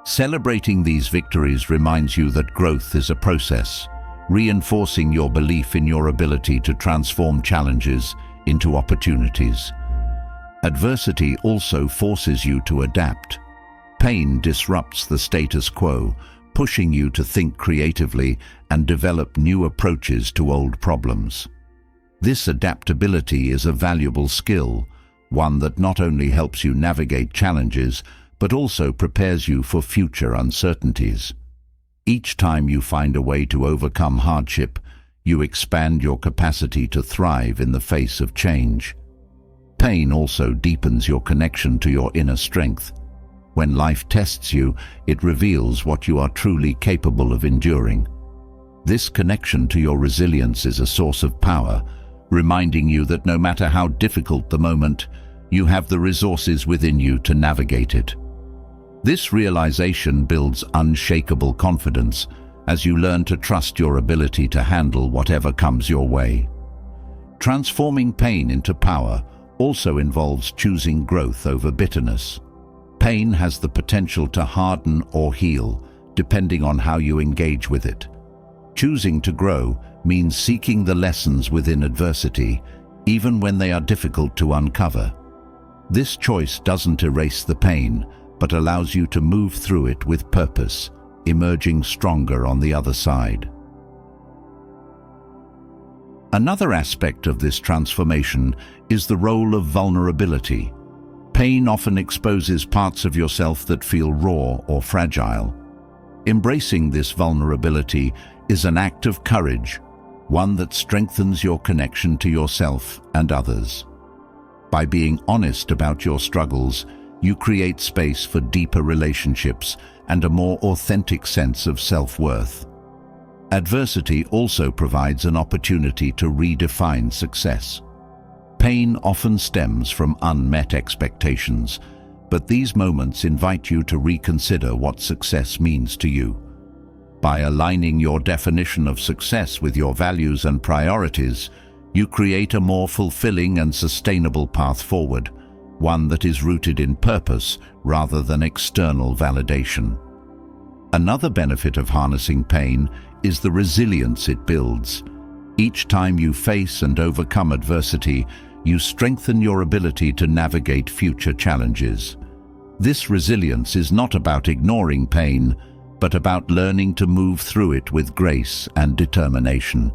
Celebrating these victories reminds you that growth is a process, reinforcing your belief in your ability to transform challenges into opportunities. Adversity also forces you to adapt. Pain disrupts the status quo, pushing you to think creatively and develop new approaches to old problems. This adaptability is a valuable skill, one that not only helps you navigate challenges, but also prepares you for future uncertainties. Each time you find a way to overcome hardship, you expand your capacity to thrive in the face of change. Pain also deepens your connection to your inner strength. When life tests you, it reveals what you are truly capable of enduring. This connection to your resilience is a source of power, reminding you that no matter how difficult the moment, you have the resources within you to navigate it. This realization builds unshakable confidence as you learn to trust your ability to handle whatever comes your way. Transforming pain into power also involves choosing growth over bitterness. Pain has the potential to harden or heal, depending on how you engage with it. Choosing to grow means seeking the lessons within adversity, even when they are difficult to uncover. This choice doesn't erase the pain, but allows you to move through it with purpose, emerging stronger on the other side. Another aspect of this transformation is the role of vulnerability. Pain often exposes parts of yourself that feel raw or fragile. Embracing this vulnerability is an act of courage, one that strengthens your connection to yourself and others. By being honest about your struggles, you create space for deeper relationships and a more authentic sense of self-worth. Adversity also provides an opportunity to redefine success. Pain often stems from unmet expectations, but these moments invite you to reconsider what success means to you. By aligning your definition of success with your values and priorities, you create a more fulfilling and sustainable path forward, one that is rooted in purpose rather than external validation. Another benefit of harnessing pain is the resilience it builds. Each time you face and overcome adversity, you strengthen your ability to navigate future challenges. This resilience is not about ignoring pain, but about learning to move through it with grace and determination.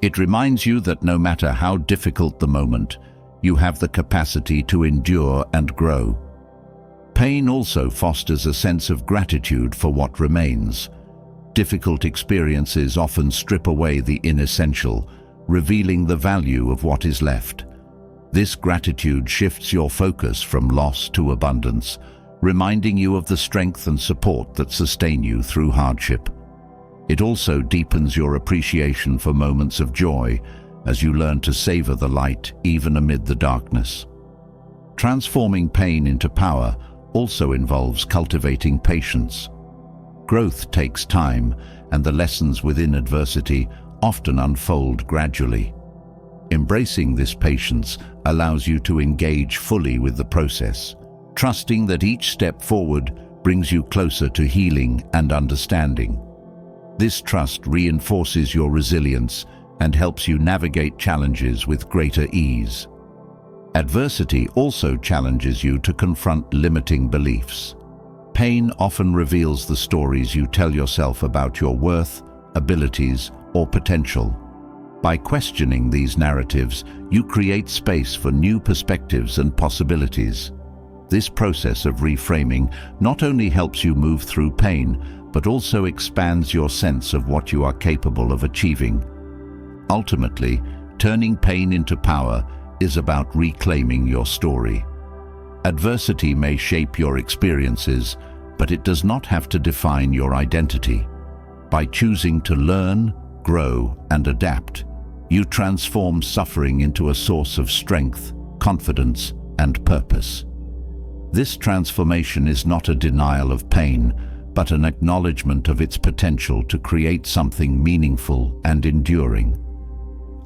It reminds you that no matter how difficult the moment, you have the capacity to endure and grow. Pain also fosters a sense of gratitude for what remains. Difficult experiences often strip away the inessential, revealing the value of what is left. This gratitude shifts your focus from loss to abundance, reminding you of the strength and support that sustain you through hardship. It also deepens your appreciation for moments of joy as you learn to savor the light even amid the darkness. Transforming pain into power also involves cultivating patience. Growth takes time, and the lessons within adversity often unfold gradually. Embracing this patience allows you to engage fully with the process, trusting that each step forward brings you closer to healing and understanding. This trust reinforces your resilience and helps you navigate challenges with greater ease. Adversity also challenges you to confront limiting beliefs. Pain often reveals the stories you tell yourself about your worth, abilities, or potential. By questioning these narratives, you create space for new perspectives and possibilities. This process of reframing not only helps you move through pain, but also expands your sense of what you are capable of achieving. Ultimately, turning pain into power is about reclaiming your story. Adversity may shape your experiences, but it does not have to define your identity. By choosing to learn, grow, and adapt, you transform suffering into a source of strength, confidence, and purpose. This transformation is not a denial of pain, but an acknowledgement of its potential to create something meaningful and enduring.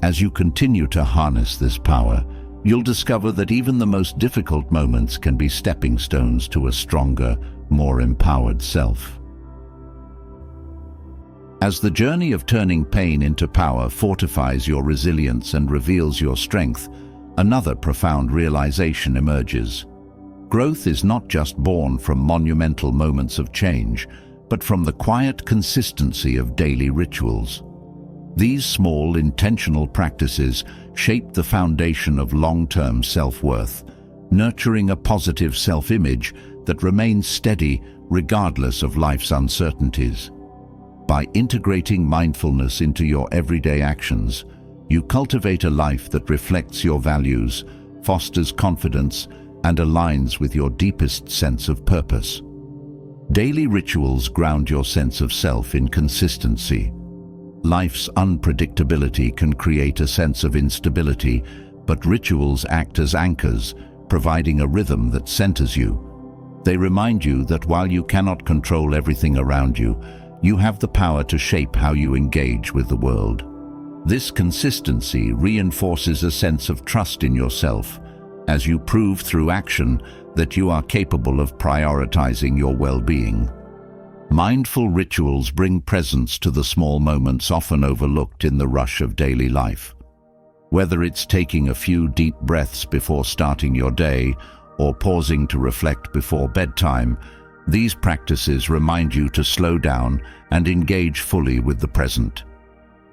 As you continue to harness this power, you'll discover that even the most difficult moments can be stepping stones to a stronger, more empowered self. As the journey of turning pain into power fortifies your resilience and reveals your strength, another profound realization emerges. Growth is not just born from monumental moments of change, but from the quiet consistency of daily rituals. These small, intentional practices shape the foundation of long-term self-worth, nurturing a positive self-image that remains steady regardless of life's uncertainties. By integrating mindfulness into your everyday actions, you cultivate a life that reflects your values, fosters confidence, and aligns with your deepest sense of purpose. Daily rituals ground your sense of self in consistency. Life's unpredictability can create a sense of instability, but rituals act as anchors, providing a rhythm that centers you. They remind you that while you cannot control everything around you, you have the power to shape how you engage with the world. This consistency reinforces a sense of trust in yourself, as you prove through action that you are capable of prioritizing your well-being. Mindful rituals bring presence to the small moments often overlooked in the rush of daily life. Whether it's taking a few deep breaths before starting your day or pausing to reflect before bedtime, these practices remind you to slow down and engage fully with the present.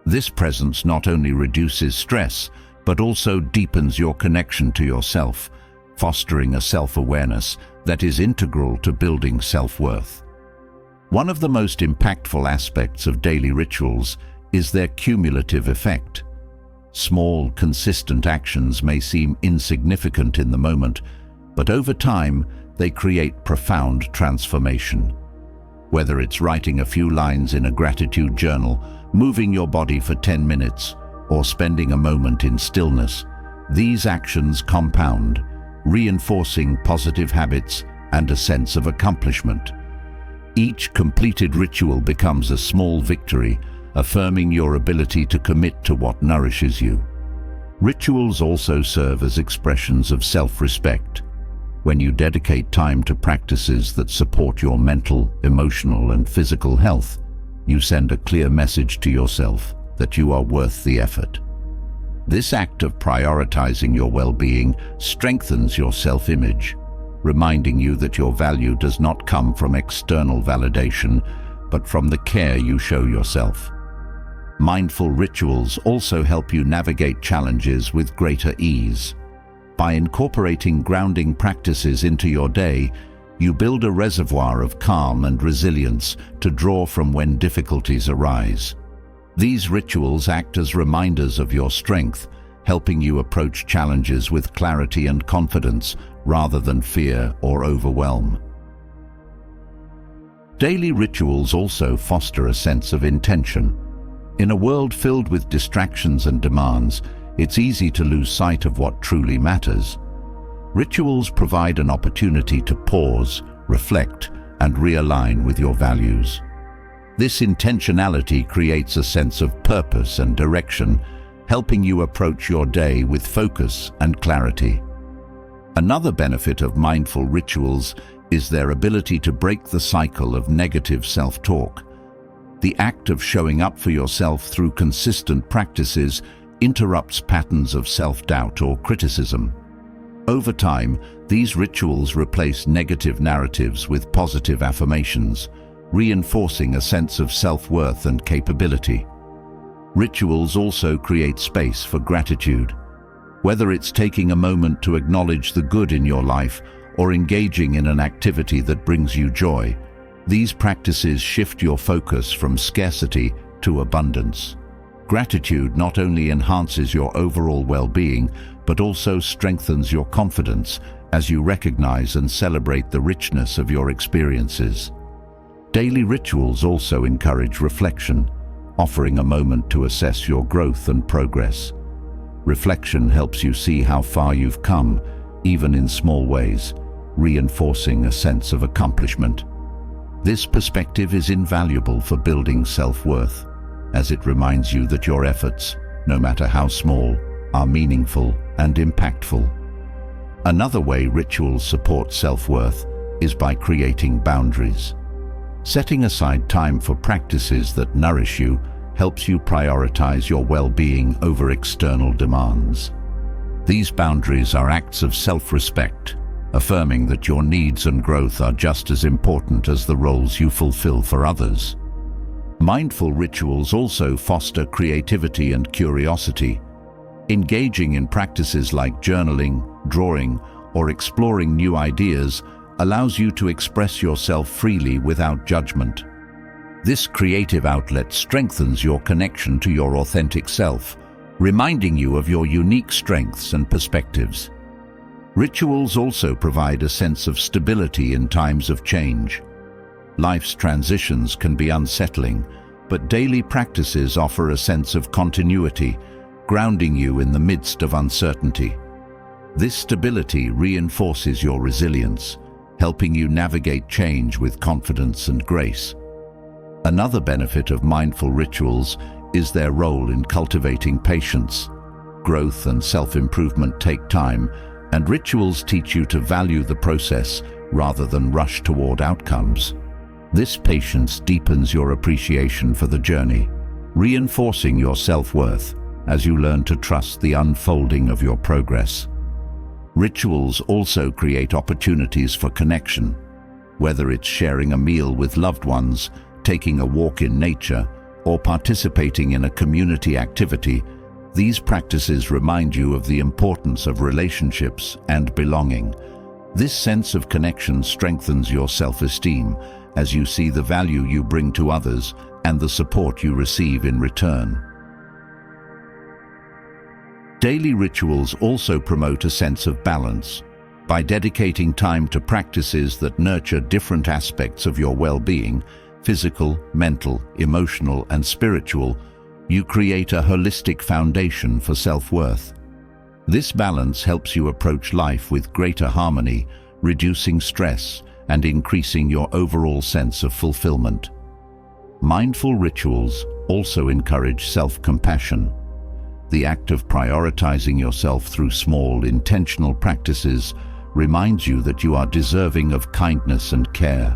This presence not only reduces stress, but also deepens your connection to yourself, fostering a self-awareness that is integral to building self-worth. One of the most impactful aspects of daily rituals is their cumulative effect. Small, consistent actions may seem insignificant in the moment, but over time, they create profound transformation. Whether it's writing a few lines in a gratitude journal, moving your body for 10 minutes, or spending a moment in stillness, these actions compound, reinforcing positive habits and a sense of accomplishment. Each completed ritual becomes a small victory, affirming your ability to commit to what nourishes you. Rituals also serve as expressions of self-respect. When you dedicate time to practices that support your mental, emotional, and physical health, you send a clear message to yourself that you are worth the effort. This act of prioritizing your well-being strengthens your self-image, reminding you that your value does not come from external validation, but from the care you show yourself. Mindful rituals also help you navigate challenges with greater ease. By incorporating grounding practices into your day, you build a reservoir of calm and resilience to draw from when difficulties arise. These rituals act as reminders of your strength, helping you approach challenges with clarity and confidence rather than fear or overwhelm. Daily rituals also foster a sense of intention. In a world filled with distractions and demands, it's easy to lose sight of what truly matters. Rituals provide an opportunity to pause, reflect, and realign with your values. This intentionality creates a sense of purpose and direction, helping you approach your day with focus and clarity. Another benefit of mindful rituals is their ability to break the cycle of negative self-talk. The act of showing up for yourself through consistent practices interrupts patterns of self-doubt or criticism. Over time, these rituals replace negative narratives with positive affirmations, reinforcing a sense of self-worth and capability. Rituals also create space for gratitude. Whether it's taking a moment to acknowledge the good in your life or engaging in an activity that brings you joy, these practices shift your focus from scarcity to abundance. Gratitude not only enhances your overall well-being, but also strengthens your confidence as you recognize and celebrate the richness of your experiences. Daily rituals also encourage reflection, offering a moment to assess your growth and progress. Reflection helps you see how far you've come, even in small ways, reinforcing a sense of accomplishment. This perspective is invaluable for building self-worth, as it reminds you that your efforts, no matter how small, are meaningful and impactful. Another way rituals support self-worth is by creating boundaries. Setting aside time for practices that nourish you helps you prioritize your well-being over external demands. These boundaries are acts of self-respect, affirming that your needs and growth are just as important as the roles you fulfill for others. Mindful rituals also foster creativity and curiosity. Engaging in practices like journaling, drawing, or exploring new ideas allows you to express yourself freely without judgment. This creative outlet strengthens your connection to your authentic self, reminding you of your unique strengths and perspectives. Rituals also provide a sense of stability in times of change. Life's transitions can be unsettling, but daily practices offer a sense of continuity, grounding you in the midst of uncertainty. This stability reinforces your resilience, helping you navigate change with confidence and grace. Another benefit of mindful rituals is their role in cultivating patience. Growth and self-improvement take time, and rituals teach you to value the process rather than rush toward outcomes. This patience deepens your appreciation for the journey, reinforcing your self-worth as you learn to trust the unfolding of your progress. Rituals also create opportunities for connection. Whether it's sharing a meal with loved ones, taking a walk in nature, or participating in a community activity, these practices remind you of the importance of relationships and belonging. This sense of connection strengthens your self-esteem as you see the value you bring to others and the support you receive in return. Daily rituals also promote a sense of balance. By dedicating time to practices that nurture different aspects of your well-being, physical, mental, emotional, and spiritual, you create a holistic foundation for self-worth. This balance helps you approach life with greater harmony, reducing stress and increasing your overall sense of fulfillment. Mindful rituals also encourage self-compassion. The act of prioritizing yourself through small, intentional practices reminds you that you are deserving of kindness and care.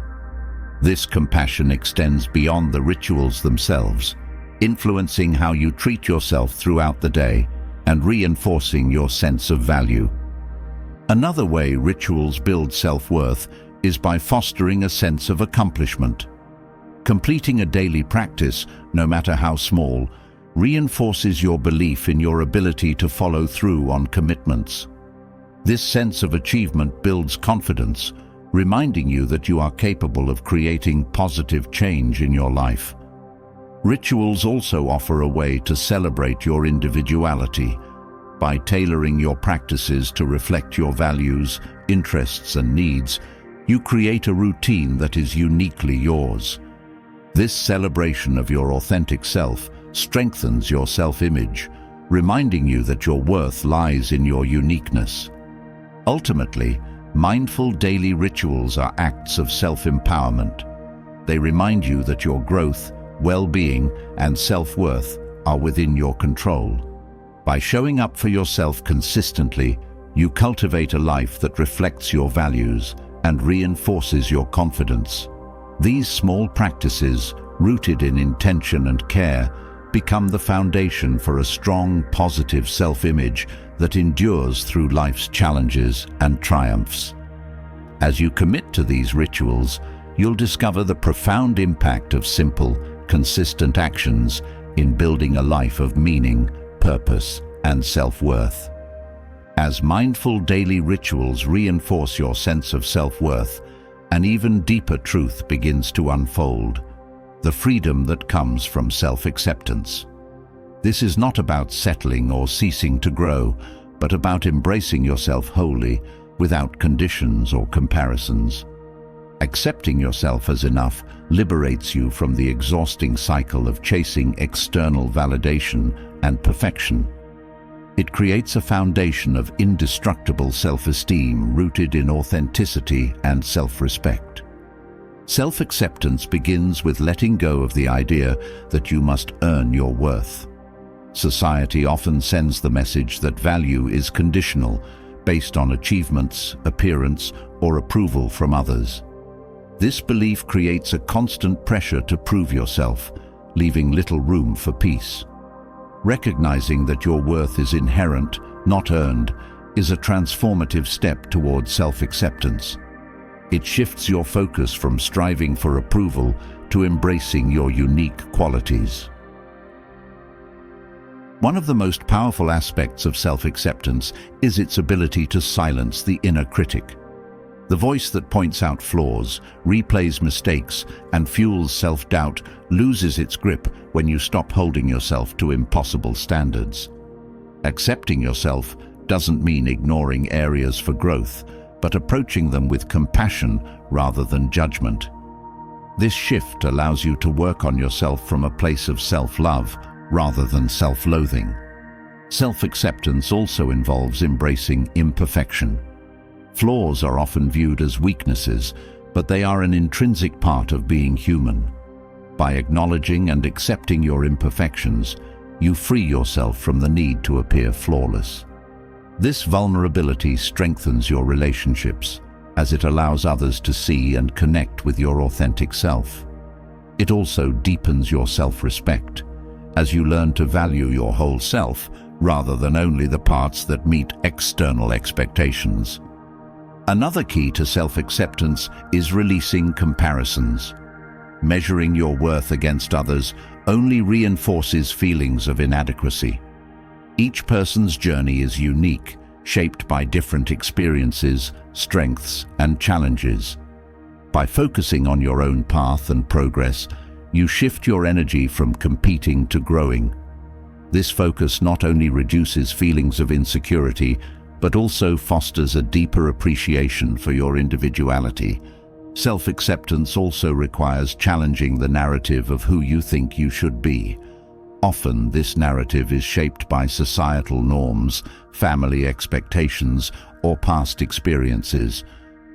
This compassion extends beyond the rituals themselves, influencing how you treat yourself throughout the day and reinforcing your sense of value. Another way rituals build self-worth is by fostering a sense of accomplishment. Completing a daily practice, no matter how small, reinforces your belief in your ability to follow through on commitments. This sense of achievement builds confidence, reminding you that you are capable of creating positive change in your life. Rituals also offer a way to celebrate your individuality. By tailoring your practices to reflect your values, interests, and needs, you create a routine that is uniquely yours. This celebration of your authentic self strengthens your self-image, reminding you that your worth lies in your uniqueness. Ultimately, mindful daily rituals are acts of self-empowerment. They remind you that your growth, well-being, and self-worth are within your control. By showing up for yourself consistently, you cultivate a life that reflects your values and reinforces your confidence. These small practices, rooted in intention and care, become the foundation for a strong, positive self-image that endures through life's challenges and triumphs. As you commit to these rituals, you'll discover the profound impact of simple, consistent actions in building a life of meaning, purpose, and self-worth. As mindful daily rituals reinforce your sense of self-worth, an even deeper truth begins to unfold: the freedom that comes from self-acceptance. This is not about settling or ceasing to grow, but about embracing yourself wholly, without conditions or comparisons. Accepting yourself as enough liberates you from the exhausting cycle of chasing external validation and perfection. It creates a foundation of indestructible self-esteem rooted in authenticity and self-respect. Self-acceptance begins with letting go of the idea that you must earn your worth. Society often sends the message that value is conditional, based on achievements, appearance, or approval from others. This belief creates a constant pressure to prove yourself, leaving little room for peace. Recognizing that your worth is inherent, not earned, is a transformative step toward self-acceptance. It shifts your focus from striving for approval to embracing your unique qualities. One of the most powerful aspects of self-acceptance is its ability to silence the inner critic. The voice that points out flaws, replays mistakes, and fuels self-doubt loses its grip when you stop holding yourself to impossible standards. Accepting yourself doesn't mean ignoring areas for growth, but approaching them with compassion rather than judgment. This shift allows you to work on yourself from a place of self-love rather than self-loathing. Self-acceptance also involves embracing imperfection. Flaws are often viewed as weaknesses, but they are an intrinsic part of being human. By acknowledging and accepting your imperfections, you free yourself from the need to appear flawless. This vulnerability strengthens your relationships, as it allows others to see and connect with your authentic self. It also deepens your self-respect, as you learn to value your whole self rather than only the parts that meet external expectations. Another key to self-acceptance is releasing comparisons. Measuring your worth against others only reinforces feelings of inadequacy. Each person's journey is unique, shaped by different experiences, strengths, and challenges. By focusing on your own path and progress, you shift your energy from competing to growing. This focus not only reduces feelings of insecurity, but also fosters a deeper appreciation for your individuality. Self-acceptance also requires challenging the narrative of who you think you should be. Often, this narrative is shaped by societal norms, family expectations, or past experiences.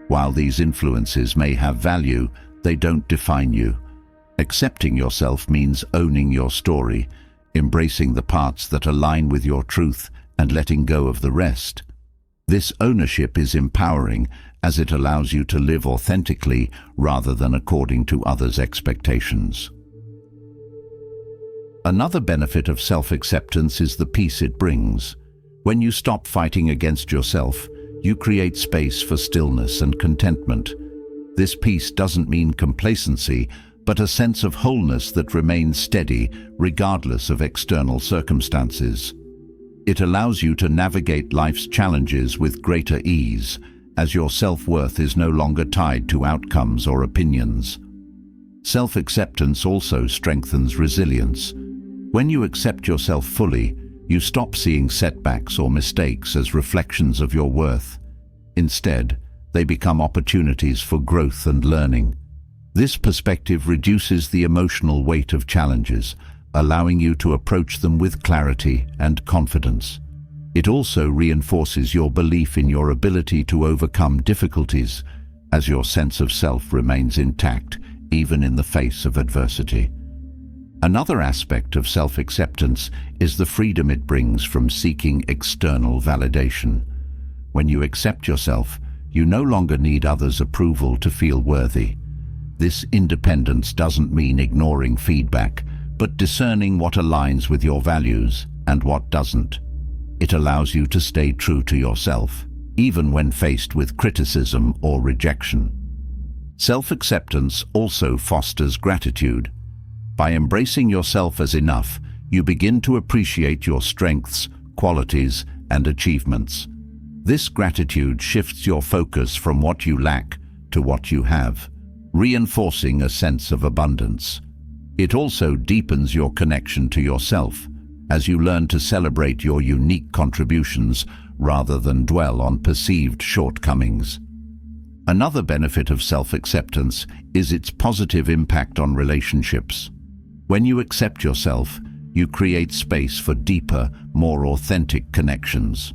While these influences may have value, they don't define you. Accepting yourself means owning your story, embracing the parts that align with your truth, and letting go of the rest. This ownership is empowering, as it allows you to live authentically rather than according to others' expectations. Another benefit of self-acceptance is the peace it brings. When you stop fighting against yourself, you create space for stillness and contentment. This peace doesn't mean complacency, but a sense of wholeness that remains steady regardless of external circumstances. It allows you to navigate life's challenges with greater ease, as your self-worth is no longer tied to outcomes or opinions. Self-acceptance also strengthens resilience. When you accept yourself fully, you stop seeing setbacks or mistakes as reflections of your worth. Instead, they become opportunities for growth and learning. This perspective reduces the emotional weight of challenges, allowing you to approach them with clarity and confidence. It also reinforces your belief in your ability to overcome difficulties, as your sense of self remains intact, even in the face of adversity. Another aspect of self-acceptance is the freedom it brings from seeking external validation. When you accept yourself, you no longer need others' approval to feel worthy. This independence doesn't mean ignoring feedback, but discerning what aligns with your values and what doesn't. It allows you to stay true to yourself, even when faced with criticism or rejection. Self-acceptance also fosters gratitude. By embracing yourself as enough, you begin to appreciate your strengths, qualities, and achievements. This gratitude shifts your focus from what you lack to what you have, reinforcing a sense of abundance. It also deepens your connection to yourself, as you learn to celebrate your unique contributions rather than dwell on perceived shortcomings. Another benefit of self-acceptance is its positive impact on relationships. When you accept yourself, you create space for deeper, more authentic connections.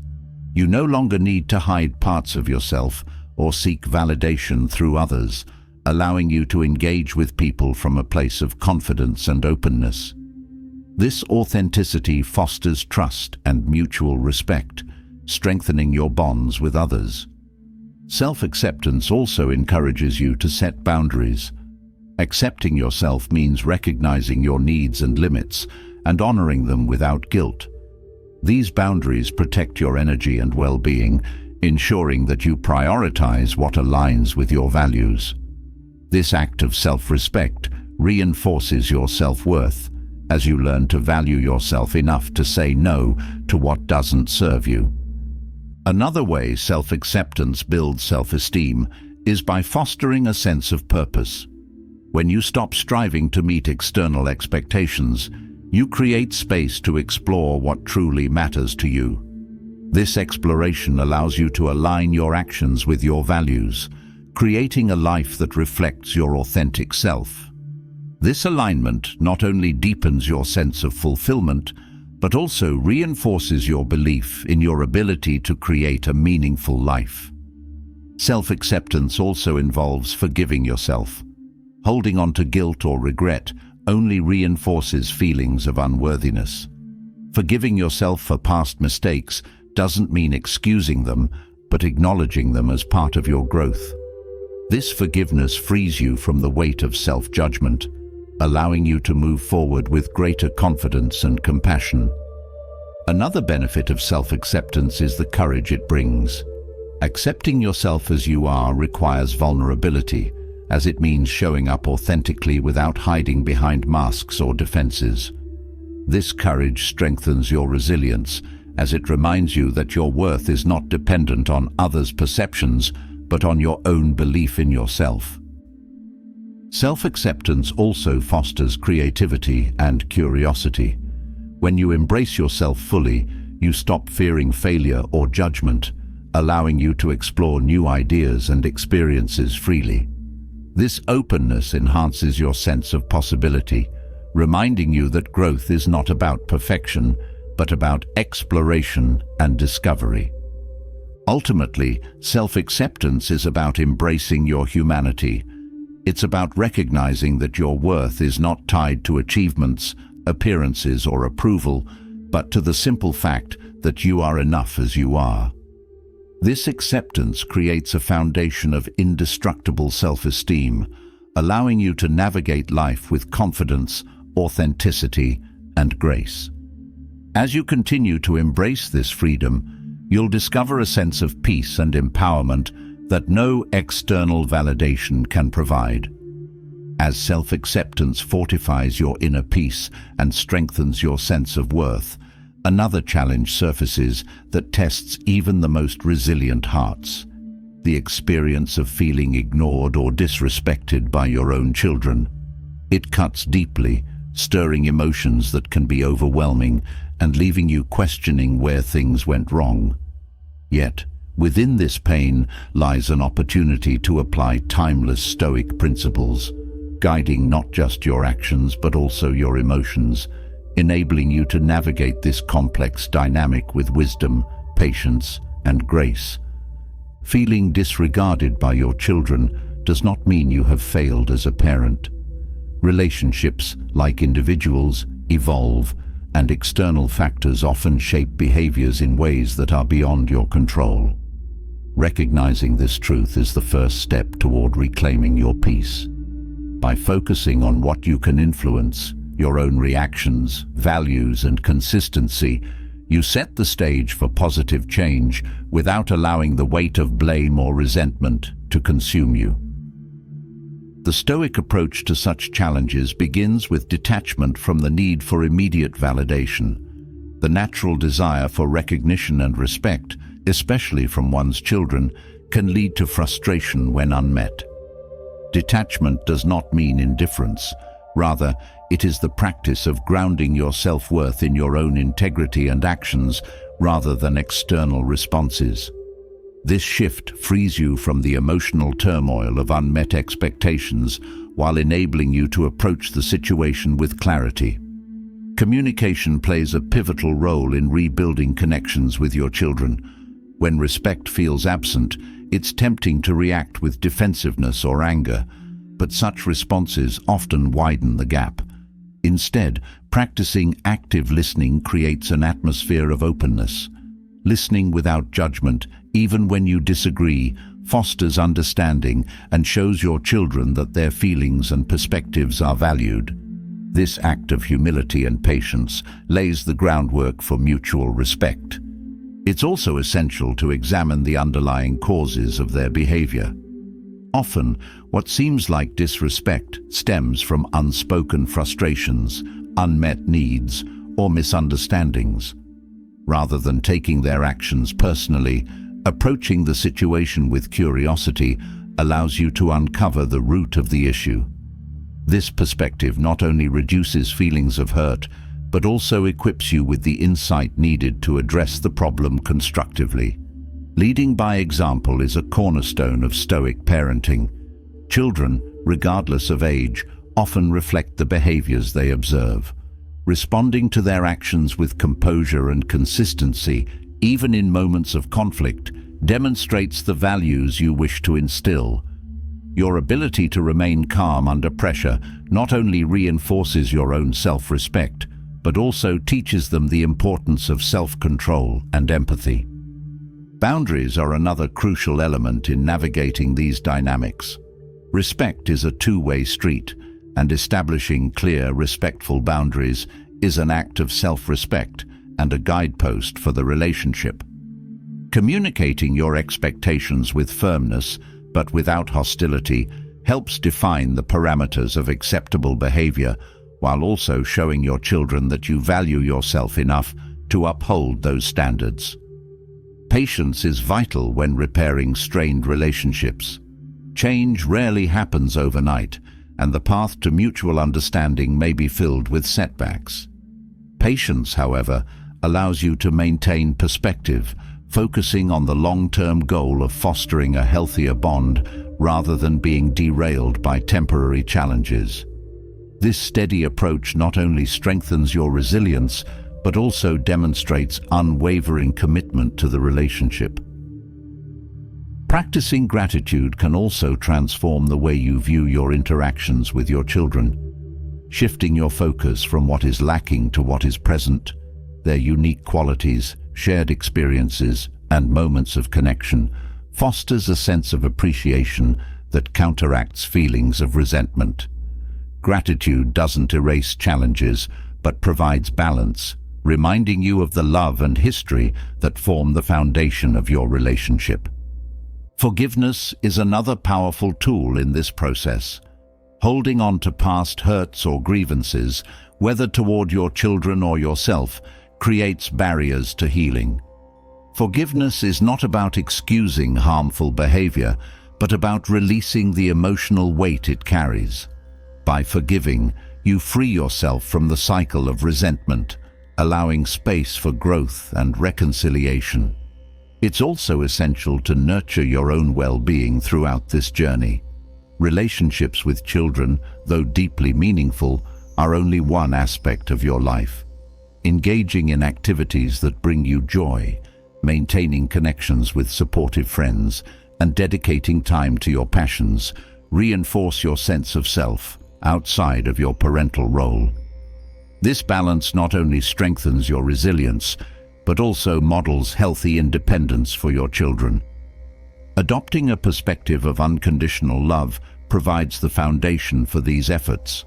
You no longer need to hide parts of yourself or seek validation through others, allowing you to engage with people from a place of confidence and openness. This authenticity fosters trust and mutual respect, strengthening your bonds with others. Self-acceptance also encourages you to set boundaries. Accepting yourself means recognizing your needs and limits and honoring them without guilt. These boundaries protect your energy and well-being, ensuring that you prioritize what aligns with your values. This act of self-respect reinforces your self-worth, as you learn to value yourself enough to say no to what doesn't serve you. Another way self-acceptance builds self-esteem is by fostering a sense of purpose. When you stop striving to meet external expectations, you create space to explore what truly matters to you. This exploration allows you to align your actions with your values, creating a life that reflects your authentic self. This alignment not only deepens your sense of fulfillment, but also reinforces your belief in your ability to create a meaningful life. Self-acceptance also involves forgiving yourself. Holding on to guilt or regret only reinforces feelings of unworthiness. Forgiving yourself for past mistakes doesn't mean excusing them, but acknowledging them as part of your growth. This forgiveness frees you from the weight of self-judgment, allowing you to move forward with greater confidence and compassion. Another benefit of self-acceptance is the courage it brings. Accepting yourself as you are requires vulnerability, as it means showing up authentically without hiding behind masks or defenses. This courage strengthens your resilience, as it reminds you that your worth is not dependent on others' perceptions, but on your own belief in yourself. Self-acceptance also fosters creativity and curiosity. When you embrace yourself fully, you stop fearing failure or judgment, allowing you to explore new ideas and experiences freely. This openness enhances your sense of possibility, reminding you that growth is not about perfection, but about exploration and discovery. Ultimately, self-acceptance is about embracing your humanity. It's about recognizing that your worth is not tied to achievements, appearances, or approval, but to the simple fact that you are enough as you are. This acceptance creates a foundation of indestructible self-esteem, allowing you to navigate life with confidence, authenticity, and grace. As you continue to embrace this freedom, you'll discover a sense of peace and empowerment that no external validation can provide. As self-acceptance fortifies your inner peace and strengthens your sense of worth, another challenge surfaces that tests even the most resilient hearts: the experience of feeling ignored or disrespected by your own children. It cuts deeply, stirring emotions that can be overwhelming and leaving you questioning where things went wrong. Yet, within this pain lies an opportunity to apply timeless Stoic principles, guiding not just your actions but also your emotions, enabling you to navigate this complex dynamic with wisdom, patience, and grace. Feeling disregarded by your children does not mean you have failed as a parent. Relationships, like individuals, evolve, and external factors often shape behaviors in ways that are beyond your control. Recognizing this truth is the first step toward reclaiming your peace. By focusing on what you can influence, your own reactions, values, and consistency, you set the stage for positive change without allowing the weight of blame or resentment to consume you. The Stoic approach to such challenges begins with detachment from the need for immediate validation. The natural desire for recognition and respect, especially from one's children, can lead to frustration when unmet. Detachment does not mean indifference. Rather, it is the practice of grounding your self-worth in your own integrity and actions rather than external responses. This shift frees you from the emotional turmoil of unmet expectations while enabling you to approach the situation with clarity. Communication plays a pivotal role in rebuilding connections with your children. When respect feels absent, it's tempting to react with defensiveness or anger, but such responses often widen the gap. Instead, practicing active listening creates an atmosphere of openness. Listening without judgment, even when you disagree, fosters understanding and shows your children that their feelings and perspectives are valued. This act of humility and patience lays the groundwork for mutual respect. It's also essential to examine the underlying causes of their behavior. Often, what seems like disrespect stems from unspoken frustrations, unmet needs, or misunderstandings. Rather than taking their actions personally, approaching the situation with curiosity allows you to uncover the root of the issue. This perspective not only reduces feelings of hurt, but also equips you with the insight needed to address the problem constructively. Leading by example is a cornerstone of Stoic parenting. Children, regardless of age, often reflect the behaviors they observe. Responding to their actions with composure and consistency, even in moments of conflict, demonstrates the values you wish to instill. Your ability to remain calm under pressure not only reinforces your own self-respect, but also teaches them the importance of self-control and empathy. Boundaries are another crucial element in navigating these dynamics. Respect is a two-way street, and establishing clear, respectful boundaries is an act of self-respect and a guidepost for the relationship. Communicating your expectations with firmness, but without hostility, helps define the parameters of acceptable behavior, while also showing your children that you value yourself enough to uphold those standards. Patience is vital when repairing strained relationships. Change rarely happens overnight, and the path to mutual understanding may be filled with setbacks. Patience, however, allows you to maintain perspective, focusing on the long-term goal of fostering a healthier bond rather than being derailed by temporary challenges. This steady approach not only strengthens your resilience, but also demonstrates unwavering commitment to the relationship. Practicing gratitude can also transform the way you view your interactions with your children. Shifting your focus from what is lacking to what is present, their unique qualities, shared experiences, and moments of connection, fosters a sense of appreciation that counteracts feelings of resentment. Gratitude doesn't erase challenges, but provides balance, reminding you of the love and history that form the foundation of your relationship. Forgiveness is another powerful tool in this process. Holding on to past hurts or grievances, whether toward your children or yourself, creates barriers to healing. Forgiveness is not about excusing harmful behavior, but about releasing the emotional weight it carries. By forgiving, you free yourself from the cycle of resentment, allowing space for growth and reconciliation. It's also essential to nurture your own well-being throughout this journey. Relationships with children, though deeply meaningful, are only one aspect of your life. Engaging in activities that bring you joy, maintaining connections with supportive friends, and dedicating time to your passions reinforce your sense of self outside of your parental role. This balance not only strengthens your resilience, but also models healthy independence for your children. Adopting a perspective of unconditional love provides the foundation for these efforts.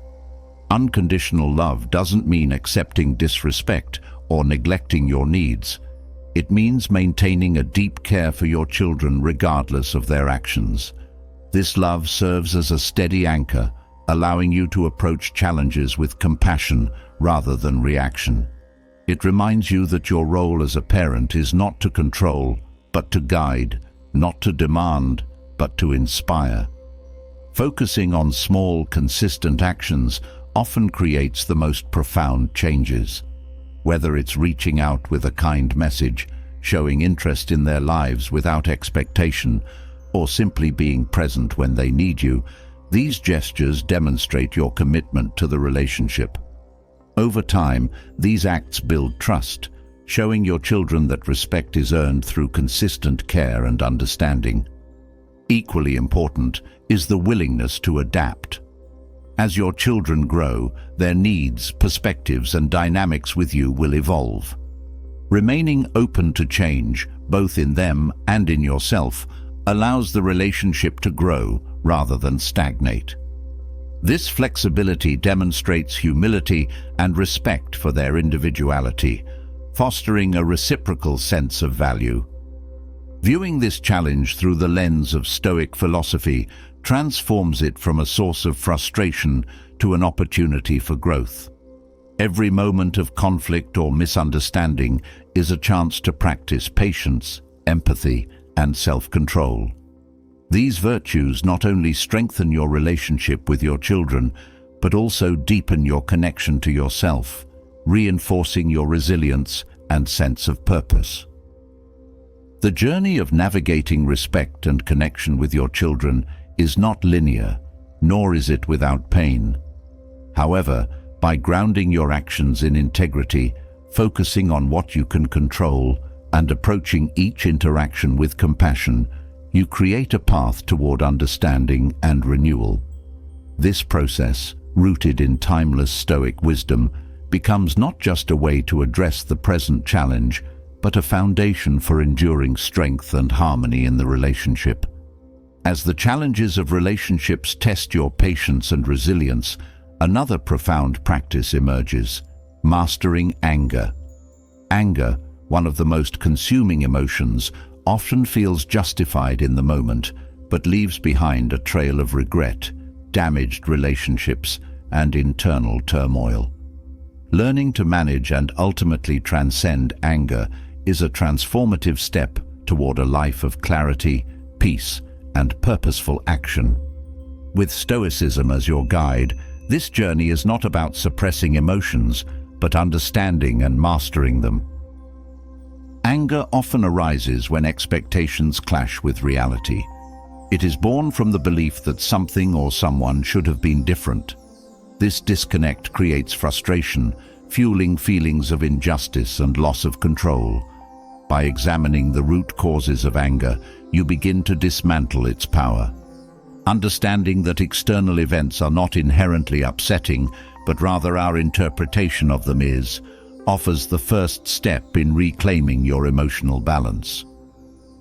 Unconditional love doesn't mean accepting disrespect or neglecting your needs. It means maintaining a deep care for your children regardless of their actions. This love serves as a steady anchor, allowing you to approach challenges with compassion rather than reaction. It reminds you that your role as a parent is not to control, but to guide, not to demand, but to inspire. Focusing on small, consistent actions often creates the most profound changes. Whether it's reaching out with a kind message, showing interest in their lives without expectation, or simply being present when they need you, these gestures demonstrate your commitment to the relationship. Over time, these acts build trust, showing your children that respect is earned through consistent care and understanding. Equally important is the willingness to adapt. As your children grow, their needs, perspectives, and dynamics with you will evolve. Remaining open to change, both in them and in yourself, allows the relationship to grow rather than stagnate. This flexibility demonstrates humility and respect for their individuality, fostering a reciprocal sense of value. Viewing this challenge through the lens of Stoic philosophy transforms it from a source of frustration to an opportunity for growth. Every moment of conflict or misunderstanding is a chance to practice patience, empathy, and self-control. These virtues not only strengthen your relationship with your children, but also deepen your connection to yourself, reinforcing your resilience and sense of purpose. The journey of navigating respect and connection with your children is not linear, nor is it without pain. However, by grounding your actions in integrity, focusing on what you can control, and approaching each interaction with compassion, you create a path toward understanding and renewal. This process, rooted in timeless Stoic wisdom, becomes not just a way to address the present challenge, but a foundation for enduring strength and harmony in the relationship. As the challenges of relationships test your patience and resilience, another profound practice emerges: mastering anger. Anger, one of the most consuming emotions, often feels justified in the moment, but leaves behind a trail of regret, damaged relationships, and internal turmoil. Learning to manage and ultimately transcend anger is a transformative step toward a life of clarity, peace, and purposeful action. With Stoicism as your guide, this journey is not about suppressing emotions, but understanding and mastering them. Anger often arises when expectations clash with reality. It is born from the belief that something or someone should have been different. This disconnect creates frustration, fueling feelings of injustice and loss of control. By examining the root causes of anger, you begin to dismantle its power. Understanding that external events are not inherently upsetting, but rather our interpretation of them is, offers the first step in reclaiming your emotional balance.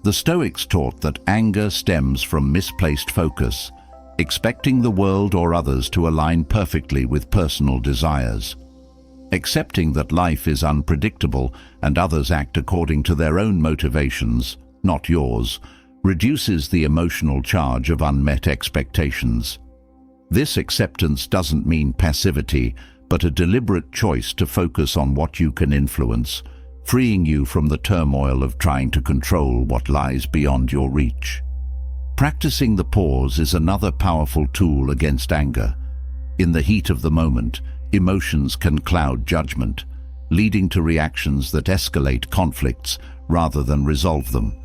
The Stoics taught that anger stems from misplaced focus, expecting the world or others to align perfectly with personal desires. Accepting that life is unpredictable and others act according to their own motivations, not yours, reduces the emotional charge of unmet expectations. This acceptance doesn't mean passivity, but a deliberate choice to focus on what you can influence, freeing you from the turmoil of trying to control what lies beyond your reach. Practicing the pause is another powerful tool against anger. In the heat of the moment, emotions can cloud judgment, leading to reactions that escalate conflicts rather than resolve them.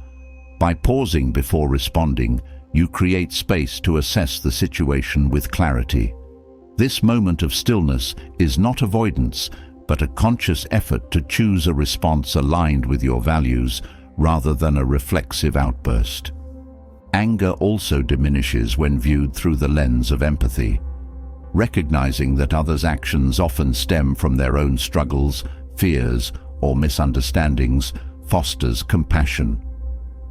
By pausing before responding, you create space to assess the situation with clarity. This moment of stillness is not avoidance, but a conscious effort to choose a response aligned with your values rather than a reflexive outburst. Anger also diminishes when viewed through the lens of empathy. Recognizing that others' actions often stem from their own struggles, fears, or misunderstandings fosters compassion.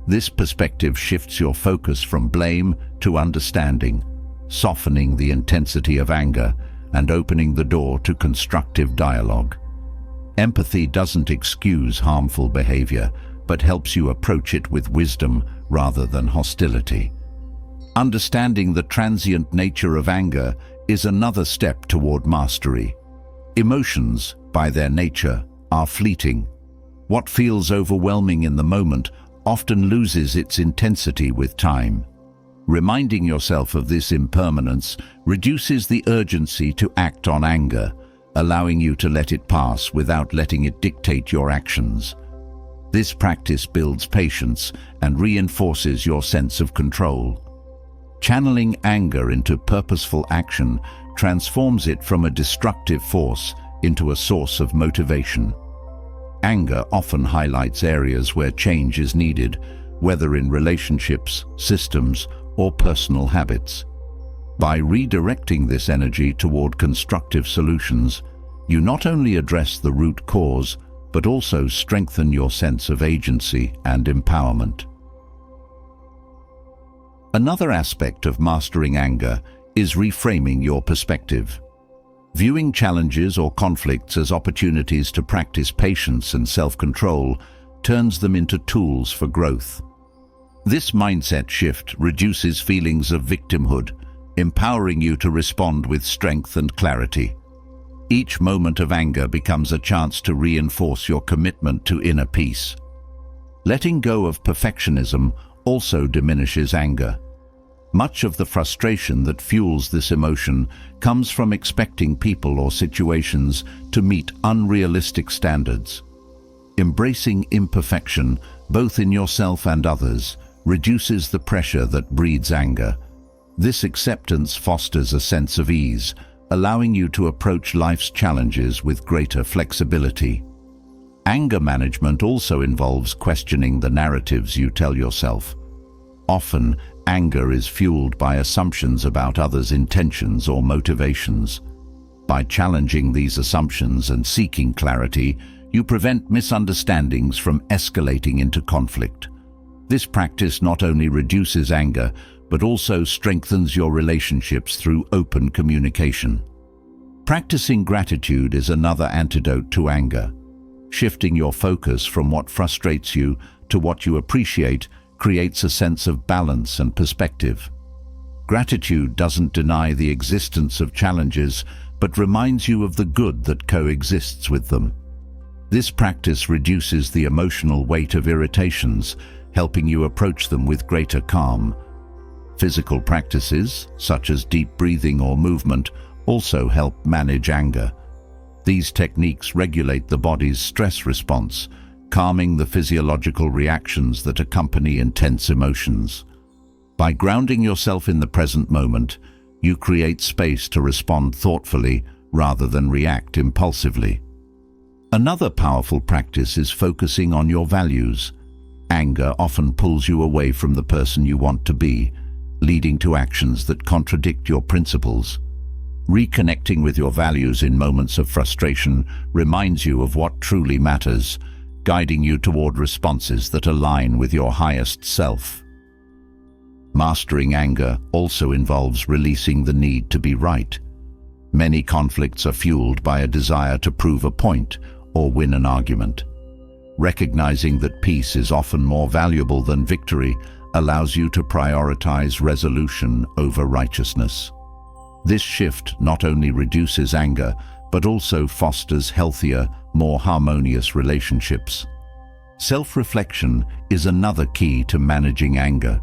This perspective shifts your focus from blame to understanding, softening the intensity of anger and opening the door to constructive dialogue. Empathy doesn't excuse harmful behavior, but helps you approach it with wisdom rather than hostility. Understanding the transient nature of anger is another step toward mastery. Emotions, by their nature, are fleeting. What feels overwhelming in the moment often loses its intensity with time. Reminding yourself of this impermanence reduces the urgency to act on anger, allowing you to let it pass without letting it dictate your actions. This practice builds patience and reinforces your sense of control. Channeling anger into purposeful action transforms it from a destructive force into a source of motivation. Anger often highlights areas where change is needed, whether in relationships, systems, or personal habits. By redirecting this energy toward constructive solutions, you not only address the root cause, but also strengthen your sense of agency and empowerment. Another aspect of mastering anger is reframing your perspective. Viewing challenges or conflicts as opportunities to practice patience and self-control turns them into tools for growth. This mindset shift reduces feelings of victimhood, empowering you to respond with strength and clarity. Each moment of anger becomes a chance to reinforce your commitment to inner peace. Letting go of perfectionism also diminishes anger. Much of the frustration that fuels this emotion comes from expecting people or situations to meet unrealistic standards. Embracing imperfection, both in yourself and others, reduces the pressure that breeds anger. This acceptance fosters a sense of ease, allowing you to approach life's challenges with greater flexibility. Anger management also involves questioning the narratives you tell yourself. Often, anger is fueled by assumptions about others' intentions or motivations. By challenging these assumptions and seeking clarity, you prevent misunderstandings from escalating into conflict. This practice not only reduces anger, but also strengthens your relationships through open communication. Practicing gratitude is another antidote to anger. Shifting your focus from what frustrates you to what you appreciate creates a sense of balance and perspective. Gratitude doesn't deny the existence of challenges, but reminds you of the good that coexists with them. This practice reduces the emotional weight of irritations, helping you approach them with greater calm. Physical practices, such as deep breathing or movement, also help manage anger. These techniques regulate the body's stress response, calming the physiological reactions that accompany intense emotions. By grounding yourself in the present moment, you create space to respond thoughtfully rather than react impulsively. Another powerful practice is focusing on your values. Anger often pulls you away from the person you want to be, leading to actions that contradict your principles. Reconnecting with your values in moments of frustration reminds you of what truly matters, guiding you toward responses that align with your highest self. Mastering anger also involves releasing the need to be right. Many conflicts are fueled by a desire to prove a point or win an argument. Recognizing that peace is often more valuable than victory allows you to prioritize resolution over righteousness. This shift not only reduces anger, but also fosters healthier, more harmonious relationships. Self-reflection is another key to managing anger.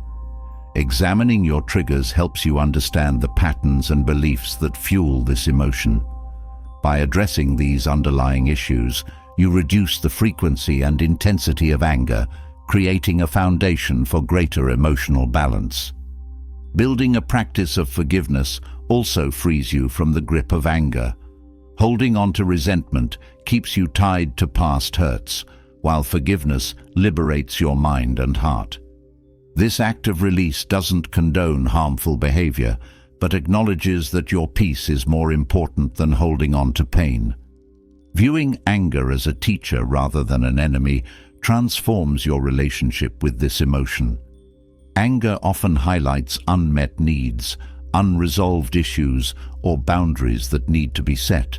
Examining your triggers helps you understand the patterns and beliefs that fuel this emotion. By addressing these underlying issues, you reduce the frequency and intensity of anger, creating a foundation for greater emotional balance. Building a practice of forgiveness also frees you from the grip of anger. Holding on to resentment keeps you tied to past hurts, while forgiveness liberates your mind and heart. This act of release doesn't condone harmful behavior, but acknowledges that your peace is more important than holding on to pain. Viewing anger as a teacher rather than an enemy transforms your relationship with this emotion. Anger often highlights unmet needs, unresolved issues, or boundaries that need to be set.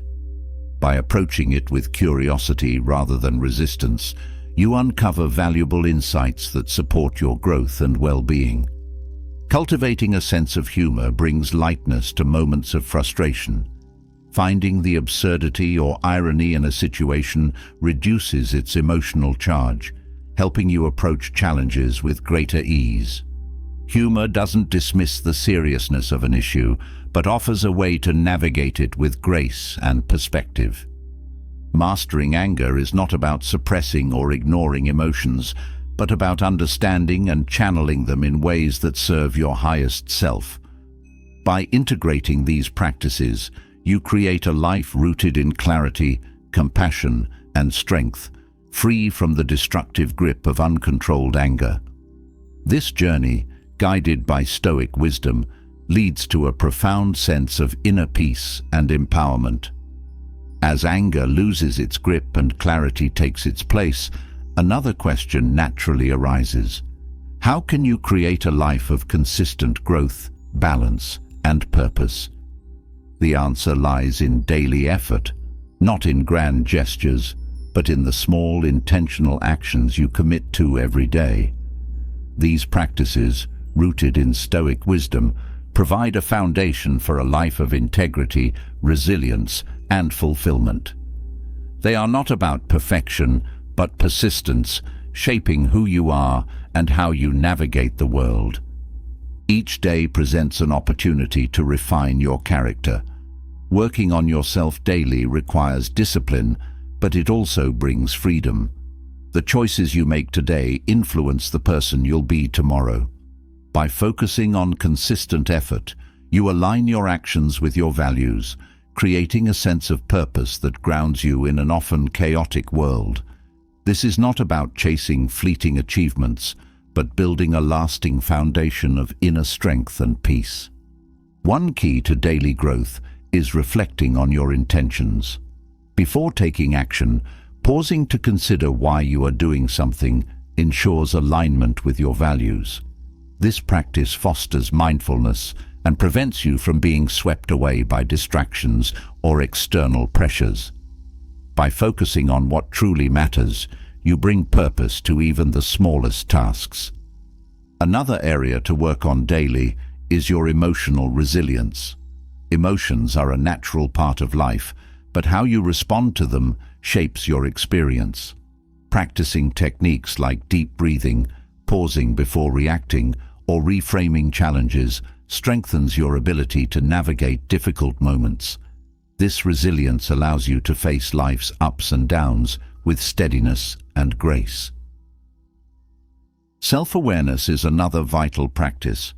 By approaching it with curiosity rather than resistance, you uncover valuable insights that support your growth and well-being. Cultivating a sense of humor brings lightness to moments of frustration. Finding the absurdity or irony in a situation reduces its emotional charge, helping you approach challenges with greater ease. Humor doesn't dismiss the seriousness of an issue, but offers a way to navigate it with grace and perspective. Mastering anger is not about suppressing or ignoring emotions, but about understanding and channeling them in ways that serve your highest self. By integrating these practices, you create a life rooted in clarity, compassion, and strength, free from the destructive grip of uncontrolled anger. This journey, guided by Stoic wisdom, leads to a profound sense of inner peace and empowerment. As anger loses its grip and clarity takes its place, another question naturally arises. How can you create a life of consistent growth, balance, and purpose? The answer lies in daily effort, not in grand gestures, but in the small intentional actions you commit to every day. These practices, rooted in Stoic wisdom, provide a foundation for a life of integrity, resilience, and fulfillment. They are not about perfection, but persistence, shaping who you are and how you navigate the world. Each day presents an opportunity to refine your character. Working on yourself daily requires discipline, but it also brings freedom. The choices you make today influence the person you'll be tomorrow. By focusing on consistent effort, you align your actions with your values, creating a sense of purpose that grounds you in an often chaotic world. This is not about chasing fleeting achievements, but building a lasting foundation of inner strength and peace. One key to daily growth is reflecting on your intentions. Before taking action, pausing to consider why you are doing something ensures alignment with your values. This practice fosters mindfulness and prevents you from being swept away by distractions or external pressures. By focusing on what truly matters, you bring purpose to even the smallest tasks. Another area to work on daily is your emotional resilience. Emotions are a natural part of life, but how you respond to them shapes your experience. Practicing techniques like deep breathing, pausing before reacting, or reframing challenges strengthens your ability to navigate difficult moments. This resilience allows you to face life's ups and downs with steadiness and grace. Self-awareness is another vital practice.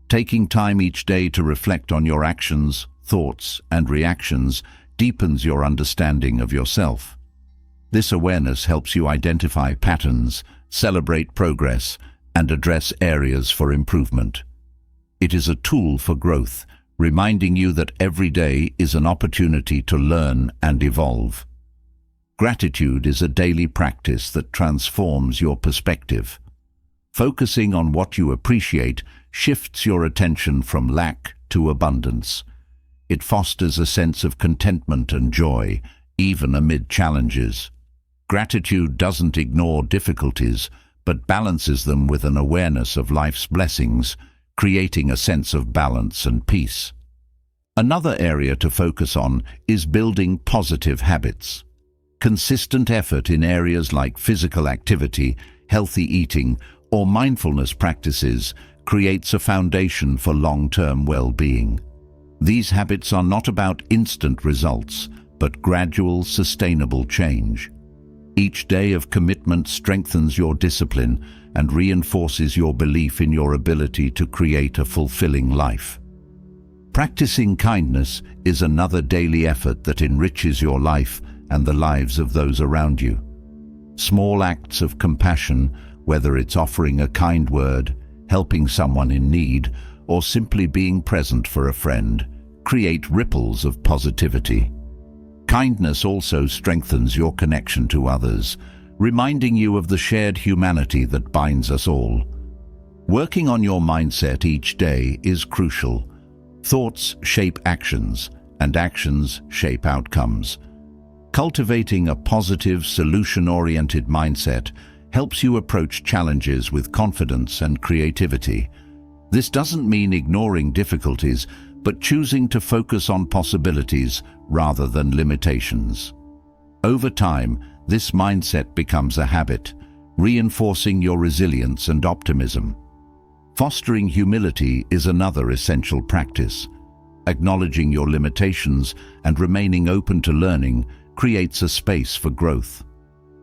Taking time each day to reflect on your actions, thoughts, and reactions deepens your understanding of yourself. This awareness helps you identify patterns, celebrate progress, and address areas for improvement. It is a tool for growth, reminding you that every day is an opportunity to learn and evolve. Gratitude is a daily practice that transforms your perspective. Focusing on what you appreciate shifts your attention from lack to abundance. It fosters a sense of contentment and joy, even amid challenges. Gratitude doesn't ignore difficulties, but balances them with an awareness of life's blessings, creating a sense of balance and peace. Another area to focus on is building positive habits. Consistent effort in areas like physical activity, healthy eating, or mindfulness practices creates a foundation for long-term well-being. These habits are not about instant results, but gradual, sustainable change. Each day of commitment strengthens your discipline and reinforces your belief in your ability to create a fulfilling life. Practicing kindness is another daily effort that enriches your life and the lives of those around you. Small acts of compassion, whether it's offering a kind word, helping someone in need, or simply being present for a friend, create ripples of positivity. Kindness also strengthens your connection to others, reminding you of the shared humanity that binds us all. Working on your mindset each day is crucial. Thoughts shape actions, and actions shape outcomes. Cultivating a positive, solution-oriented mindset helps you approach challenges with confidence and creativity. This doesn't mean ignoring difficulties, but choosing to focus on possibilities rather than limitations. Over time, this mindset becomes a habit, reinforcing your resilience and optimism. Fostering humility is another essential practice. Acknowledging your limitations and remaining open to learning creates a space for growth.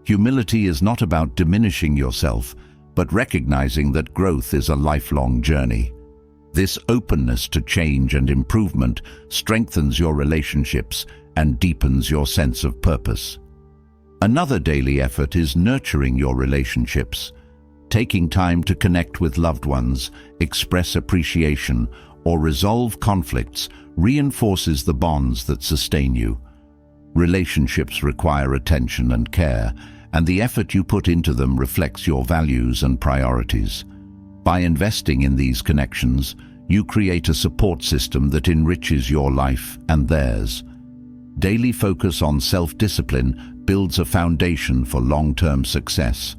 Humility is not about diminishing yourself, but recognizing that growth is a lifelong journey. This openness to change and improvement strengthens your relationships and deepens your sense of purpose. Another daily effort is nurturing your relationships. Taking time to connect with loved ones, express appreciation, or resolve conflicts reinforces the bonds that sustain you. Relationships require attention and care, and the effort you put into them reflects your values and priorities. By investing in these connections, you create a support system that enriches your life and theirs. Daily focus on self-discipline builds a foundation for long-term success.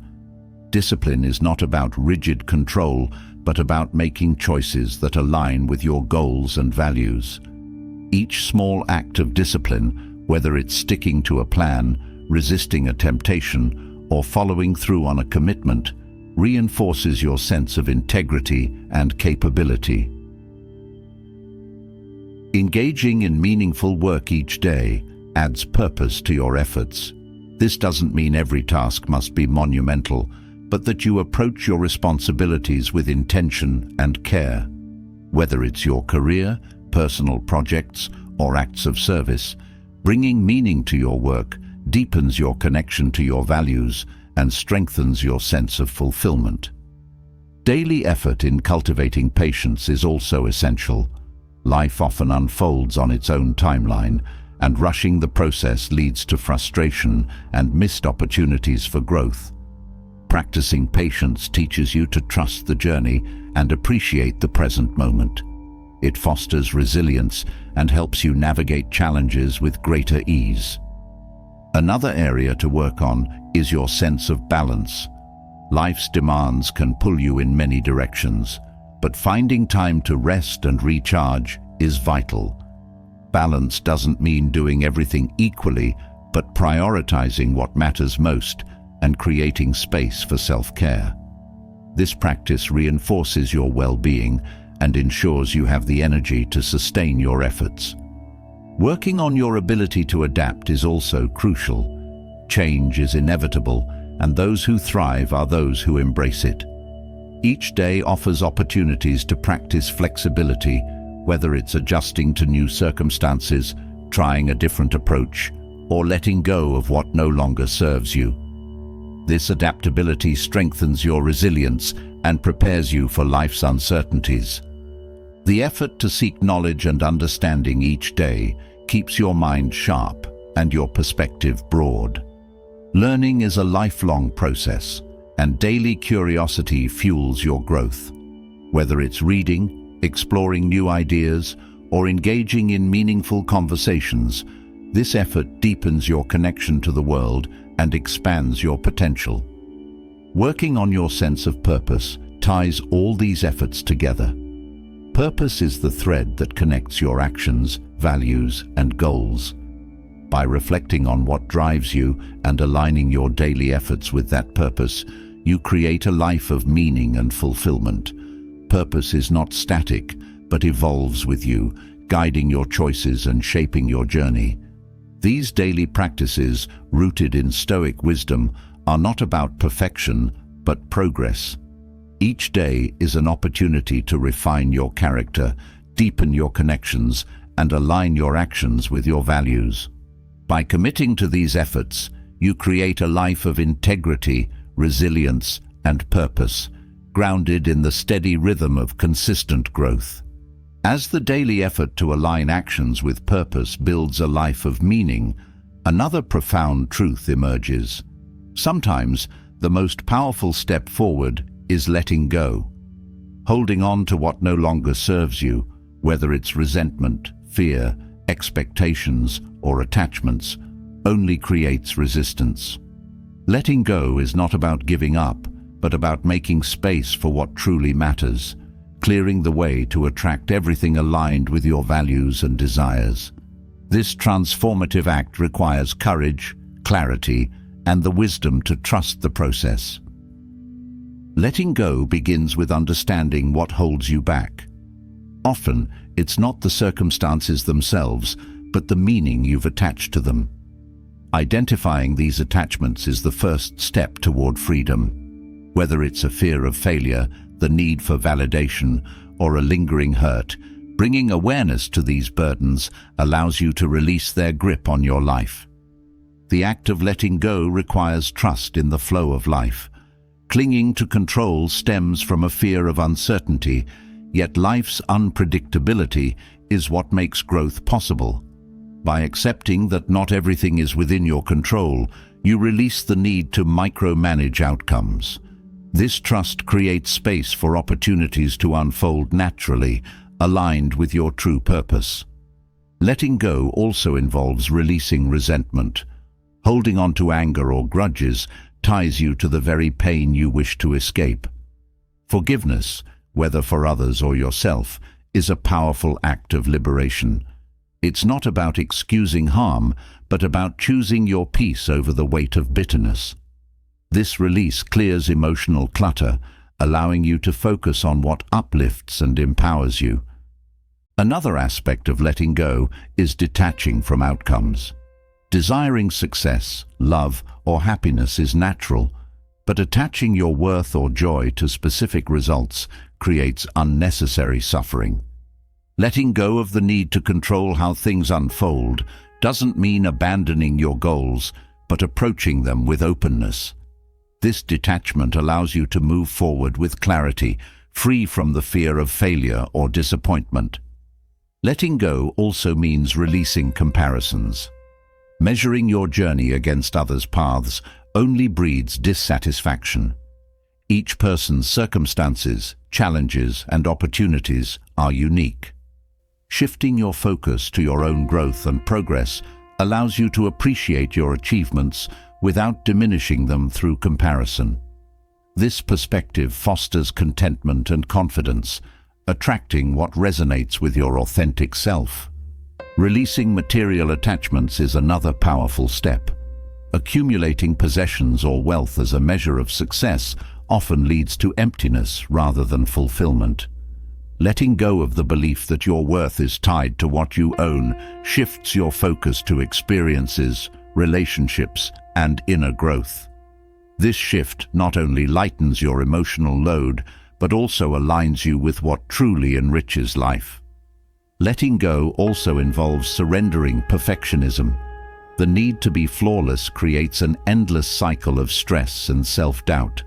Discipline is not about rigid control, but about making choices that align with your goals and values. Each small act of discipline, whether it's sticking to a plan, resisting a temptation, or following through on a commitment, reinforces your sense of integrity and capability. Engaging in meaningful work each day adds purpose to your efforts. This doesn't mean every task must be monumental, but that you approach your responsibilities with intention and care. Whether it's your career, personal projects, or acts of service, bringing meaning to your work deepens your connection to your values and strengthens your sense of fulfillment. Daily effort in cultivating patience is also essential. Life often unfolds on its own timeline, and rushing the process leads to frustration and missed opportunities for growth. Practicing patience teaches you to trust the journey and appreciate the present moment. It fosters resilience and helps you navigate challenges with greater ease. Another area to work on is your sense of balance. Life's demands can pull you in many directions, but finding time to rest and recharge is vital. Balance doesn't mean doing everything equally, but prioritizing what matters most and creating space for self-care. This practice reinforces your well-being and ensures you have the energy to sustain your efforts. Working on your ability to adapt is also crucial. Change is inevitable, and those who thrive are those who embrace it. Each day offers opportunities to practice flexibility, whether it's adjusting to new circumstances, trying a different approach, or letting go of what no longer serves you. This adaptability strengthens your resilience and prepares you for life's uncertainties. The effort to seek knowledge and understanding each day keeps your mind sharp and your perspective broad. Learning is a lifelong process, and daily curiosity fuels your growth. Whether it's reading, exploring new ideas, or engaging in meaningful conversations, this effort deepens your connection to the world and expands your potential. Working on your sense of purpose ties all these efforts together. Purpose is the thread that connects your actions, values, and goals. By reflecting on what drives you and aligning your daily efforts with that purpose, you create a life of meaning and fulfillment. Purpose is not static, but evolves with you, guiding your choices and shaping your journey. These daily practices, rooted in Stoic wisdom, are not about perfection, but progress. Each day is an opportunity to refine your character, deepen your connections, and align your actions with your values. By committing to these efforts, you create a life of integrity, resilience, and purpose, grounded in the steady rhythm of consistent growth. As the daily effort to align actions with purpose builds a life of meaning, another profound truth emerges. Sometimes, the most powerful step forward is letting go. Holding on to what no longer serves you, whether it's resentment, fear, expectations, or attachments, only creates resistance. Letting go is not about giving up, but about making space for what truly matters, clearing the way to attract everything aligned with your values and desires. This transformative act requires courage, clarity, and the wisdom to trust the process. Letting go begins with understanding what holds you back. Often, it's not the circumstances themselves, but the meaning you've attached to them. Identifying these attachments is the first step toward freedom. Whether it's a fear of failure, the need for validation, or a lingering hurt, bringing awareness to these burdens allows you to release their grip on your life. The act of letting go requires trust in the flow of life. Clinging to control stems from a fear of uncertainty, yet life's unpredictability is what makes growth possible. By accepting that not everything is within your control, you release the need to micromanage outcomes. This trust creates space for opportunities to unfold naturally, aligned with your true purpose. Letting go also involves releasing resentment. Holding on to anger or grudges ties you to the very pain you wish to escape. Forgiveness, whether for others or yourself, is a powerful act of liberation. It's not about excusing harm, but about choosing your peace over the weight of bitterness. This release clears emotional clutter, allowing you to focus on what uplifts and empowers you. Another aspect of letting go is detaching from outcomes. Desiring success, love, or happiness is natural, but attaching your worth or joy to specific results creates unnecessary suffering. Letting go of the need to control how things unfold doesn't mean abandoning your goals, but approaching them with openness. This detachment allows you to move forward with clarity, free from the fear of failure or disappointment. Letting go also means releasing comparisons. Measuring your journey against others' paths only breeds dissatisfaction. Each person's circumstances, challenges, and opportunities are unique. Shifting your focus to your own growth and progress allows you to appreciate your achievements without diminishing them through comparison. This perspective fosters contentment and confidence, attracting what resonates with your authentic self. Releasing material attachments is another powerful step. Accumulating possessions or wealth as a measure of success often leads to emptiness rather than fulfillment. Letting go of the belief that your worth is tied to what you own shifts your focus to experiences, relationships, and inner growth. This shift not only lightens your emotional load, but also aligns you with what truly enriches life. Letting go also involves surrendering perfectionism. The need to be flawless creates an endless cycle of stress and self-doubt.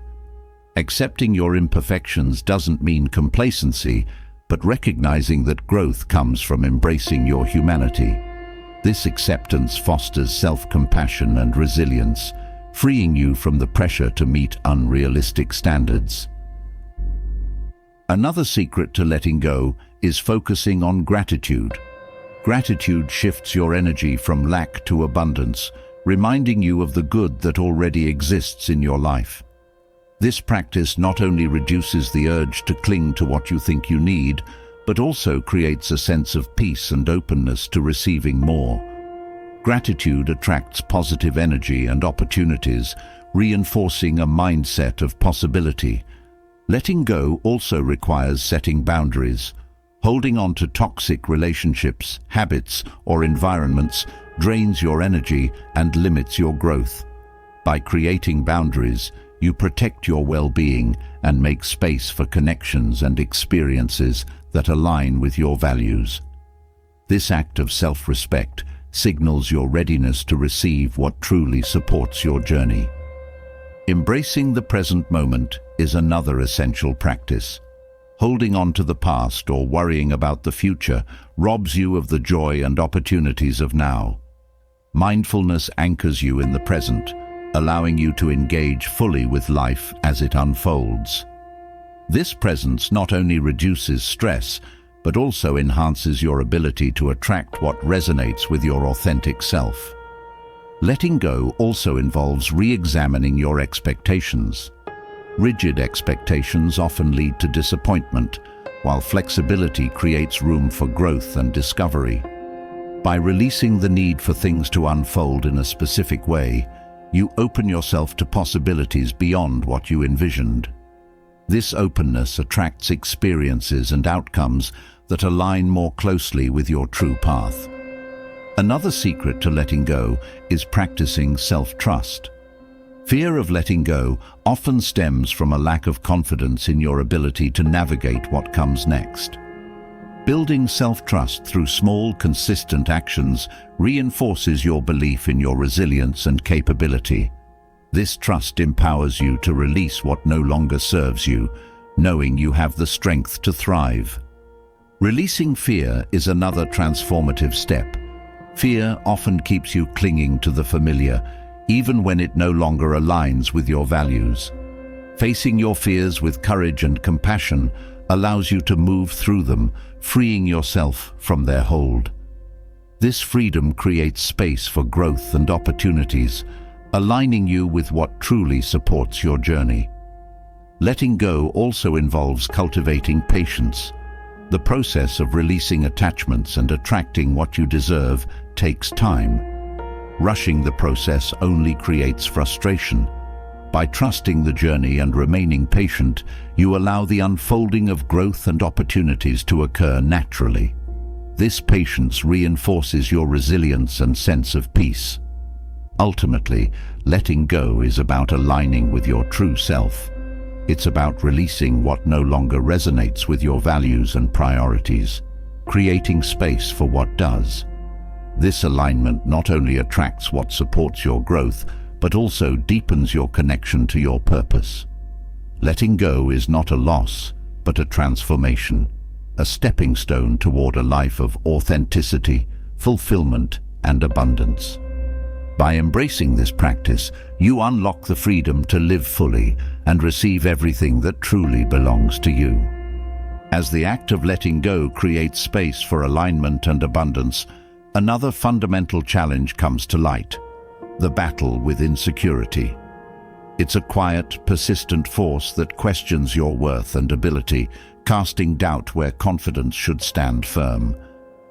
Accepting your imperfections doesn't mean complacency, but recognizing that growth comes from embracing your humanity. This acceptance fosters self-compassion and resilience, freeing you from the pressure to meet unrealistic standards. Another secret to letting go is focusing on gratitude. Gratitude shifts your energy from lack to abundance, reminding you of the good that already exists in your life. This practice not only reduces the urge to cling to what you think you need, but also creates a sense of peace and openness to receiving more. Gratitude attracts positive energy and opportunities, reinforcing a mindset of possibility. Letting go also requires setting boundaries. Holding on to toxic relationships, habits, or environments drains your energy and limits your growth. By creating boundaries, you protect your well-being and make space for connections and experiences that align with your values. This act of self-respect signals your readiness to receive what truly supports your journey. Embracing the present moment is another essential practice. Holding on to the past or worrying about the future robs you of the joy and opportunities of now. Mindfulness anchors you in the present, allowing you to engage fully with life as it unfolds. This presence not only reduces stress, but also enhances your ability to attract what resonates with your authentic self. Letting go also involves re-examining your expectations. Rigid expectations often lead to disappointment, while flexibility creates room for growth and discovery. By releasing the need for things to unfold in a specific way, you open yourself to possibilities beyond what you envisioned. This openness attracts experiences and outcomes that align more closely with your true path. Another secret to letting go is practicing self-trust. Fear of letting go often stems from a lack of confidence in your ability to navigate what comes next. Building self-trust through small, consistent actions reinforces your belief in your resilience and capability. This trust empowers you to release what no longer serves you, knowing you have the strength to thrive. Releasing fear is another transformative step. Fear often keeps you clinging to the familiar, even when it no longer aligns with your values. Facing your fears with courage and compassion allows you to move through them, freeing yourself from their hold. This freedom creates space for growth and opportunities, aligning you with what truly supports your journey. Letting go also involves cultivating patience. The process of releasing attachments and attracting what you deserve takes time. Rushing the process only creates frustration. By trusting the journey and remaining patient, you allow the unfolding of growth and opportunities to occur naturally. This patience reinforces your resilience and sense of peace. Ultimately, letting go is about aligning with your true self. It's about releasing what no longer resonates with your values and priorities, creating space for what does. This alignment not only attracts what supports your growth, but also deepens your connection to your purpose. Letting go is not a loss, but a transformation, a stepping stone toward a life of authenticity, fulfillment, and abundance. By embracing this practice, you unlock the freedom to live fully and receive everything that truly belongs to you. As the act of letting go creates space for alignment and abundance, another fundamental challenge comes to light: the battle with insecurity. It's a quiet, persistent force that questions your worth and ability, casting doubt where confidence should stand firm.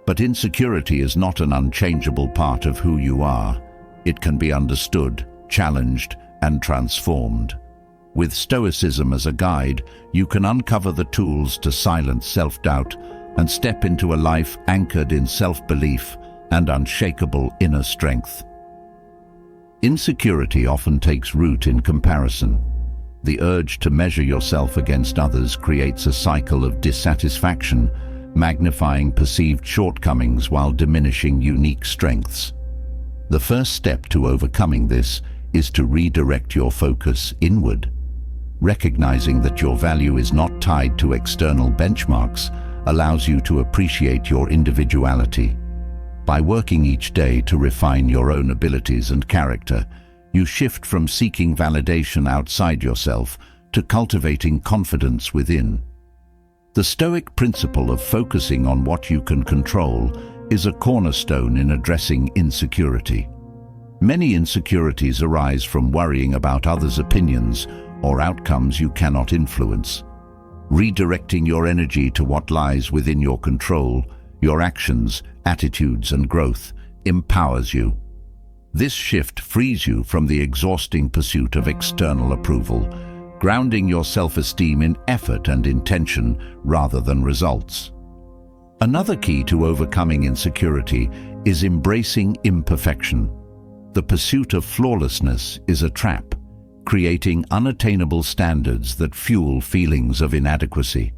But insecurity is not an unchangeable part of who you are. It can be understood, challenged, and transformed. With Stoicism as a guide, you can uncover the tools to silence self-doubt and step into a life anchored in self-belief and unshakable inner strength. Insecurity often takes root in comparison. The urge to measure yourself against others creates a cycle of dissatisfaction, magnifying perceived shortcomings while diminishing unique strengths. The first step to overcoming this is to redirect your focus inward. Recognizing that your value is not tied to external benchmarks allows you to appreciate your individuality. By working each day to refine your own abilities and character, you shift from seeking validation outside yourself to cultivating confidence within. The Stoic principle of focusing on what you can control is a cornerstone in addressing insecurity. Many insecurities arise from worrying about others' opinions or outcomes you cannot influence. Redirecting your energy to what lies within your control, your actions, attitudes, and growth, empowers you. This shift frees you from the exhausting pursuit of external approval, grounding your self-esteem in effort and intention rather than results. Another key to overcoming insecurity is embracing imperfection. The pursuit of flawlessness is a trap, creating unattainable standards that fuel feelings of inadequacy.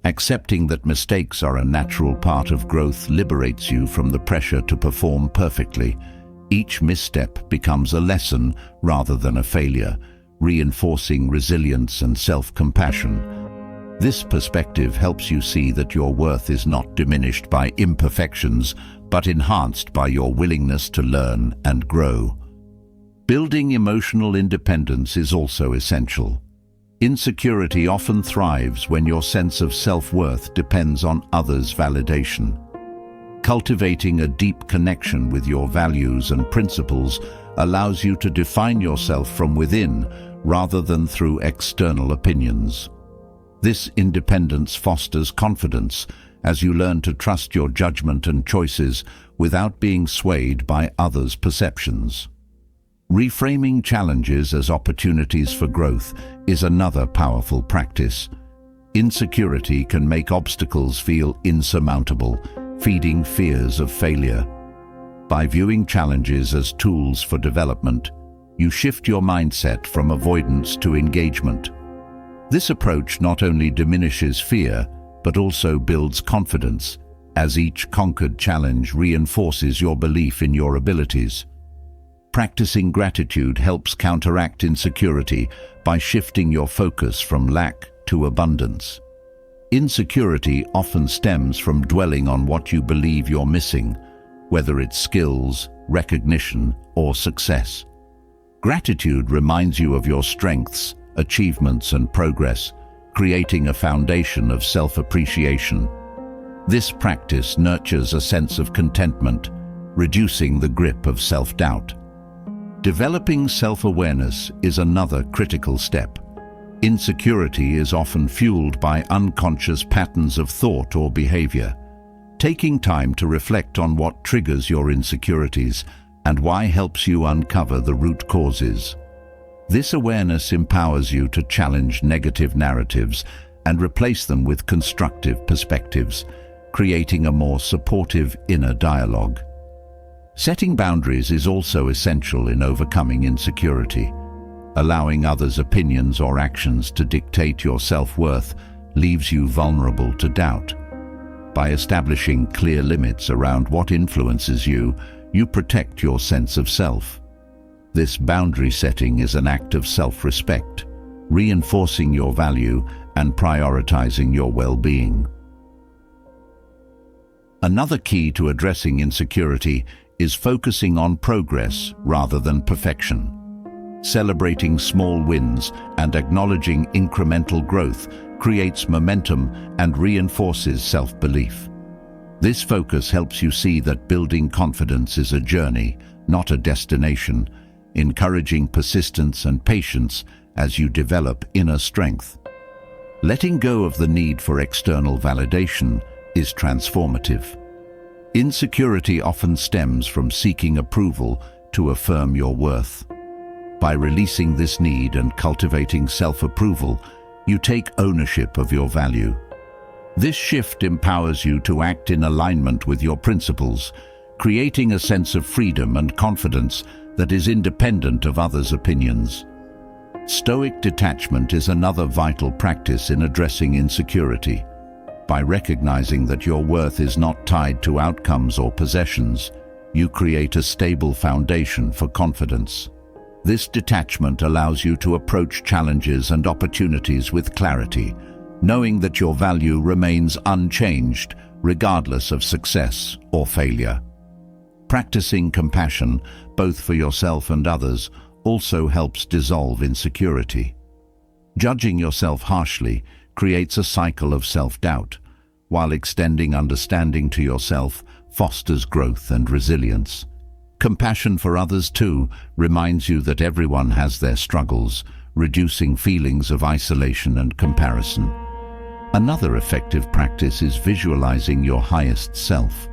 Accepting that mistakes are a natural part of growth liberates you from the pressure to perform perfectly. Each misstep becomes a lesson rather than a failure, reinforcing resilience and self-compassion. This perspective helps you see that your worth is not diminished by imperfections, but enhanced by your willingness to learn and grow. Building emotional independence is also essential. Insecurity often thrives when your sense of self-worth depends on others' validation. Cultivating a deep connection with your values and principles allows you to define yourself from within rather than through external opinions. This independence fosters confidence as you learn to trust your judgment and choices without being swayed by others' perceptions. Reframing challenges as opportunities for growth is another powerful practice. Insecurity can make obstacles feel insurmountable, feeding fears of failure. By viewing challenges as tools for development, you shift your mindset from avoidance to engagement. This approach not only diminishes fear, but also builds confidence, as each conquered challenge reinforces your belief in your abilities. Practicing gratitude helps counteract insecurity by shifting your focus from lack to abundance. Insecurity often stems from dwelling on what you believe you're missing, whether it's skills, recognition, or success. Gratitude reminds you of your strengths, achievements, and progress, creating a foundation of self-appreciation. This practice nurtures a sense of contentment, reducing the grip of self-doubt. Developing self-awareness is another critical step. Insecurity is often fueled by unconscious patterns of thought or behavior. Taking time to reflect on what triggers your insecurities and why helps you uncover the root causes. This awareness empowers you to challenge negative narratives and replace them with constructive perspectives, creating a more supportive inner dialogue. Setting boundaries is also essential in overcoming insecurity. Allowing others' opinions or actions to dictate your self-worth leaves you vulnerable to doubt. By establishing clear limits around what influences you, you protect your sense of self. This boundary setting is an act of self-respect, reinforcing your value and prioritizing your well-being. Another key to addressing insecurity is focusing on progress rather than perfection. Celebrating small wins and acknowledging incremental growth creates momentum and reinforces self-belief. This focus helps you see that building confidence is a journey, not a destination, encouraging persistence and patience as you develop inner strength. Letting go of the need for external validation is transformative. Insecurity often stems from seeking approval to affirm your worth. By releasing this need and cultivating self-approval, you take ownership of your value. This shift empowers you to act in alignment with your principles, creating a sense of freedom and confidence that is independent of others' opinions. Stoic detachment is another vital practice in addressing insecurity. By recognizing that your worth is not tied to outcomes or possessions, you create a stable foundation for confidence. This detachment allows you to approach challenges and opportunities with clarity, knowing that your value remains unchanged regardless of success or failure. Practicing compassion, both for yourself and others, also helps dissolve insecurity. Judging yourself harshly creates a cycle of self-doubt, while extending understanding to yourself fosters growth and resilience. Compassion for others, too, reminds you that everyone has their struggles, reducing feelings of isolation and comparison. Another effective practice is visualizing your highest self.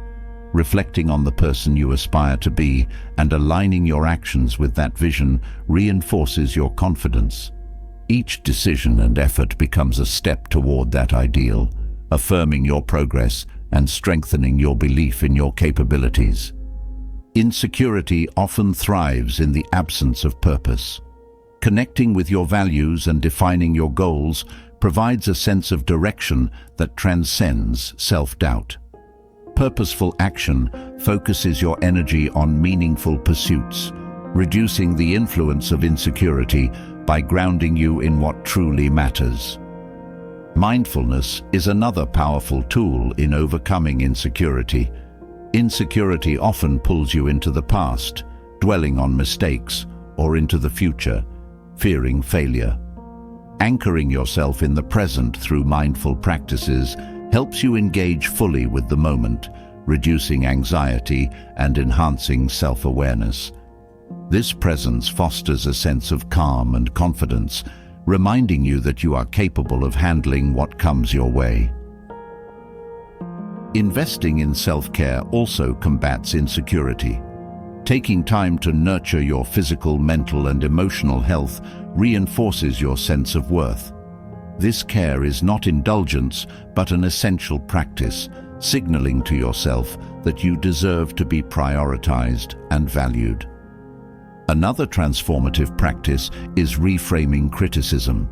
Reflecting on the person you aspire to be and aligning your actions with that vision reinforces your confidence. Each decision and effort becomes a step toward that ideal, affirming your progress and strengthening your belief in your capabilities. Insecurity often thrives in the absence of purpose. Connecting with your values and defining your goals provides a sense of direction that transcends self-doubt. Purposeful action focuses your energy on meaningful pursuits, reducing the influence of insecurity by grounding you in what truly matters. Mindfulness is another powerful tool in overcoming insecurity. Insecurity often pulls you into the past, dwelling on mistakes, or into the future, fearing failure. Anchoring yourself in the present through mindful practices helps you engage fully with the moment, reducing anxiety and enhancing self-awareness. This presence fosters a sense of calm and confidence, reminding you that you are capable of handling what comes your way. Investing in self-care also combats insecurity. Taking time to nurture your physical, mental, and emotional health reinforces your sense of worth. This care is not indulgence, but an essential practice, signaling to yourself that you deserve to be prioritized and valued. Another transformative practice is reframing criticism.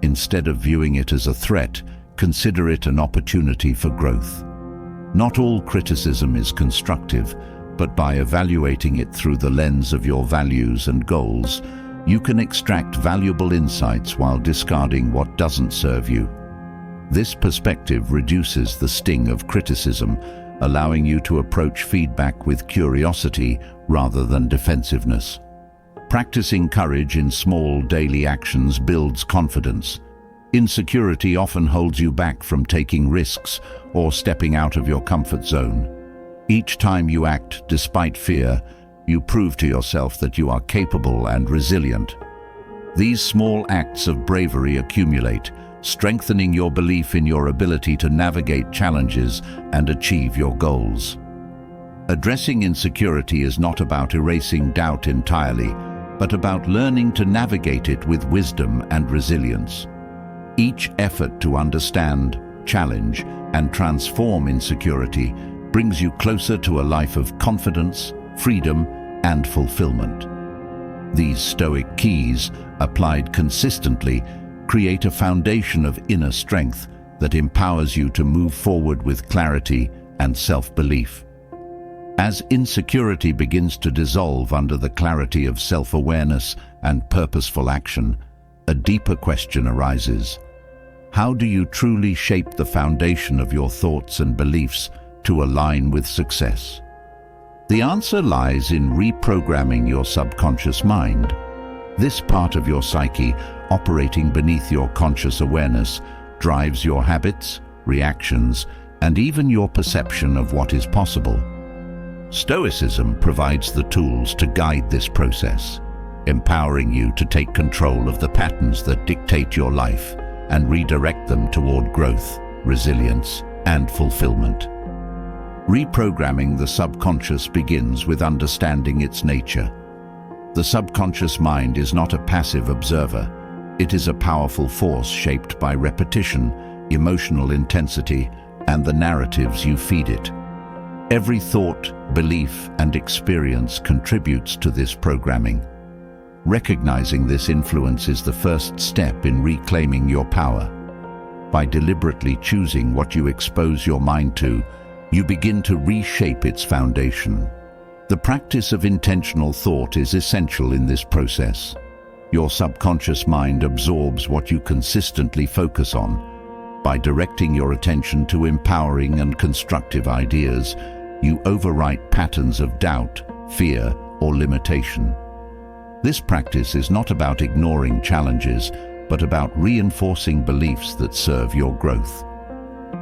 Instead of viewing it as a threat, consider it an opportunity for growth. Not all criticism is constructive, but by evaluating it through the lens of your values and goals, you can extract valuable insights while discarding what doesn't serve you. This perspective reduces the sting of criticism, allowing you to approach feedback with curiosity rather than defensiveness. Practicing courage in small daily actions builds confidence. Insecurity often holds you back from taking risks or stepping out of your comfort zone. Each time you act despite fear, you prove to yourself that you are capable and resilient. These small acts of bravery accumulate, strengthening your belief in your ability to navigate challenges and achieve your goals. Addressing insecurity is not about erasing doubt entirely, but about learning to navigate it with wisdom and resilience. Each effort to understand, challenge, and transform insecurity brings you closer to a life of confidence, freedom, and fulfillment. These Stoic keys, applied consistently, create a foundation of inner strength that empowers you to move forward with clarity and self-belief. As insecurity begins to dissolve under the clarity of self-awareness and purposeful action, a deeper question arises. How do you truly shape the foundation of your thoughts and beliefs to align with success? The answer lies in reprogramming your subconscious mind. This part of your psyche, operating beneath your conscious awareness, drives your habits, reactions, and even your perception of what is possible. Stoicism provides the tools to guide this process, empowering you to take control of the patterns that dictate your life and redirect them toward growth, resilience, and fulfillment. Reprogramming the subconscious begins with understanding its nature. The subconscious mind is not a passive observer. It is a powerful force shaped by repetition, emotional intensity, and the narratives you feed it. Every thought, belief, and experience contributes to this programming. Recognizing this influence is the first step in reclaiming your power. By deliberately choosing what you expose your mind to, you begin to reshape its foundation. The practice of intentional thought is essential in this process. Your subconscious mind absorbs what you consistently focus on. By directing your attention to empowering and constructive ideas, you overwrite patterns of doubt, fear, or limitation. This practice is not about ignoring challenges, but about reinforcing beliefs that serve your growth.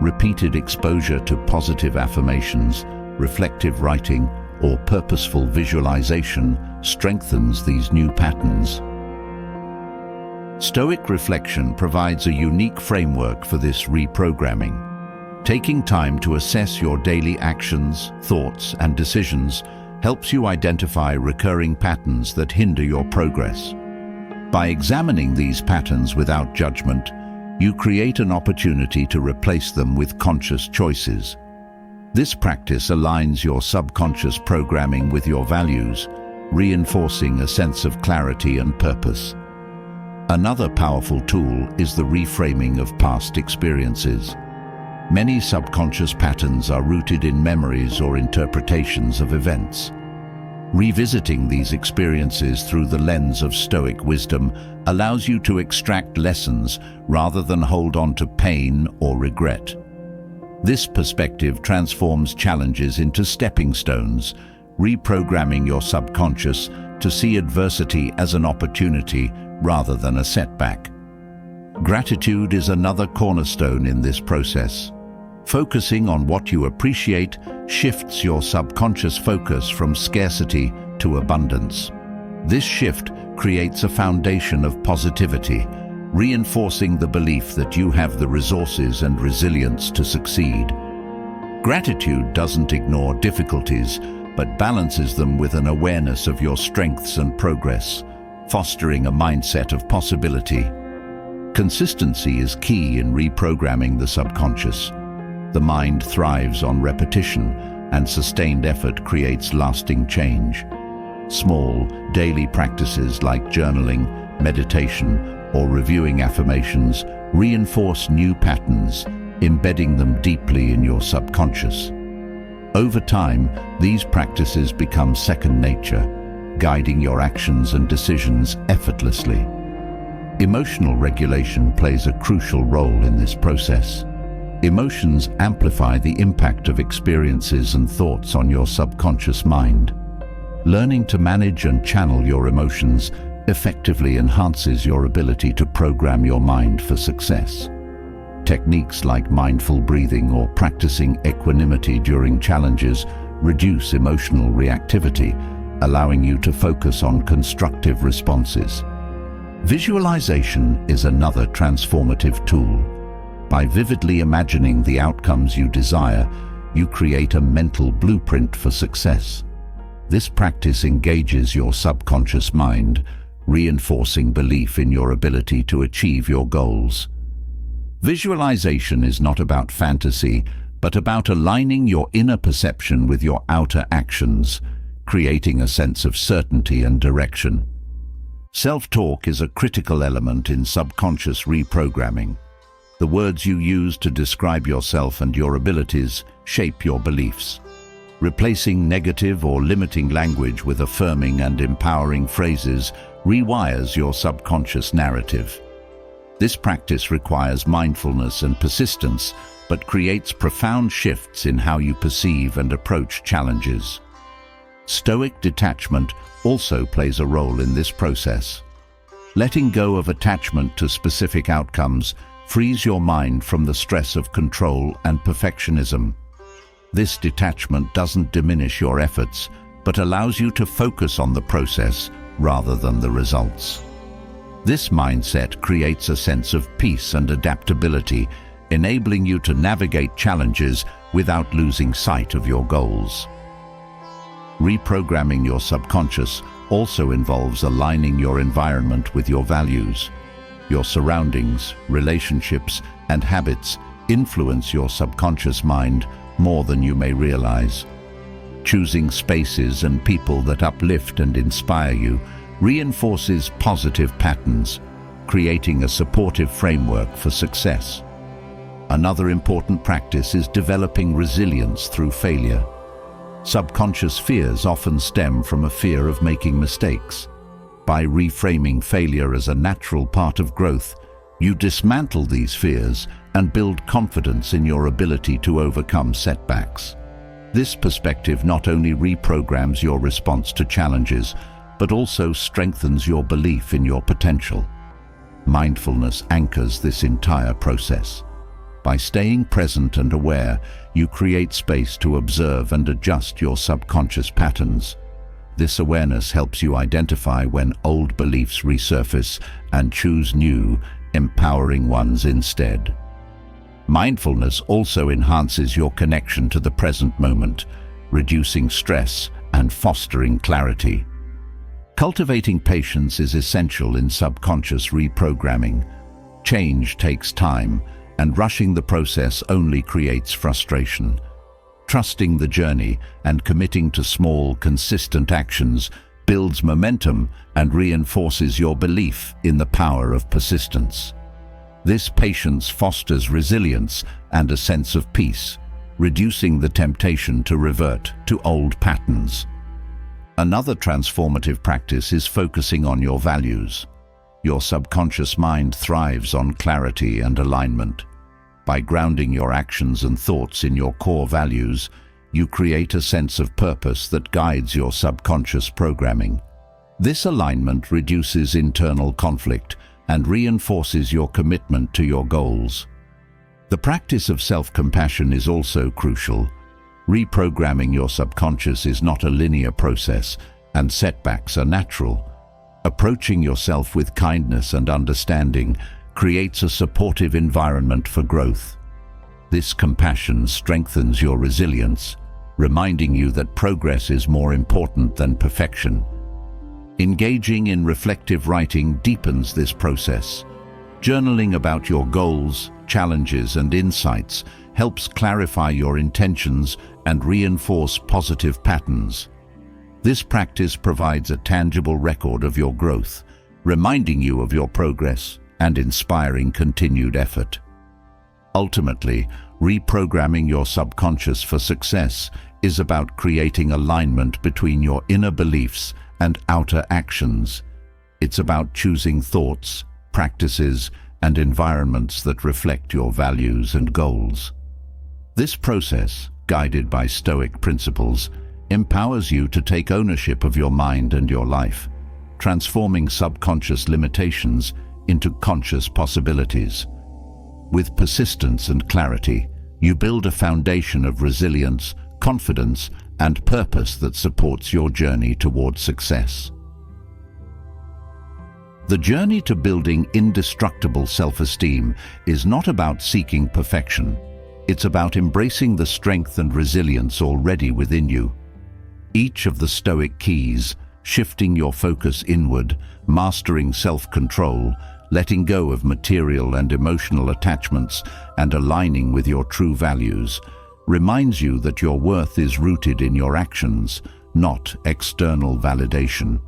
Repeated exposure to positive affirmations, reflective writing, or purposeful visualization strengthens these new patterns. Stoic reflection provides a unique framework for this reprogramming. Taking time to assess your daily actions, thoughts, and decisions helps you identify recurring patterns that hinder your progress. By examining these patterns without judgment, you create an opportunity to replace them with conscious choices. This practice aligns your subconscious programming with your values, reinforcing a sense of clarity and purpose. Another powerful tool is the reframing of past experiences. Many subconscious patterns are rooted in memories or interpretations of events. Revisiting these experiences through the lens of Stoic wisdom allows you to extract lessons rather than hold on to pain or regret. This perspective transforms challenges into stepping stones, reprogramming your subconscious to see adversity as an opportunity rather than a setback. Gratitude is another cornerstone in this process. Focusing on what you appreciate shifts your subconscious focus from scarcity to abundance. This shift creates a foundation of positivity, reinforcing the belief that you have the resources and resilience to succeed. Gratitude doesn't ignore difficulties, but balances them with an awareness of your strengths and progress, fostering a mindset of possibility. Consistency is key in reprogramming the subconscious. The mind thrives on repetition, and sustained effort creates lasting change. Small, daily practices like journaling, meditation, or reviewing affirmations reinforce new patterns, embedding them deeply in your subconscious. Over time, these practices become second nature, guiding your actions and decisions effortlessly. Emotional regulation plays a crucial role in this process. Emotions amplify the impact of experiences and thoughts on your subconscious mind. Learning to manage and channel your emotions effectively enhances your ability to program your mind for success. Techniques like mindful breathing or practicing equanimity during challenges reduce emotional reactivity, allowing you to focus on constructive responses. Visualization is another transformative tool. By vividly imagining the outcomes you desire, you create a mental blueprint for success. This practice engages your subconscious mind, reinforcing belief in your ability to achieve your goals. Visualization is not about fantasy, but about aligning your inner perception with your outer actions, creating a sense of certainty and direction. Self-talk is a critical element in subconscious reprogramming. The words you use to describe yourself and your abilities shape your beliefs. Replacing negative or limiting language with affirming and empowering phrases rewires your subconscious narrative. This practice requires mindfulness and persistence, but creates profound shifts in how you perceive and approach challenges. Stoic detachment also plays a role in this process. Letting go of attachment to specific outcomes frees your mind from the stress of control and perfectionism. This detachment doesn't diminish your efforts, but allows you to focus on the process rather than the results. This mindset creates a sense of peace and adaptability, enabling you to navigate challenges without losing sight of your goals. Reprogramming your subconscious also involves aligning your environment with your values. Your surroundings, relationships, and habits influence your subconscious mind more than you may realize. Choosing spaces and people that uplift and inspire you reinforces positive patterns, creating a supportive framework for success. Another important practice is developing resilience through failure. Subconscious fears often stem from a fear of making mistakes. By reframing failure as a natural part of growth, you dismantle these fears and build confidence in your ability to overcome setbacks. This perspective not only reprograms your response to challenges, but also strengthens your belief in your potential. Mindfulness anchors this entire process. By staying present and aware, you create space to observe and adjust your subconscious patterns. This awareness helps you identify when old beliefs resurface and choose new, empowering ones instead. Mindfulness also enhances your connection to the present moment, reducing stress and fostering clarity. Cultivating patience is essential in subconscious reprogramming. Change takes time, and rushing the process only creates frustration. Trusting the journey and committing to small, consistent actions builds momentum and reinforces your belief in the power of persistence. This patience fosters resilience and a sense of peace, reducing the temptation to revert to old patterns. Another transformative practice is focusing on your values. Your subconscious mind thrives on clarity and alignment. By grounding your actions and thoughts in your core values, you create a sense of purpose that guides your subconscious programming. This alignment reduces internal conflict and reinforces your commitment to your goals. The practice of self-compassion is also crucial. Reprogramming your subconscious is not a linear process, and setbacks are natural. Approaching yourself with kindness and understanding creates a supportive environment for growth. This compassion strengthens your resilience, reminding you that progress is more important than perfection. Engaging in reflective writing deepens this process. Journaling about your goals, challenges, and insights helps clarify your intentions and reinforce positive patterns. This practice provides a tangible record of your growth, reminding you of your progress and inspiring continued effort. Ultimately, reprogramming your subconscious for success is about creating alignment between your inner beliefs and outer actions. It's about choosing thoughts, practices, and environments that reflect your values and goals. This process, guided by Stoic principles, empowers you to take ownership of your mind and your life. transforming subconscious limitations into conscious possibilities. With persistence and clarity, you build a foundation of resilience, confidence, and purpose that supports your journey toward success. The journey to building indestructible self-esteem is not about seeking perfection. It's about embracing the strength and resilience already within you. Each of the Stoic keys, shifting your focus inward, mastering self-control, letting go of material and emotional attachments, and aligning with your true values, reminds you that your worth is rooted in your actions, not external validation.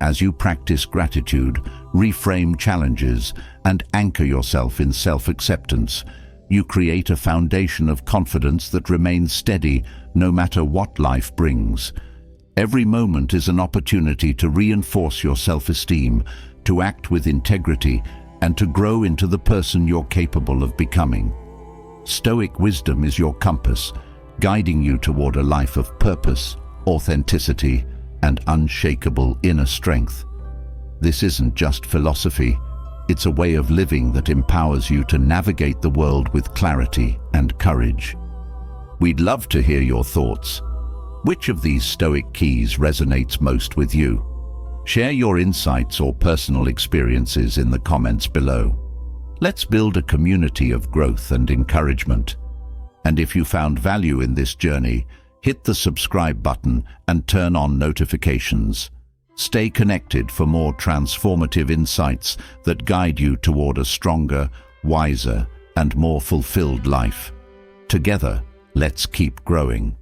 As you practice gratitude, reframe challenges, and anchor yourself in self-acceptance, you create a foundation of confidence that remains steady no matter what life brings. Every moment is an opportunity to reinforce your self-esteem, to act with integrity, and to grow into the person you're capable of becoming. Stoic wisdom is your compass, guiding you toward a life of purpose, authenticity, and unshakable inner strength. This isn't just philosophy, it's a way of living that empowers you to navigate the world with clarity and courage. We'd love to hear your thoughts. Which of these Stoic keys resonates most with you? Share your insights or personal experiences in the comments below. Let's build a community of growth and encouragement. And if you found value in this journey, hit the subscribe button and turn on notifications. Stay connected for more transformative insights that guide you toward a stronger, wiser, and more fulfilled life. Together, let's keep growing.